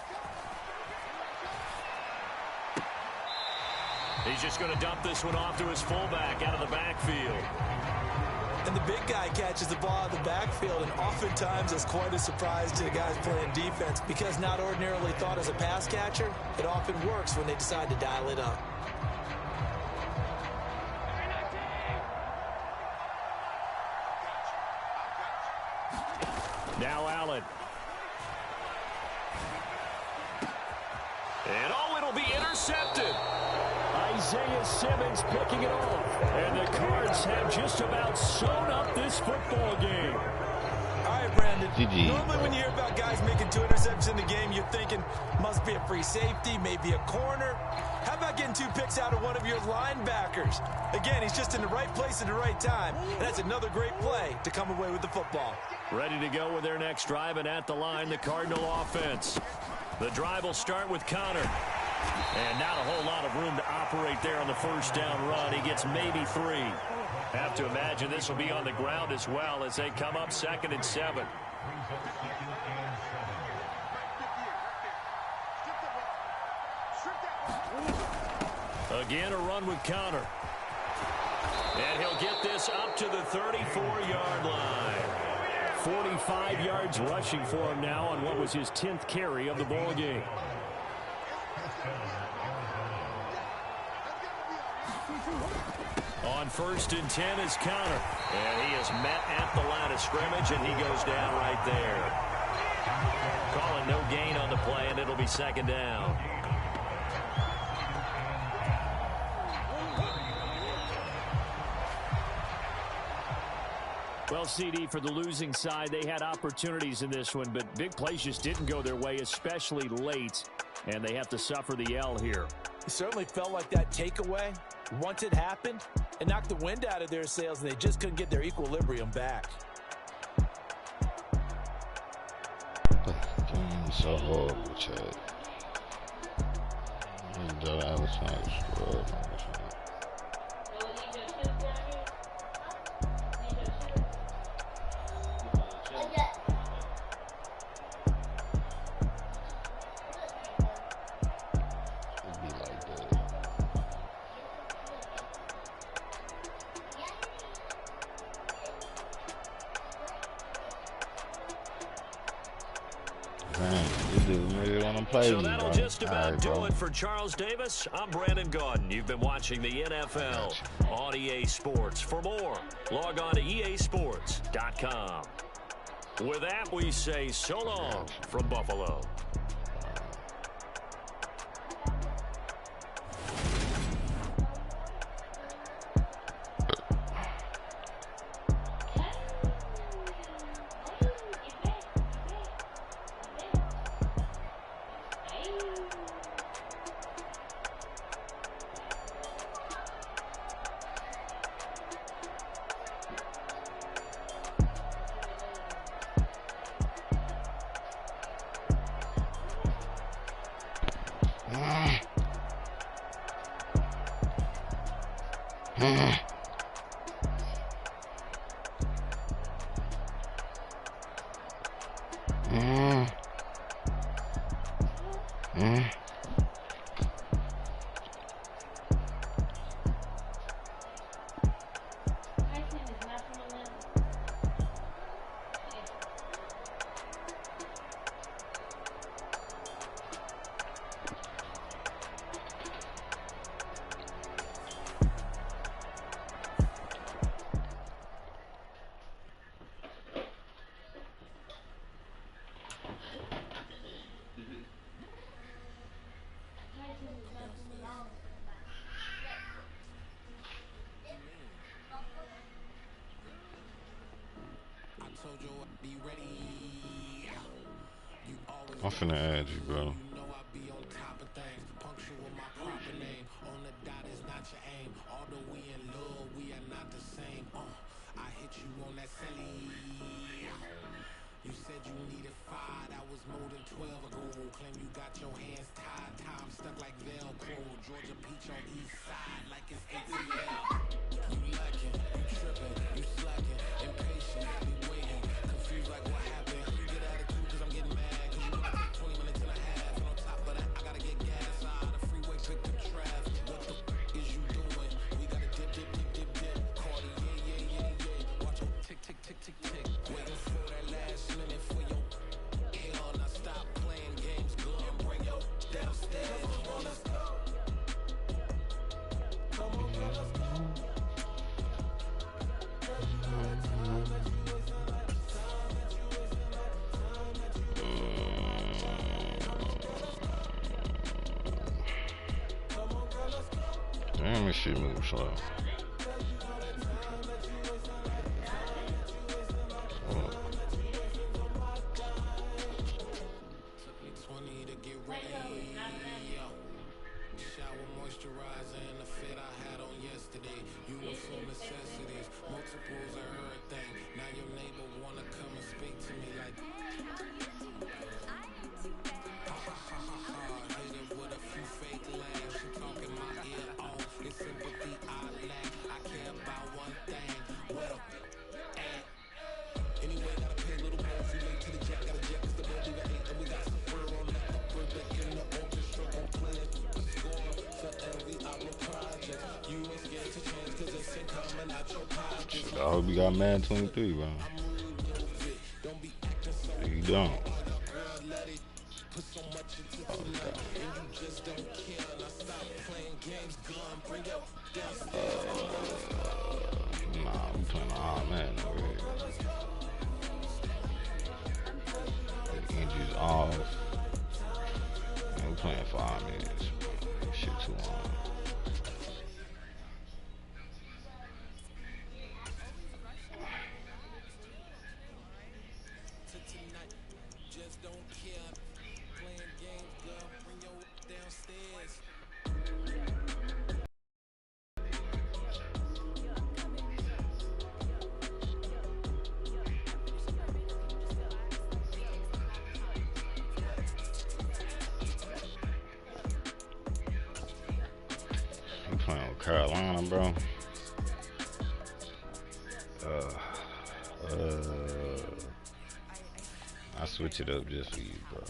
He's just going to dump this one off to his fullback out of the backfield. And the big guy catches the ball out of the backfield, and oftentimes it's quite a surprise to the guys playing defense because not ordinarily thought as a pass catcher, it often works when they decide to dial it up. Now Allen. And oh, it'll be intercepted. Isaiah Simmons picking it off. And the Cards have just about sewn up this football game. All right, Brandon. Normally when you hear about guys making 2 interceptions in the game, you're thinking must be a free safety, maybe a corner. How about getting 2 picks out of one of your linebackers? Again, he's just in the right place at the right time. And that's another great play to come away with the football. Ready to go with their next drive, and at the line, the Cardinal offense. The drive will start with Connor. And not a whole lot of room to operate there on the first down run. He gets maybe 3. Have to imagine this will be on the ground as well as they come up 2nd and 7. Again, a run with Connor. And he'll get this up to the 34-yard line. 45 yards rushing for him now on what was his 10th carry of the ball game. On 1st and 10 is Connor. And he is met at the line of scrimmage, and he goes down right there. Calling no gain on the play, and it'll be 2nd down. Well, CD, for the losing side, they had opportunities in this one, but big plays just didn't go their way, especially late, and they have to suffer the L here. It certainly felt like that takeaway, once it happened, it knocked the wind out of their sails, and they just couldn't get their equilibrium back. So horrible, Chad. nigga wanna play So me, that'll bro. just about Right, do bro. it for Charles Davis. I'm Brandon Gaudin. You've been watching the NFL on EA Sports. For more, log on to easports.com. With that, we say so long from Buffalo. I'm finna add you, bro. You said you needed 5, that was more than 12 ago. Claim you got your hands tied, time stuck like Velcro. Georgia Peach on east side like it's ATL. You lacking, you tripping, you slacking, impatient, you waiting, confused like what happened. You get attitude cause I'm getting mad, cause you wanna take 20 minutes and a half. And on top of that, I gotta get gas out of the freeway, pick up traffic. What the is you doing? We gotta dip, dip, dip, dip, dip. Cardi, yeah. Watch your tick, tick, tick, tick, tick. Waiting for that last minute for your hell. Now stop playing games, girl, and bring your downstairs. Come on, let's go. Come on, girl, let's go. Damn, this shit moves slow. Shower moisturizer and the fit I had on yesterday. Uniform necessities, multiples of everything. Now your neighbor wanna come and speak to me like hit it with a few fake laughs. She talking my ear off. It's sympathy I lack. I care about one thing. Well, anyway, gotta pay a little more. If we late to the jack, gotta jack. Cause the boy do got 8 and we got some fur on the upper deck in the orchestra. Gon' play it. I hope you got Madden 23, bro. You don't. Nah, we playing all Madden over here. The injuries off. Man, we playing 5 minutes. Shit too long. Playing with Carolina, bro. I switch it up just for you, bro.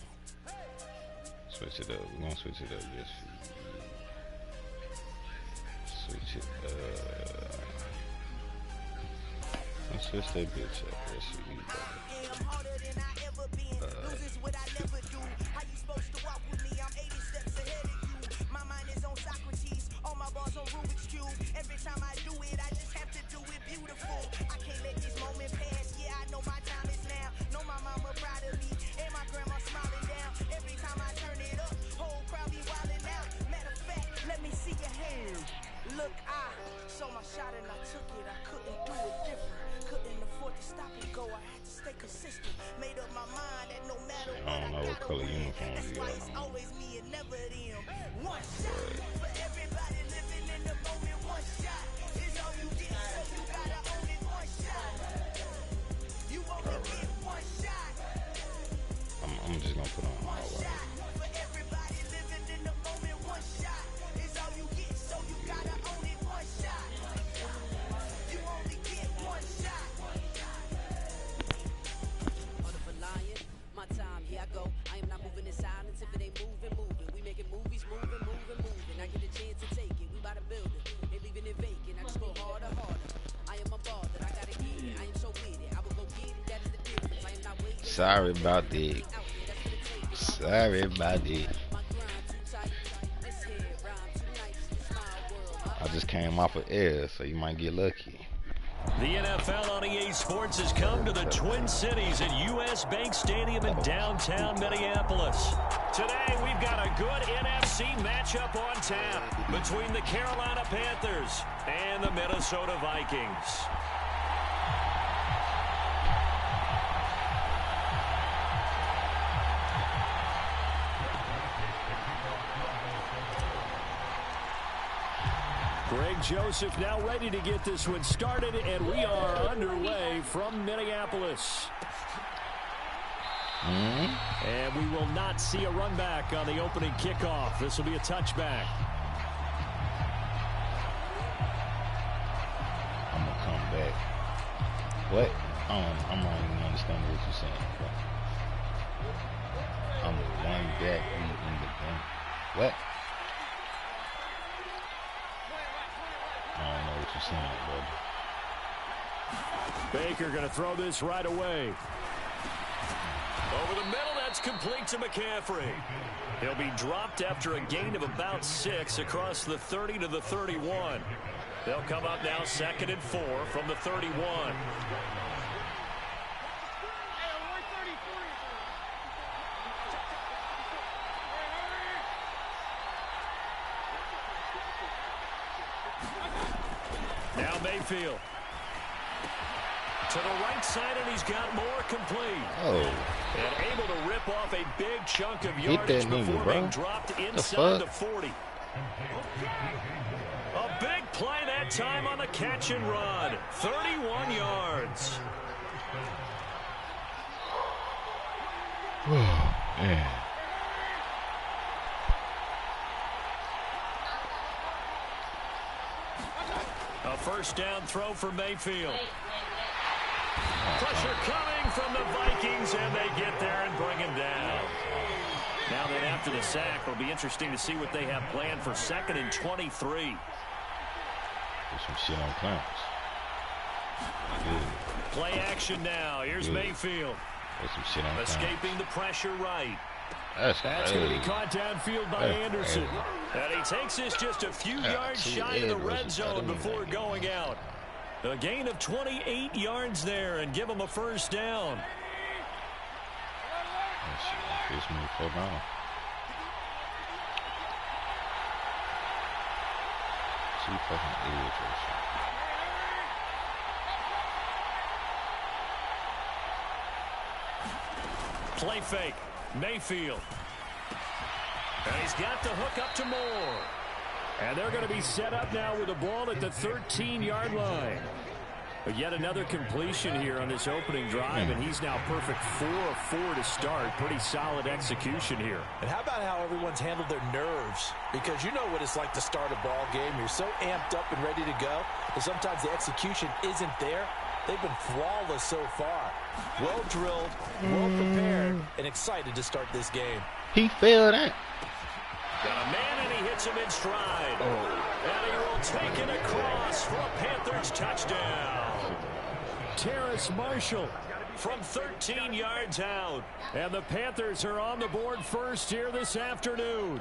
Switch it up. We're gonna switch it up just for you. Switch it up. Let's switch that bitch up just for you, bro. saw my shot and I took it. I couldn't do it different. Couldn't afford to stop and go. I had to stay consistent. Made up my mind that no matter what I gotta win. That's why it's always me and never them. One shot for everybody living in the moment. One shot is all you get, so you gotta own it. One shot. You only get one shot. I'm just gonna put on all right. For everybody living in the moment. One shot is all you get, so you gotta own it. One shot. You only get one shot. My time, here I go. I am not moving in silence if it ain't moving. We making movies, moving. I get a chance to take it. We by the building, ain't leaving it vacant. I just go harder. I am a ball that I gotta get it. I am so with it. I will go get it. That is the difference. I am not waiting. Sorry about that. Sorry about that. I just came off of air, so you might get lucky. The NFL on EA Sports has come to the Twin Cities at US Bank Stadium in downtown Minneapolis. Today, we've got a good NFC matchup on tap between the Carolina Panthers and the Minnesota Vikings. Greg Joseph now ready to get this one started, and we are underway from Minneapolis. And we will not see a run back on the opening kickoff. This will be a touchback. I'm going to come back. What? I'm not even understanding what you're saying. I'm the one back in the game. What? I don't know what you're saying, brother. Baker going to throw this right away. Over the middle, that's complete to McCaffrey. He'll be dropped after a gain of about 6 across the 30 to the 31. They'll come up now 2nd and 4 from the 31. Now Mayfield. To the right side, and he's got more complete. Oh. And able to rip off a big chunk of yardage before being dropped inside the 40. A big play that time on the catch and run. 31 yards. Man. A first down throw for Mayfield. Pressure coming from the Vikings, and they get there and bring him down. Now that after the sack, it'll be interesting to see what they have planned for 2nd and 23. Put some shit on clamps. Play action now. Here's Mayfield. Put some shit on escaping the pressure right. That's going to be caught downfield by Anderson. And he takes this just a few yards shy of the red zone before going out. A gain of 28 yards there and give him a first down. Gives me 4 down. See fucking idiot. Play fake. Mayfield. And he's got the hook up to Moore. And they're going to be set up now with the ball at the 13-yard line. But yet another completion here on this opening drive, and he's now perfect 4 of 4 to start. Pretty solid execution here. And how about how everyone's handled their nerves? Because you know what it's like to start a ball game. You're so amped up and ready to go, and sometimes the execution isn't there. They've been flawless so far. Well drilled, well prepared, and excited to start this game. He failed that. Got a man, and he hits him in stride. And he will take it across for a Panthers touchdown. Terrace Marshall from 13 yards out. And the Panthers are on the board first here this afternoon.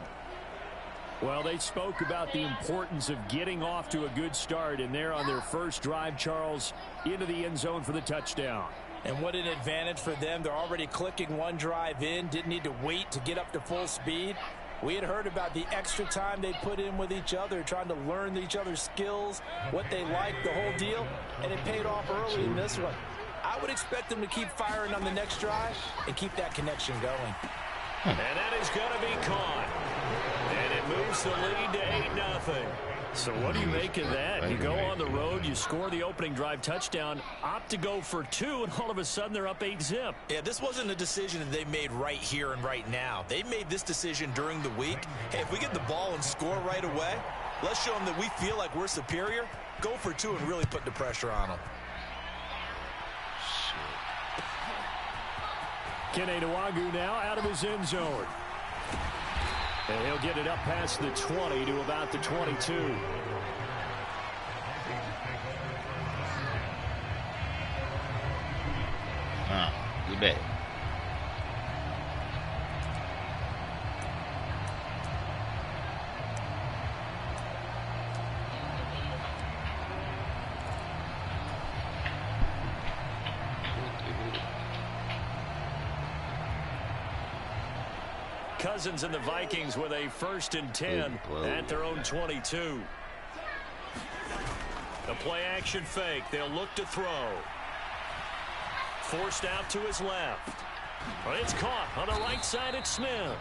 Well, they spoke about the importance of getting off to a good start, and they're on their first drive, Charles, into the end zone for the touchdown. And what an advantage for them. They're already clicking one drive in, didn't need to wait to get up to full speed. We had heard about the extra time they put in with each other, trying to learn each other's skills, what they like, the whole deal, and it paid off early in this one. I would expect them to keep firing on the next drive and keep that connection going. And that is going to be caught. And it moves the lead to 8-0. So what do you make of that? You go on the road, you score the opening drive touchdown, opt to go for 2, and all of a sudden they're up 8-0. Yeah, this wasn't a decision that they made right here and right now. They made this decision during the week. Hey, if we get the ball and score right away, let's show them that we feel like we're superior. Go for 2 and really put the pressure on them. Kene Nwagu now out of his end zone. And he'll get it up past the 20 to about the 22. You bet. Cousins and the Vikings with a 1st and 10 at their own 22. The play action fake. They'll look to throw. Forced out to his left. But it's caught on the right side at Smith.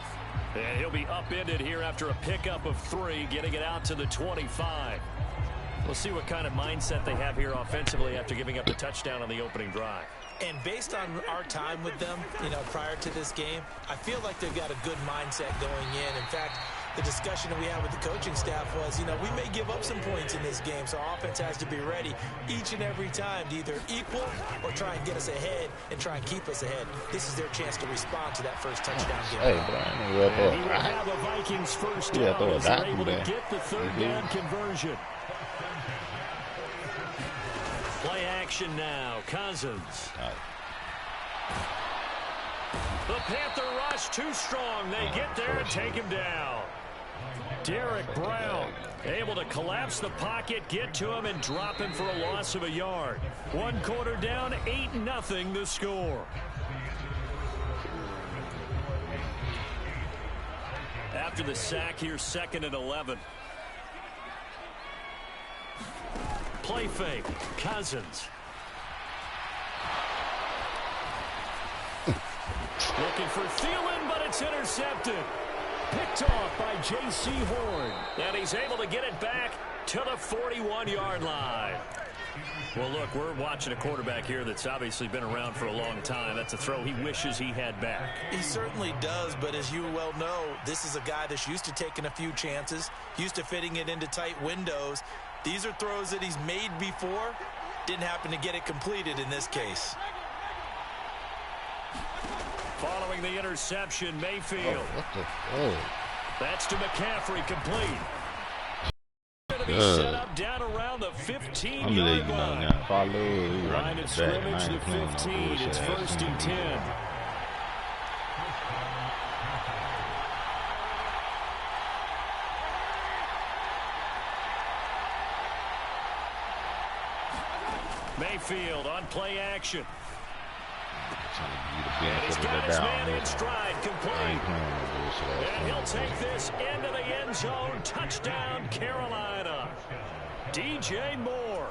And he'll be upended here after a pickup of 3, getting it out to the 25. We'll see what kind of mindset they have here offensively after giving up a touchdown on the opening drive. And based on our time with them, prior to this game, I feel like they've got a good mindset going in. In fact, the discussion that we had with the coaching staff was, we may give up some points in this game, so our offense has to be ready each and every time to either equal or try and get us ahead and try and keep us ahead. This is their chance to respond to that first touchdown game. Hey, Brian, well, he will have a Vikings first down as they're able to get the 3rd down conversion. Play action now. Cousins. The Panther rush too strong. They get there and take him down. Derek Brown able to collapse the pocket, get to him, and drop him for a loss of a yard. 1 quarter down, 8-0 the score. After the sack, here's 2nd and 11. Play fake. Cousins. Looking for Thielen, but it's intercepted. Picked off by J.C. Horn. And he's able to get it back to the 41-yard line. Well, look, we're watching a quarterback here that's obviously been around for a long time. That's a throw he wishes he had back. He certainly does, but as you well know, this is a guy that's used to taking a few chances, used to fitting it into tight windows. These are throws that he's made before. Didn't happen to get it completed in this case. Following the interception, Mayfield. That's to McCaffrey, complete. Going to be set up down around the 15-yard line. Line of scrimmage, the 15. It's 1st and 10. Mayfield on play action. And he's got his man in stride, complete. And he'll take this into the end zone. Touchdown, Carolina. DJ Moore,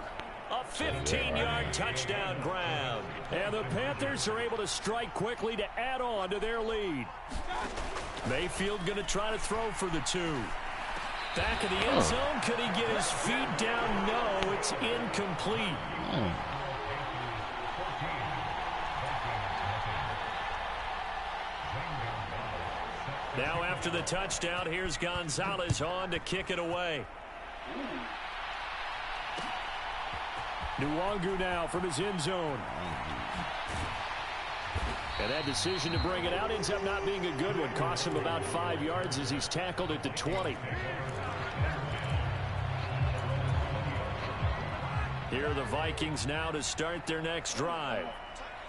a 15-yard touchdown grab. And the Panthers are able to strike quickly to add on to their lead. Mayfield going to try to throw for the 2. Back of the end zone. Could he get his feet down? No, it's incomplete. Now after the touchdown, here's Gonzalez on to kick it away. Nwagu now from his end zone. And that decision to bring it out ends up not being a good one. Costs him about 5 yards as he's tackled at the 20. Here are the Vikings now to start their next drive.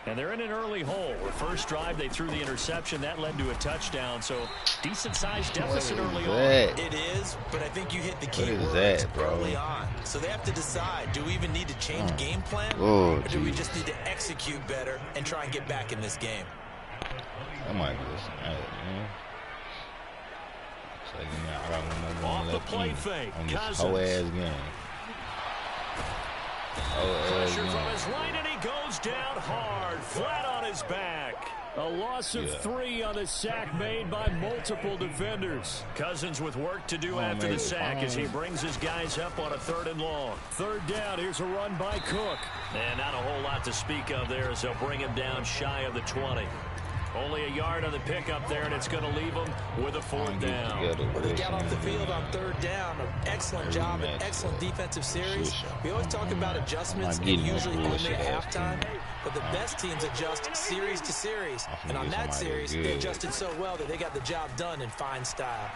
And they're in an early hole. The first drive, they threw the interception. That led to a touchdown. So, decent-sized deficit early on. It is, but I think you hit the key words early on. So they have to decide, do we even need to change game plan? Or do we just need to execute better and try and get back in this game? I might be listening to that, man. I got one more Off the left play in fake, on this Cousins. whole ass game. Pressure from his right, and he goes down hard, flat on his back. A loss of 3 on the sack made by multiple defenders. Cousins with work to do after the sack as he brings his guys up on a 3rd and long. 3rd down, here's a run by Cook. And not a whole lot to speak of there as they'll bring him down shy of the 20. Only a yard on the pickup there, and it's going to leave them with a 4th down. Well, they got off the field on 3rd down. An excellent job, an excellent defensive series. We always talk about adjustments, and usually only at halftime. But the best teams adjust series to series. And on that series, they adjusted so well that they got the job done in fine style.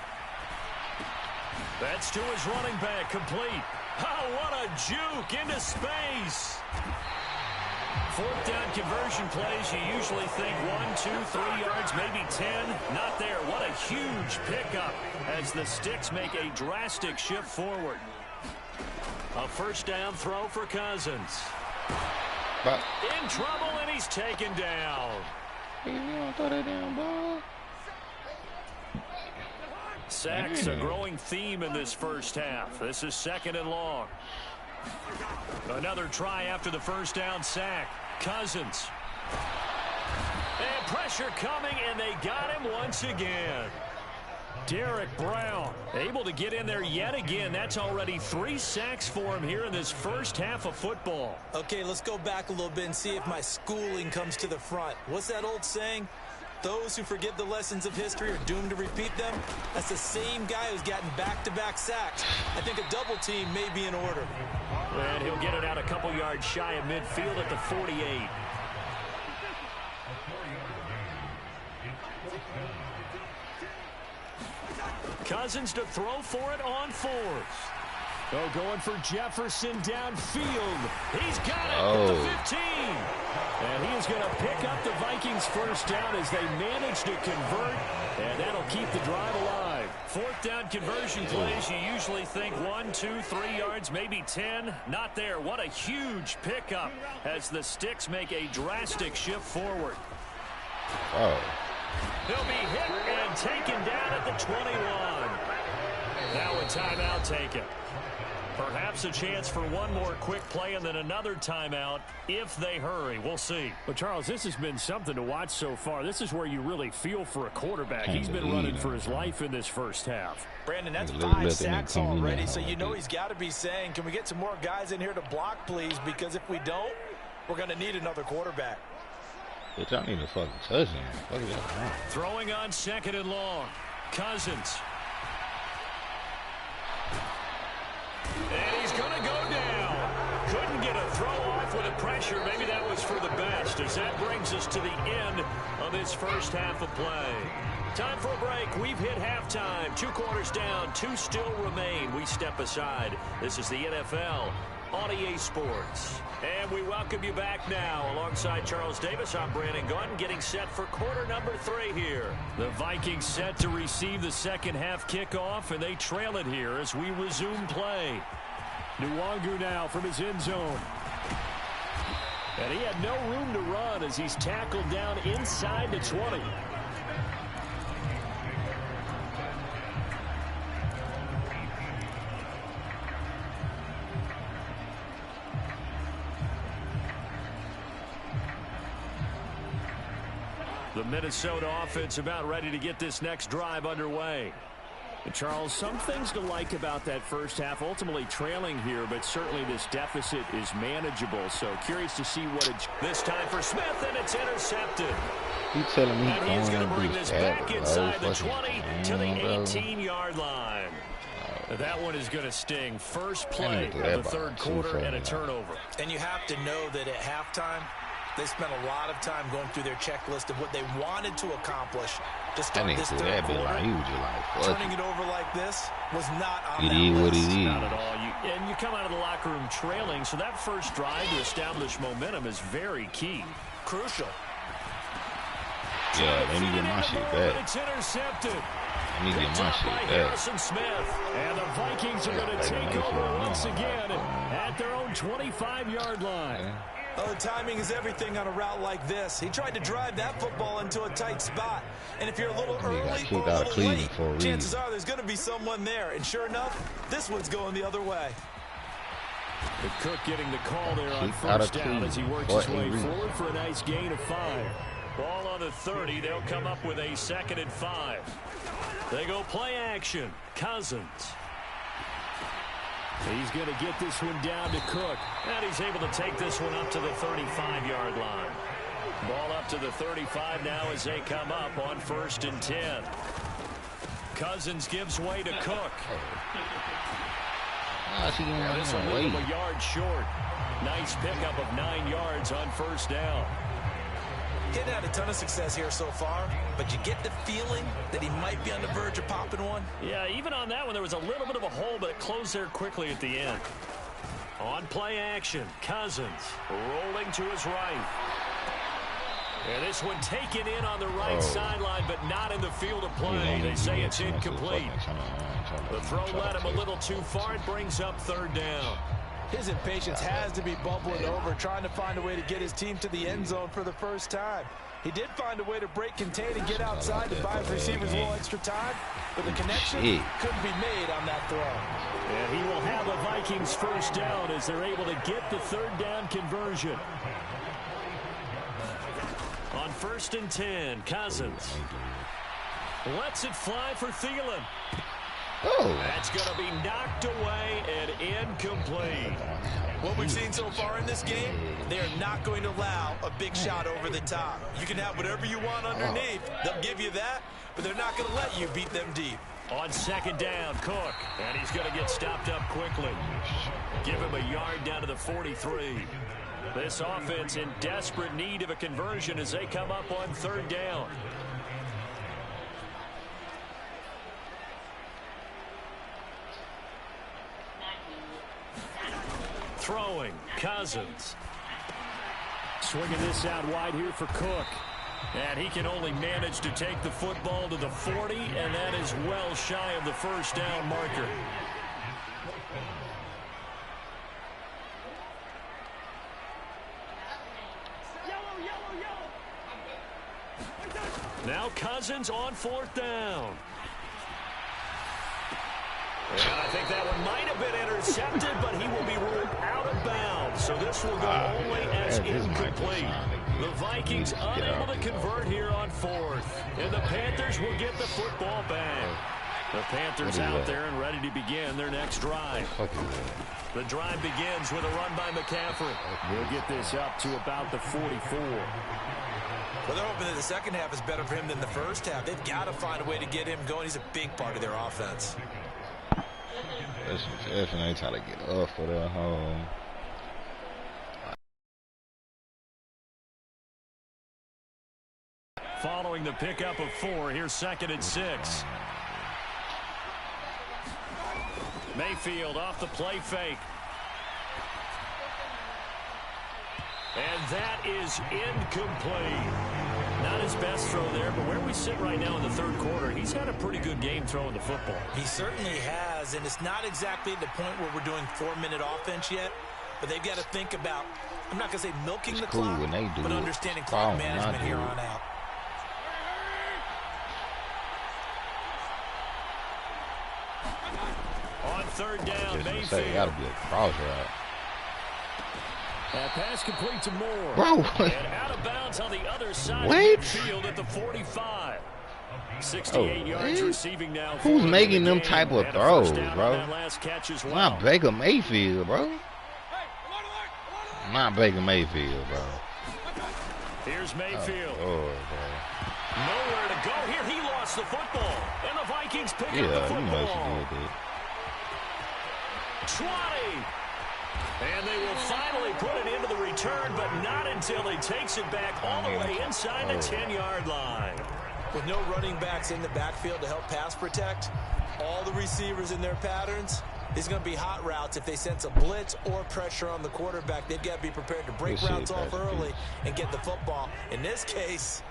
That's to his running back, complete. Oh, what a juke into space. 4th down conversion plays, you usually think 1, 2, 3 yards, maybe 10. Not there. What a huge pickup as the Sticks make a drastic shift forward. A 1st down throw for Cousins. In trouble, and he's taken down. Throw that down, ball. Sacks a growing theme in this first half. This is 2nd and long. Another try after the 1st down sack. Cousins. And pressure coming, and they got him once again. Derek Brown able to get in there yet again. That's already 3 sacks for him here in this first half of football. Okay, let's go back a little bit and see if my schooling comes to the front. What's that old saying? Those who forget the lessons of history are doomed to repeat them. That's the same guy who's gotten back-to-back sacks. I think a double team may be in order. And he'll get it out a couple yards shy of midfield at the 48. Cousins to throw for it on 4th. Oh, going for Jefferson downfield. He's got it at the 15. And he is going to pick up the Vikings' 1st down as they manage to convert. And that'll keep the drive alive. 4th down conversion plays, you usually think 1, 2, 3 yards, maybe 10. Not there. What a huge pickup as the Sticks make a drastic shift forward. Oh. He'll be hit and taken down at the 21. Now a timeout taken. Perhaps a chance for one more quick play and then another timeout if they hurry. We'll see. But, Charles, this has been something to watch so far. This is where you really feel for a quarterback. He's been running for his life in this first half. Brandon, that's 5 sacks already, so you know he's got to be saying, can we get some more guys in here to block, please? Because if we don't, we're going to need another quarterback. Bitch, I need a fucking touchdown. Fuck is that? Throwing on 2nd and long. Cousins. And he's going to go down. Couldn't get a throw off with the pressure. Maybe that was for the best as that brings us to the end of this first half of play. Time for a break. We've hit halftime. 2 quarters down. 2 still remain. We step aside. This is the NFL on EA Sports. And we welcome you back now. Alongside Charles Davis, I'm Brandon Gunn, getting set for quarter number 3 here. The Vikings set to receive the second half kickoff, and they trail it here as we resume play. Nwangu now from his end zone. And he had no room to run as he's tackled down inside the 20. The Minnesota offense about ready to get this next drive underway. And Charles, some things to like about that first half. Ultimately trailing here, but certainly this deficit is manageable. So curious to see what it's this time for Smith, and it's intercepted. You telling me and he's going to bring this back inside the 20 to the 18-yard line. That one is going to sting. First play of the third quarter and a turnover. And you have to know that at halftime, they spent a lot of time going through their checklist of what they wanted to accomplish to start this third quarter. Turning it over like this was not on that list. Not at all. And you come out of the locker room trailing, so that first drive to establish momentum is very key. Crucial. Yeah, let me get my shit back. It's intercepted. Let me get my shit back. Harrison Smith. And the Vikings are going to take over once again at their own 25-yard line. Well, the timing is everything on a route like this. He tried to drive that football into a tight spot. And if you're a little early or a little late, chances are there's going to be someone there. And sure enough, this one's going the other way. The Cook getting the call there on first down as he works his way forward for a nice gain of 5. Ball on the 30. They'll come up with a 2nd and 5. They go play action. Cousins. He's going to get this one down to Cook. And he's able to take this one up to the 35-yard line. Ball up to the 35 now as they come up on 1st and 10. Cousins gives way to Cook. This one leave him a yard short. Nice pickup of 9 yards on 1st down. He's had a ton of success here so far, but you get the feeling that he might be on the verge of popping one. Yeah, even on that one, there was a little bit of a hole, but it closed there quickly at the end. On play action, Cousins rolling to his right. And this one taken in on the right sideline, but not in the field of play. They say it's incomplete. The throw led him a little too far. It brings up 3rd down. His impatience has to be bubbling over, trying to find a way to get his team to the end zone for the first time. He did find a way to break contain and get outside to buy his receivers a little extra time, but the connection couldn't be made on that throw. And he will have the Vikings 1st down as they're able to get the 3rd down conversion. On 1st and 10, Cousins lets it fly for Thielen. That's going to be knocked away and incomplete. What we've seen so far in this game, they are not going to allow a big shot over the top. You can have whatever you want underneath. They'll give you that, but they're not going to let you beat them deep. On 2nd down, Cook, and he's going to get stopped up quickly. Give him a yard down to the 43. This offense in desperate need of a conversion as they come up on 3rd down. Throwing, Cousins. Swinging this out wide here for Cook. And he can only manage to take the football to the 40, and that is well shy of the 1st down marker. Now Cousins on 4th down. And I think that one might have been intercepted, but he will be ruled out of bounds. So this will go only as incomplete. The Vikings unable to convert here on 4th. And the Panthers will get the football back. The Panthers out there and ready to begin their next drive. The drive begins with a run by McCaffrey. We'll get this up to about the 44. Well, they're hoping that the second half is better for him than the first half. They've got to find a way to get him going. He's a big part of their offense. That's when they try to get up for their home. Following the pickup of 4, here's 2nd and 6. Mayfield off the play fake. And that is incomplete. Not his best throw there, but where we sit right now in the 3rd quarter, he's had a pretty good game throwing the football. He certainly has, and it's not exactly at the point where we're doing 4-minute offense yet, but they've got to think about, I'm not going to say milking the clock, but understanding clock management here on out. On 3rd down, Mayfield. Got to be a cross route. That pass complete to Moore. Bro. And out of bounds on the other side of the field at the 45. 68 yards receiving now. Who's making them type of throws, bro? Not Baker Mayfield, bro. Not Baker Mayfield, bro. Here's Mayfield. Oh, Lord, bro. Nowhere to go. Here he lost the football. And the Vikings pick up the football. You know she did. 20. And they will finally put it into the return, but not until he takes it back all the way inside the 10-yard line. With no running backs in the backfield to help pass protect, all the receivers in their patterns, these are going to be hot routes. If they sense a blitz or pressure on the quarterback, they've got to be prepared to break routes off early and get the football. In this case,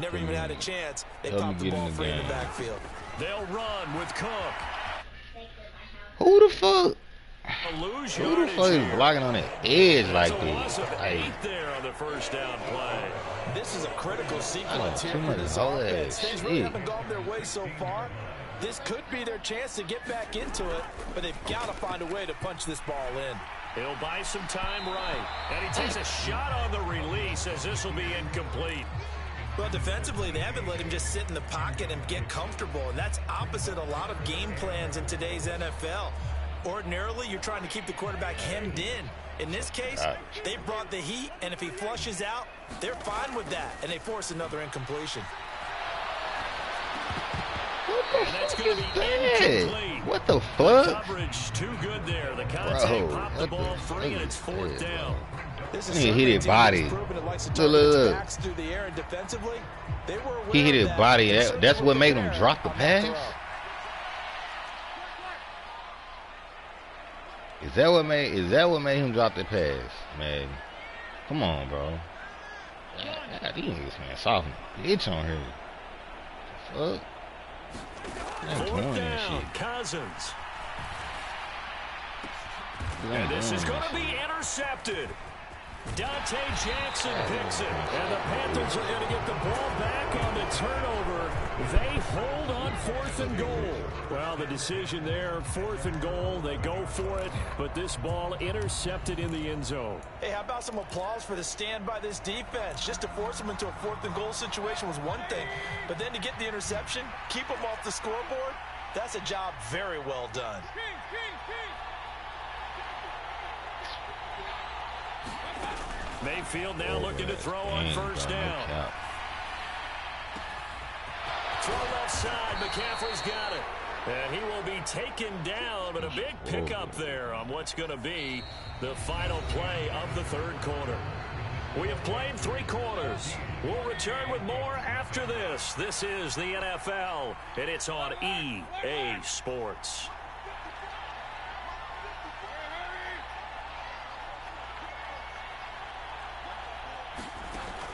never even had a chance. They popped the ball free in the backfield. They'll run with Cook. Who the fuck? Who the fuck is blocking on the edge like this? Like, there on the first down play. This is a critical sequence here for this offense. Things really haven't gone their way so far. This could be their chance to get back into it, but they've got to find a way to punch this ball in. He'll buy some time right. And he takes a shot on the release as this will be incomplete. Well, defensively, they haven't let him just sit in the pocket and get comfortable, and that's opposite a lot of game plans in today's NFL. Ordinarily, you're trying to keep the quarterback hemmed in. In this case, they brought the heat, and if he flushes out, they're fine with that, and they force another incompletion. What the fuck is that? What the fuck? The coverage too good there. The contact popped the ball free, and it's fourth down. He hit his body. Look. He hit his body. That's what made him drop the pass? Is that what made him drop the pass, man? Come on, bro. God, these niggas, man, soft bitch on here. Fuck. Fourth down, Cousins. And this is going to be intercepted. Dante Jackson picks it, and the Panthers are going to get the ball back on the turnover. They hold on 4th and goal. Well, the decision there, 4th and goal, they go for it, but this ball intercepted in the end zone. Hey, how about some applause for the stand by this defense? Just to force them into a 4th and goal situation was one thing, but then to get the interception, keep them off the scoreboard, that's a job very well done. Mayfield now looking to throw on first down. Throw left side, McCaffrey's got it. And he will be taken down, but a big pickup there on what's going to be the final play of the third quarter. We have played 3 quarters. We'll return with more after this. This is the NFL, and it's on EA Sports.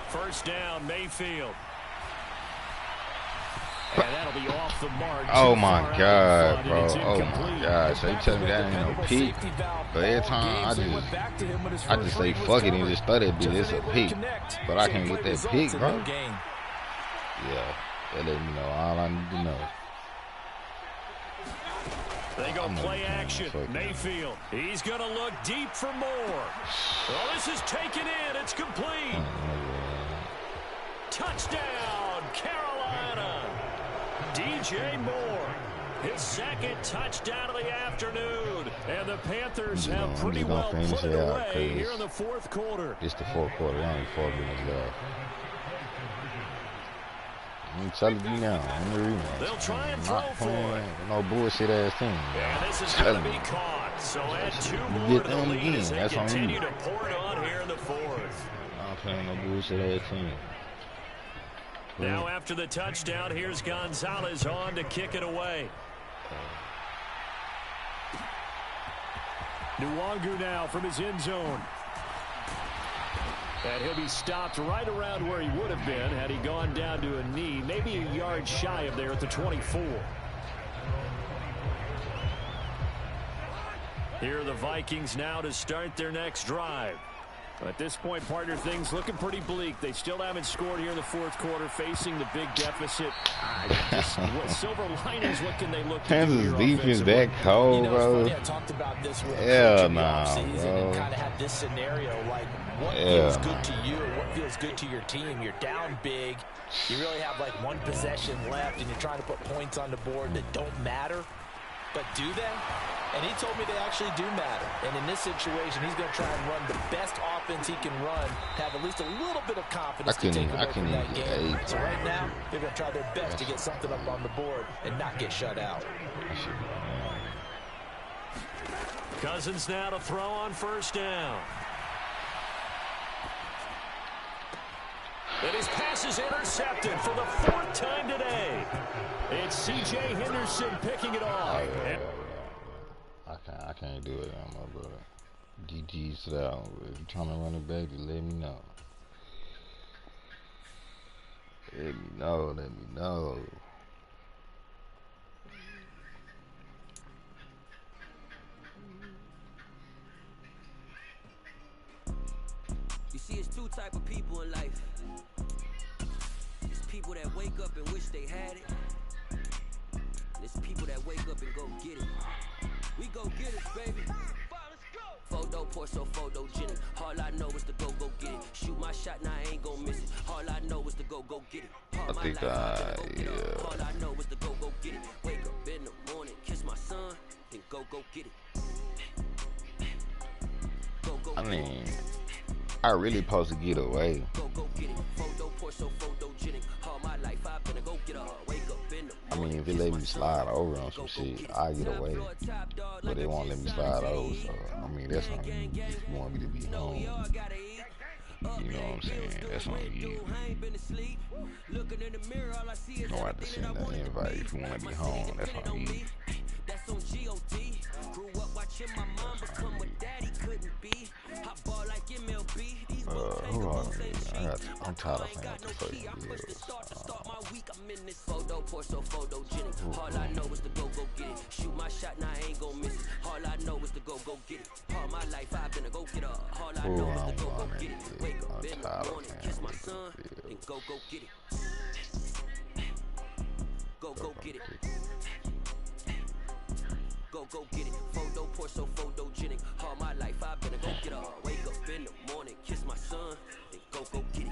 First down, Mayfield. And that'll be off the mark. Oh my God, bro. Oh my God. So you tell me that ain't no peak. But every time I just say fuck it and just throw that bitch. It's a peak. But I can't get that peak, bro. Yeah. That let me know all I need to know. They go play action. Mayfield. He's going to look deep for more. Well, this is taken in. It's complete. Touchdown, Carolina. DJ Moore, his second touchdown of the afternoon. And the Panthers have pretty well put it away here in the fourth quarter. It's the fourth quarter. Only 4 minutes left. I'm telling you now. They'll try and throw for it. No bullshit ass team. And this is going to be caught. So add 2 more to the lead as they continue to pour it on here in the fourth. I'm not playing no bullshit ass team. Now after the touchdown, here's Gonzalez on to kick it away. Nwangu now from his end zone. And he'll be stopped right around where he would have been had he gone down to a knee, maybe a yard shy of there at the 24. Here are the Vikings now to start their next drive. At this point, partner, things looking pretty bleak. They still haven't scored here in the fourth quarter, facing the big deficit. Silver linings, what can they look to do here? Kansas defense that cold, bro. I talked about this with Hell bro. And kind of had this scenario, like what feels good to you or what feels good to your team. You're down big. You really have like 1 possession left, and you're trying to put points on the board that don't matter. But do they? And he told me they actually do matter. And in this situation, he's going to try and run the best offense he can run, have at least a little bit of confidence to take away from that game. So right now, they're going to try their best to get something up on the board and not get shut out. Cousins now to throw on first down. And his pass is intercepted for the 4th time today. It's C.J. Henderson picking it off. I can't do it, my brother. GG's to that. If you're trying to run it back, just let me know. Let me know. Let me know. it's two type of people in life. It's people that wake up and wish they had it. And it's people that wake up and go get it. We go get it, baby. Photo poor, so photogenic. All I know is to go get it. Shoot my shot, now I ain't gon' miss it. All I know is to go get it. I think All I know is to go get it. Wake up in the morning, kiss my son, then go get it. I mean, I really supposed to get away. Go get it. Photo poor, so photogenic. All my life I've been go get her. Wake up in the I mean, if it let me slide over on some shit, I get away. But they won't let me slide over, so I mean, that's on you. If you want me to be home, you know what I'm saying? That's on you. You don't have to send an invite if you want to be home. That's on you. That's on G.O.D. Grew up watching my mom become what daddy couldn't be. I ball like MLB. Who are I'm tired of playing the fucking videos. I'm in this photo poor, so photogenic. All I know is to go get it. Shoot my shot, now I ain't gon' miss it. All I know is to go get it. All my life I've been a go getter. All I know is to go get it. Wake up in the morning, kiss my son, then go get it. Go get it. Go get it. Photo poor, so photogenic. All my life I've been a go getter. Wake up in the morning, kiss my son, then go get it.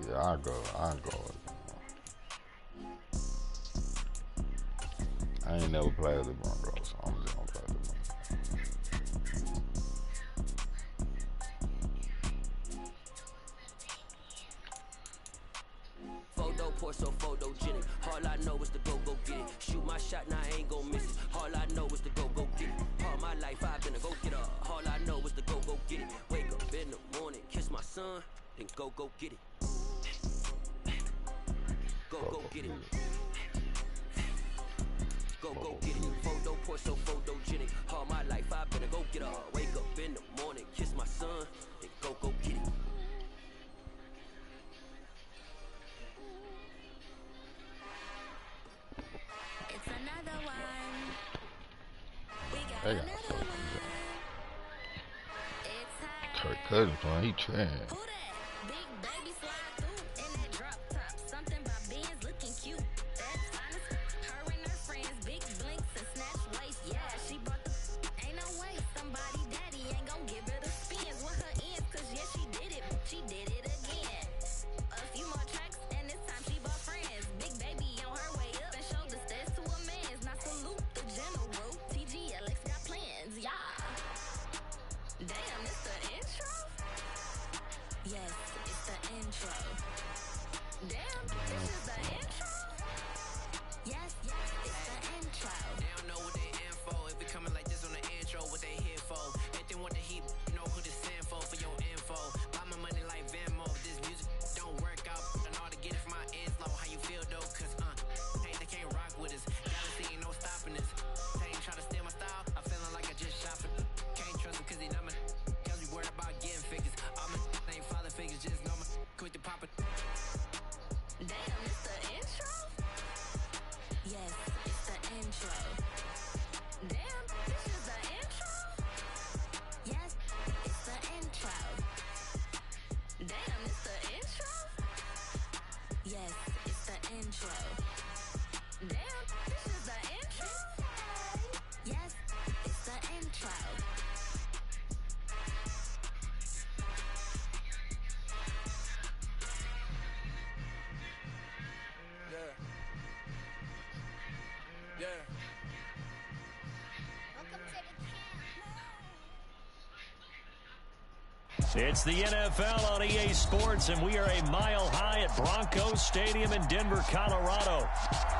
Yeah, I'll go. I ain't never played the Broncos, so I'm just gonna play the Broncos. Photo poor, so photogenic. All I know is to go get it. Shoot my shot, now I ain't gon' miss it. All I know is to go get it. All my life I've been a go getter. All I know is to go get it. Wake up in the morning, kiss my son, then go get it. Go get it. Go get it. Photo poor, so photogenic. All my life I've been a go getter. Wake up in the morning, kiss my son, then go get it. It's another one. We got They got another one. It's hot. Kirk Cousins playing, he trash. Who that? Big baby slide through in that drop top. Something by Benz looking cute. That's honest. Her and her friends, big blinks and snatch waist. Yeah, she brought the. Ain't no way somebody daddy ain't gon' give her the spins with her ends. Cause yeah, she did it. She did it again. A few more tracks and this time she bought friends. Big baby on her way up and showed the stairs to a man's. Now salute the general. TGLX got plans, yeah. Damn, it's the intro? Yes, it's the intro. Damn, this is the intro? Yes, it's the intro. They don't know what they in for. If it coming like this on the intro, what they here for? If they want the heat, know who to send for your info. Buy my money like Venmo. This music don't work out. And all to get it from my ends low. How you feel though? Cause hey, they can't rock with us. Galaxy ain't no stopping this. They ain't trying to steal my style. I'm feeling like I just shopping. Can't trust them cause they number. Cause we worried about getting figures. All my ain't father figures, just know my quick to pop it. Damn, it's the intro? Yes, it's the intro. Damn, this is the intro? Yes, it's the intro. Damn, it's the intro? Yes, it's the intro. Damn, this is the intro? Yes, it's the intro. Yeah. It's the NFL on EA Sports, and we are a mile high at Broncos Stadium in Denver, Colorado.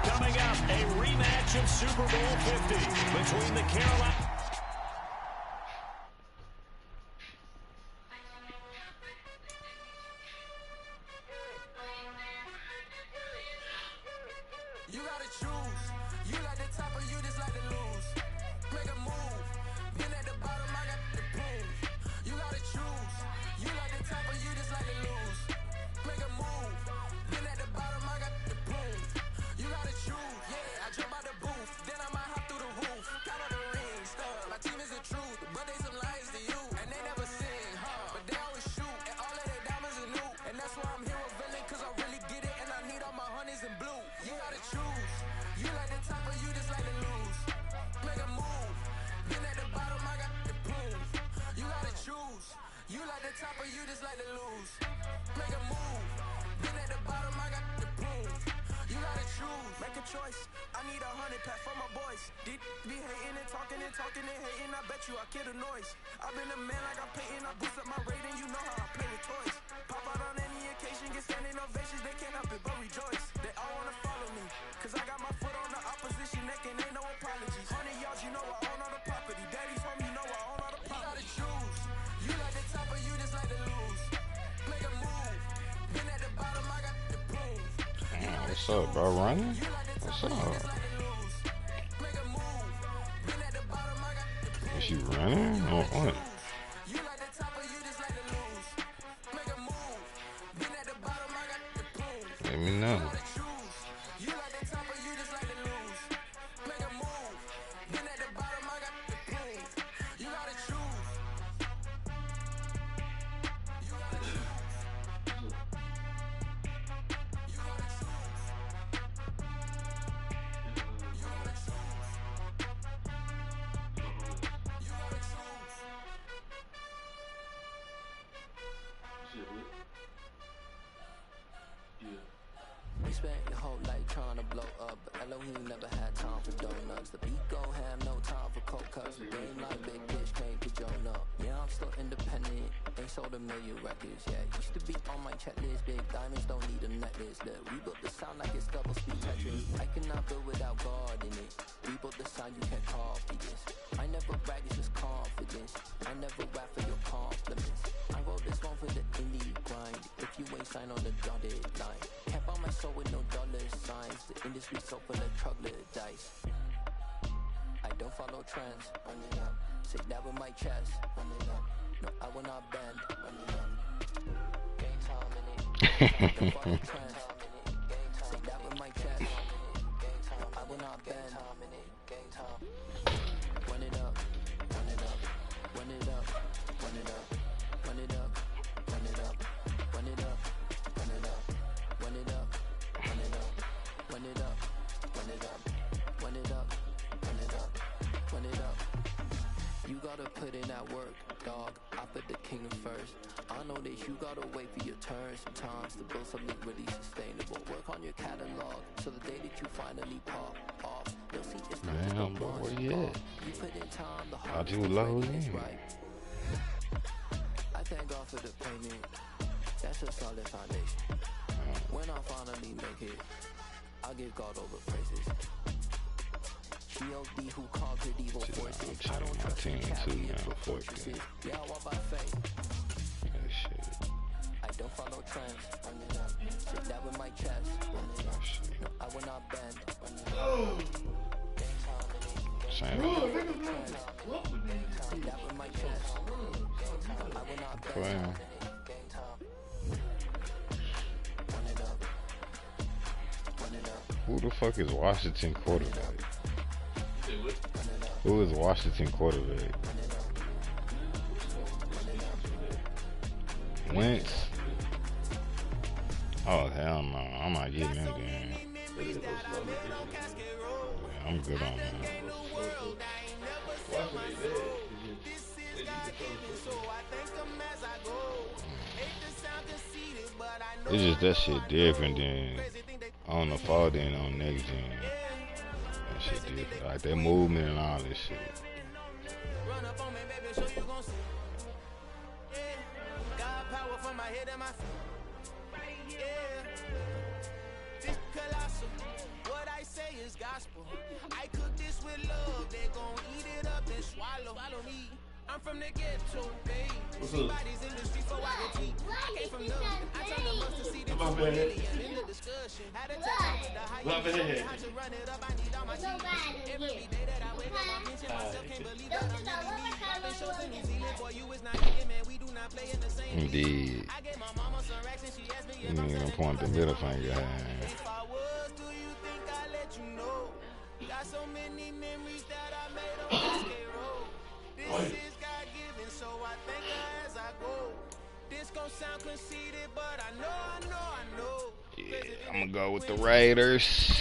Coming up, a rematch of Super Bowl 50 between the Carolina... You gotta choose. You like the top or you just like to lose. Make a move. Been at the bottom, I got the prove. You gotta choose. You like the top or you just like to lose. Make a move. Been at the bottom, I got the prove. You gotta choose. G's in blue. You gotta choose. You like the top or you just like to lose. Make a move. Been at the bottom, I got the proof. You gotta choose. You like the top or you just like to lose. Make a move. Been at the bottom, I got the proof. You gotta choose. Make a choice. I need 100 pack for my boys. Be hating and talking and talking and hating. I bet you I kill the noise. I've been a man like I'm Peyton. I boost up my rating. You know how I play with toys. Pop out on any occasion, get standing ovations. They can't help it but rejoice. They all wanna follow me, cause I got my foot on the opposition neck and ain't no apologies. 100 yards, you know I own all the property. Daddy's home, you know I own all the property. You gotta choose. You like the top or you just like to lose. Make a move. Been at the bottom, I got the proof. What's up, bro? Running? What's up? Is she running or what? Let me know. You spent your whole life trying to blow up, but Elohim never had time for donuts. The beat gon' have no time for cold cuts. The game like big bitch came to join up. Yeah, I'm still independent, ain't sold a million records. Yeah, used to be on my checklist. Big diamonds don't need a necklace. Look, we built the sound like it's double speed Tetris. I cannot build without God in it. We built the sound, you can't copy this. I never brag, it's just confidence. I never rap for your compliments. I wrote this one for the indie grind. If you ain't signed on the dotted line, can't buy my soul with no dollar signs. The industry so full of troglodytes. I don't follow trends. Run it up. Say that with my chest. Run it up. No, I will not bend. Run it up. Game time in it. Don't follow trends. Say that with my chest. No, I will not bend. Game time. Run it up. Run it up. Run it up. Run it up. Run it up. Run it up. Run it up. Run it up. Run it up. Run it up. Run it up. Run it up. Run it up. Run it up. Run it up. You gotta put in that work, dog. I put the kingdom first. I know that you gotta wait for your turn sometimes to build something really sustainable. Work on your catalog so the day that you finally pop off, you'll see it's not just a once off. You put in time, the heart is right. I thank God for the payment. That's a solid foundation. When I finally make it, I'll give God all the praises. G.O.D. who conquered evil forces. I don't trust in chariots or fortresses. Yeah, I walk by faith. I don't follow trends. Run it up. Sit that with my chest. Run it up. No, I will not bend. Run it up. Same. Sit that with my chest. No, I will not bend. Who the fuck is Washington quarterback? Who is Washington quarterback? Wentz? Oh, hell no. I'm not getting him then. Yeah, I'm good on that. It's just that shit different than on the fall then on next gen. That shit different. Like that movement and all this shit. Run up on me, baby, so you gon' see. God power from my head and my feet. This colossal. What I say is gospel. I cook this with love. They gon' eat it up and swallow. Follow me. I'm from the ghetto, babe. Somebody's in the street for I get I came from nothing. I turned the must to see the million in the discussion. Had a touch with the high how to run it up. I need all my cheese. Every day that I wake up, I mention myself. Can't believe that I'm in me. Popping shows in New Zealand for you is not hitting, man. We do not play in the same Indeed. I gave my mama some racks and she asked me if I'm gonna point the middle finger. if I was, do you think I let you know? Got so many memories that I made on Cascade Road. This is God given, so I thank her as I go. This gon' sound conceited, but I know. Yeah, I'm gonna go with the Raiders.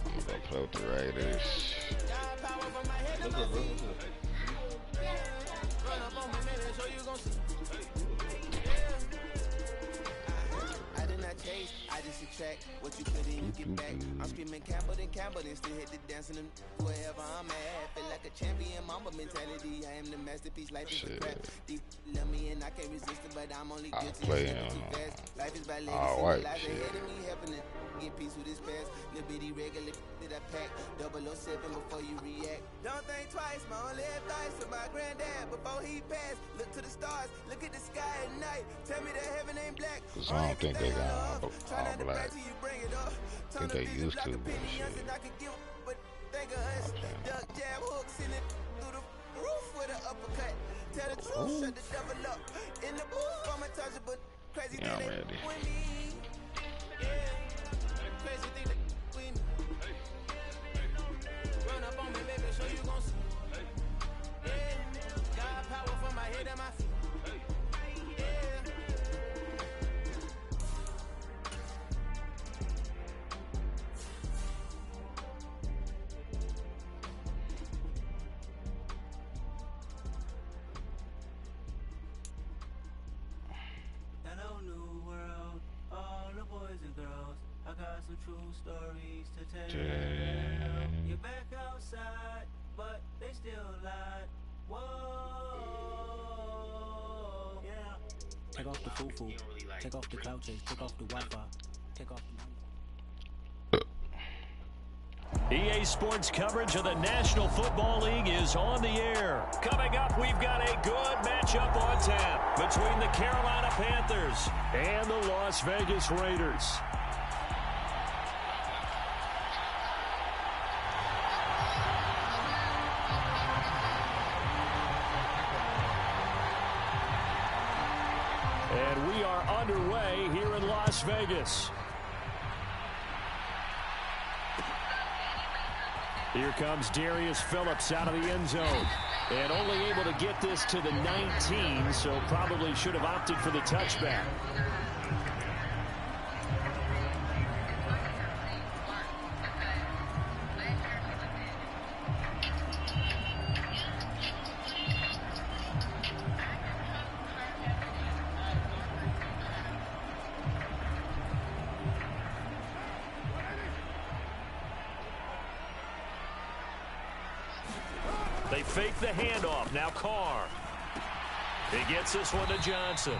I'm gonna go play with the Raiders. I did not chase, I just attract what you put in, you get back. I'm screaming Campbell, then still hit the dancing and wherever I'm at. Feel like a champion, mamba mentality. I am the masterpiece, life is a crap. Deep love me and I can't resist it, but I'm only guilty. Life is by legacy, life ahead of me, helping it get peace with this past. Little bitty regular that I pack, 007 before you react. Don't think twice, my only advice to my granddad before he passed. Look to the stars, look at the sky at night. Tell me that heaven ain't black. Cause I don't think they got all black. I think they used to, but shit. Think of us, duck jab hooks in it through the roof with an uppercut. Tell the truth, shut the devil up. In the booth, I'm untouchable. Crazy thing they with me. Yeah, crazy thing they with me. Run up on me, baby, show you gon' see. Yeah, got power from my head and my feet. Some true stories to tell. You're back outside, but they still lied. Whoa, yeah. Take off the foo-foo, take off the cloud chase, take off the Wi-Fi, take off the... EA Sports coverage of the National Football League is on the air. Coming up, we've got a good matchup on tap between the Carolina Panthers and the Las Vegas Raiders. And we are underway here in Las Vegas. Here comes Darius Phillips out of the end zone. And only able to get this to the 19, so probably should have opted for the touchback. They fake the handoff. Now Carr. He gets this one to Johnson.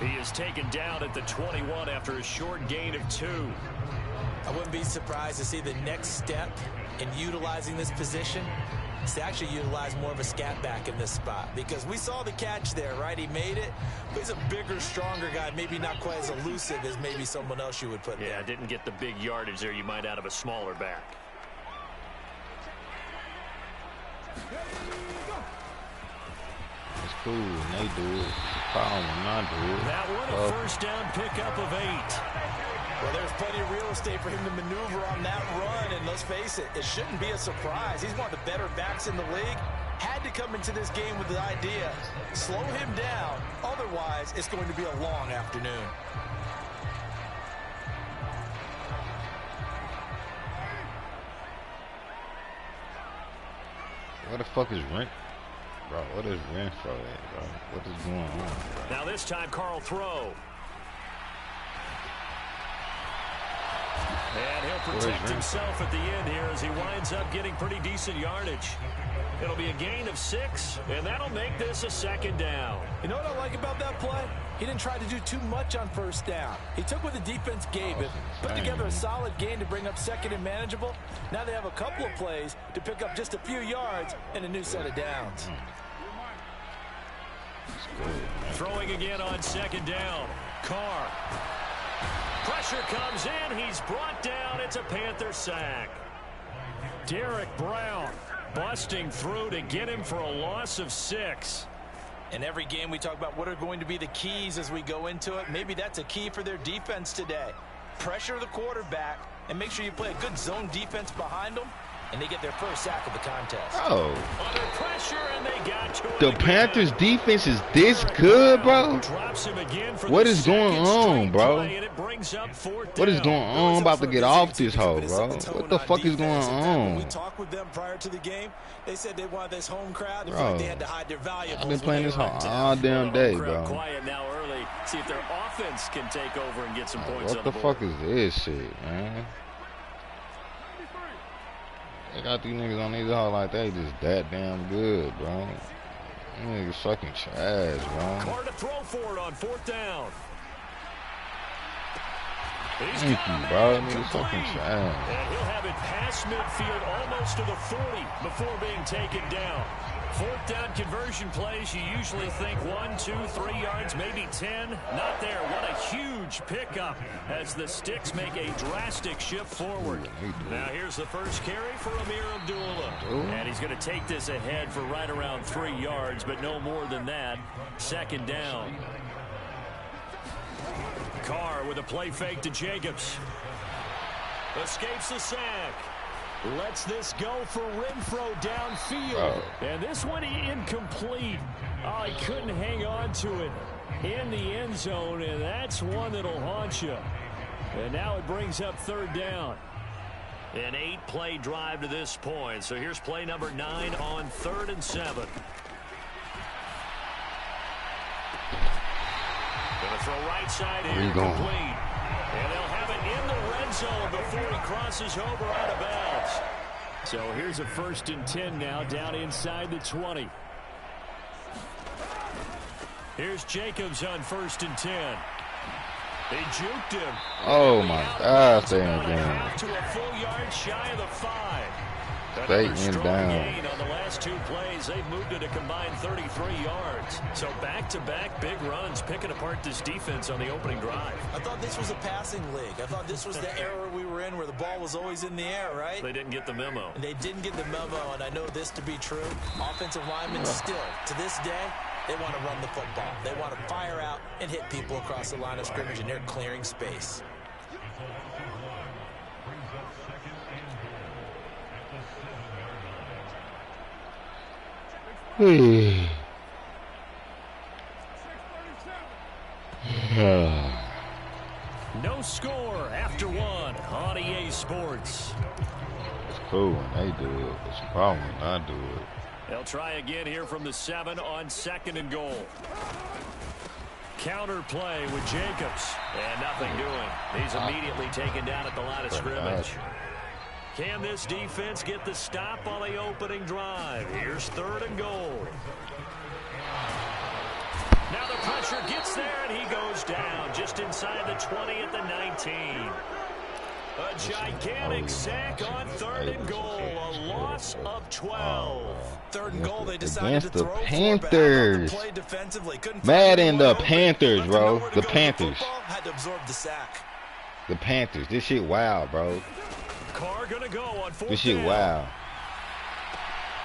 He is taken down at the 21 after a short gain of 2. I wouldn't be surprised to see the next step in utilizing this position is to actually utilize more of a scat back in this spot, because we saw the catch there, right? He made it. But he's a bigger, stronger guy, maybe not quite as elusive as maybe someone else you would put there. Yeah, didn't get the big yardage there you might out of a smaller back. It's cool when they do it. Problem when I do it. That one a first down pickup of 8. Well, there's plenty of real estate for him to maneuver on that run, and let's face it, it shouldn't be a surprise. He's one of the better backs in the league. Had to come into this game with the idea, slow him down, otherwise it's going to be a long afternoon. What the fuck is Rent? Bro, what is Renfro at, bro? What is going on? Now this time, Carl throw. And he'll protect himself at the end here as he winds up getting pretty decent yardage. It'll be a gain of 6, and that'll make this a second down. You know what I like about that play? He didn't try to do too much on first down. He took what the defense gave him, put together a solid gain to bring up second and manageable. Now they have a couple of plays to pick up just a few yards and a new set of downs. Throwing again on second down. Carr. Pressure comes in. He's brought down. It's a Panther sack. Derek Brown busting through to get him for a loss of 6. In every game we talk about what are going to be the keys as we go into it. Maybe that's a key for their defense today. Pressure the quarterback and make sure you play a good zone defense behind them. And they get their first sack of the contest. Oh. Under pressure, and they got to it The again. Panthers defense is this good, bro? Drops him again for What the is going on, bro? play, and it brings up fourth What is down. going on? I'm about to get off this hoe, bro. What the fuck is going When we on? talked with them prior to the game, they said they wanted this home crowd. It Bro, like they had to hide their valuables. I've been playing this hoe went all damn day, Crowd bro. quiet now early. See if their offense can take over and get some points What on the the board. fuck is this shit, man? They got these niggas on these hoe like they just that damn good, bro. These niggas fucking trash, bro. Hard to throw for it on fourth down. Thank you, bro. Niggas fucking trash. And he'll have it past midfield almost to the 40 before being taken down. Fourth down conversion plays, you usually think 1, 2, 3 yards, maybe 10. Not there. What a huge pickup as the Sticks make a drastic shift forward. Now here's the first carry for Amir Abdullah. And he's going to take this ahead for right around 3 yards, but no more than that. Second down. Carr with a play fake to Jacobs. Escapes the sack. Lets this go for Renfro downfield. And this one incomplete. Oh, he couldn't hang on to it in the end zone, and that's one that'll haunt you. And now it brings up third down. An 8-play drive to this point. So here's play number 9 on 3rd and 7. Gonna throw right side here, complete. And they'll have it in the red zone before he crosses over out of bounds. So here's a 1st and 10 now, down inside the 20. Here's Jacobs on 1st and 10. They juked him. Oh my God, stay in game. To a full yard shy of the 5. Stay in Strong down. gain on the last 2 plays. They've moved it a combined 33 yards. So back-to-back big runs, picking apart this defense on the opening drive. I thought this was a passing league. I thought this was the era we were in where the ball was always in the air, right? They didn't get the memo. And they didn't get the memo, and I know this to be true. Offensive linemen still, to this day, they want to run the football. They want to fire out and hit people across the line of scrimmage, and they're clearing space. No score after 1 on EA Sports. It's cool when they do it. It's a problem when I do it. They'll try again here from the 7 on 2nd and goal. Counter play with Jacobs. And nothing doing. He's immediately taken down at the line of scrimmage. Can this defense get the stop on the opening drive? Here's 3rd and goal. Now the pressure gets there, and he goes down just inside the 20 at the 19. A gigantic sack on 3rd and goal. A loss of 12. 3rd and goal, they decided to Against the throw Panthers. play defensively. Madden the Panthers, bro. The Panthers. Had to absorb the sack. The Panthers. This shit wild, bro. Carr gonna go on 4th This shit down. wild.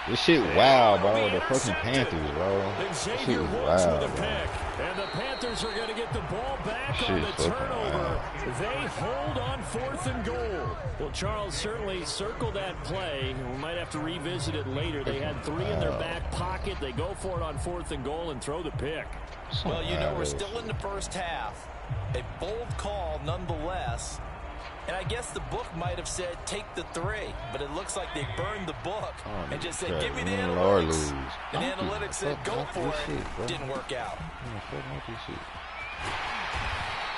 This shit wild, bro. The fucking Panthers, bro. This shit is wild, bro. And the Panthers are going to get the ball back Shit on the fucking turnover. They hold on 4th and goal. Well, Charles certainly circled that play. We might have to revisit it later. They had 3 in their back pocket. They go for it on 4th and goal and throw the pick. Well, you know, we're still in the first half. A bold call nonetheless. And I guess the book might have said, take the 3. But it looks like they burned the book and just said, give me the analytics. And the analytics said, go for it. Didn't work out.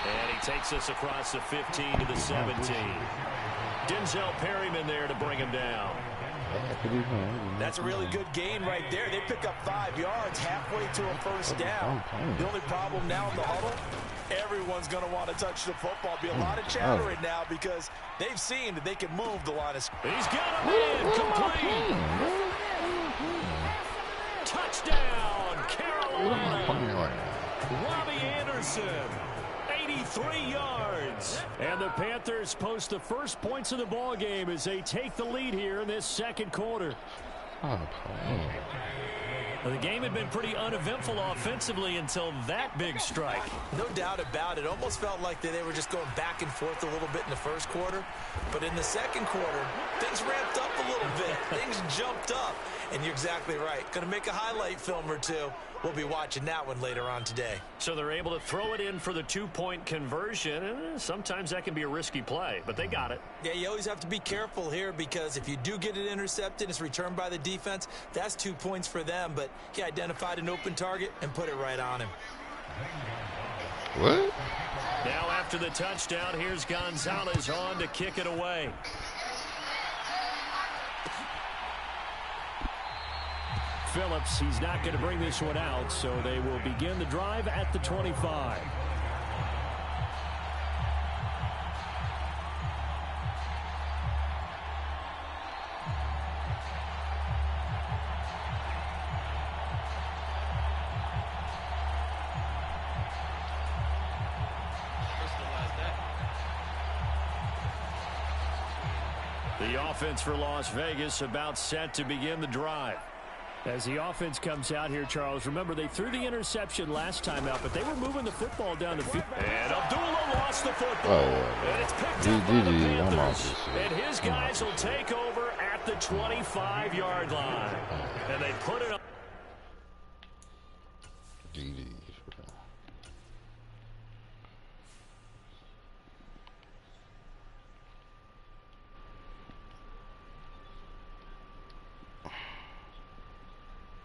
And he takes us across the 15 to the 17. Denzel Perryman there to bring him down. That's a really good gain right there. They pick up 5 yards halfway to a first down. The only problem now in the huddle, everyone's going to want to touch the football. Be a lot of chatter right now because they've seen that they can move the line of scrimmage. He's got him in, complete. Touchdown, Carolina. Robbie Anderson, 83 yards. And the Panthers post the first points of the ball game as they take the lead here in this second quarter. The game had been pretty uneventful offensively until that big strike. No doubt about it. Almost felt like they were just going back and forth a little bit in the first quarter. But in the second quarter, things ramped up a little bit. Things jumped up. And you're exactly right. Going to make a highlight film or two. We'll be watching that one later on today. So they're able to throw it in for the two-point conversion. And sometimes that can be a risky play, but they got it. Yeah, you always have to be careful here because if you do get it intercepted, it's returned by the defense. That's 2 points for them, but he identified an open target and put it right on him. What? Now after the touchdown, here's Gonzalez on to kick it away. Phillips, he's not going to bring this one out, so they will begin the drive at the 25. The offense for Las Vegas about set to begin the drive. As the offense comes out here, Charles, remember they threw the interception last time out, but they were moving the football down the field. And Abdullah lost the football. And it's picked up by the Panthers. And his guys will take over at the 25-yard line. And they put it up. GG.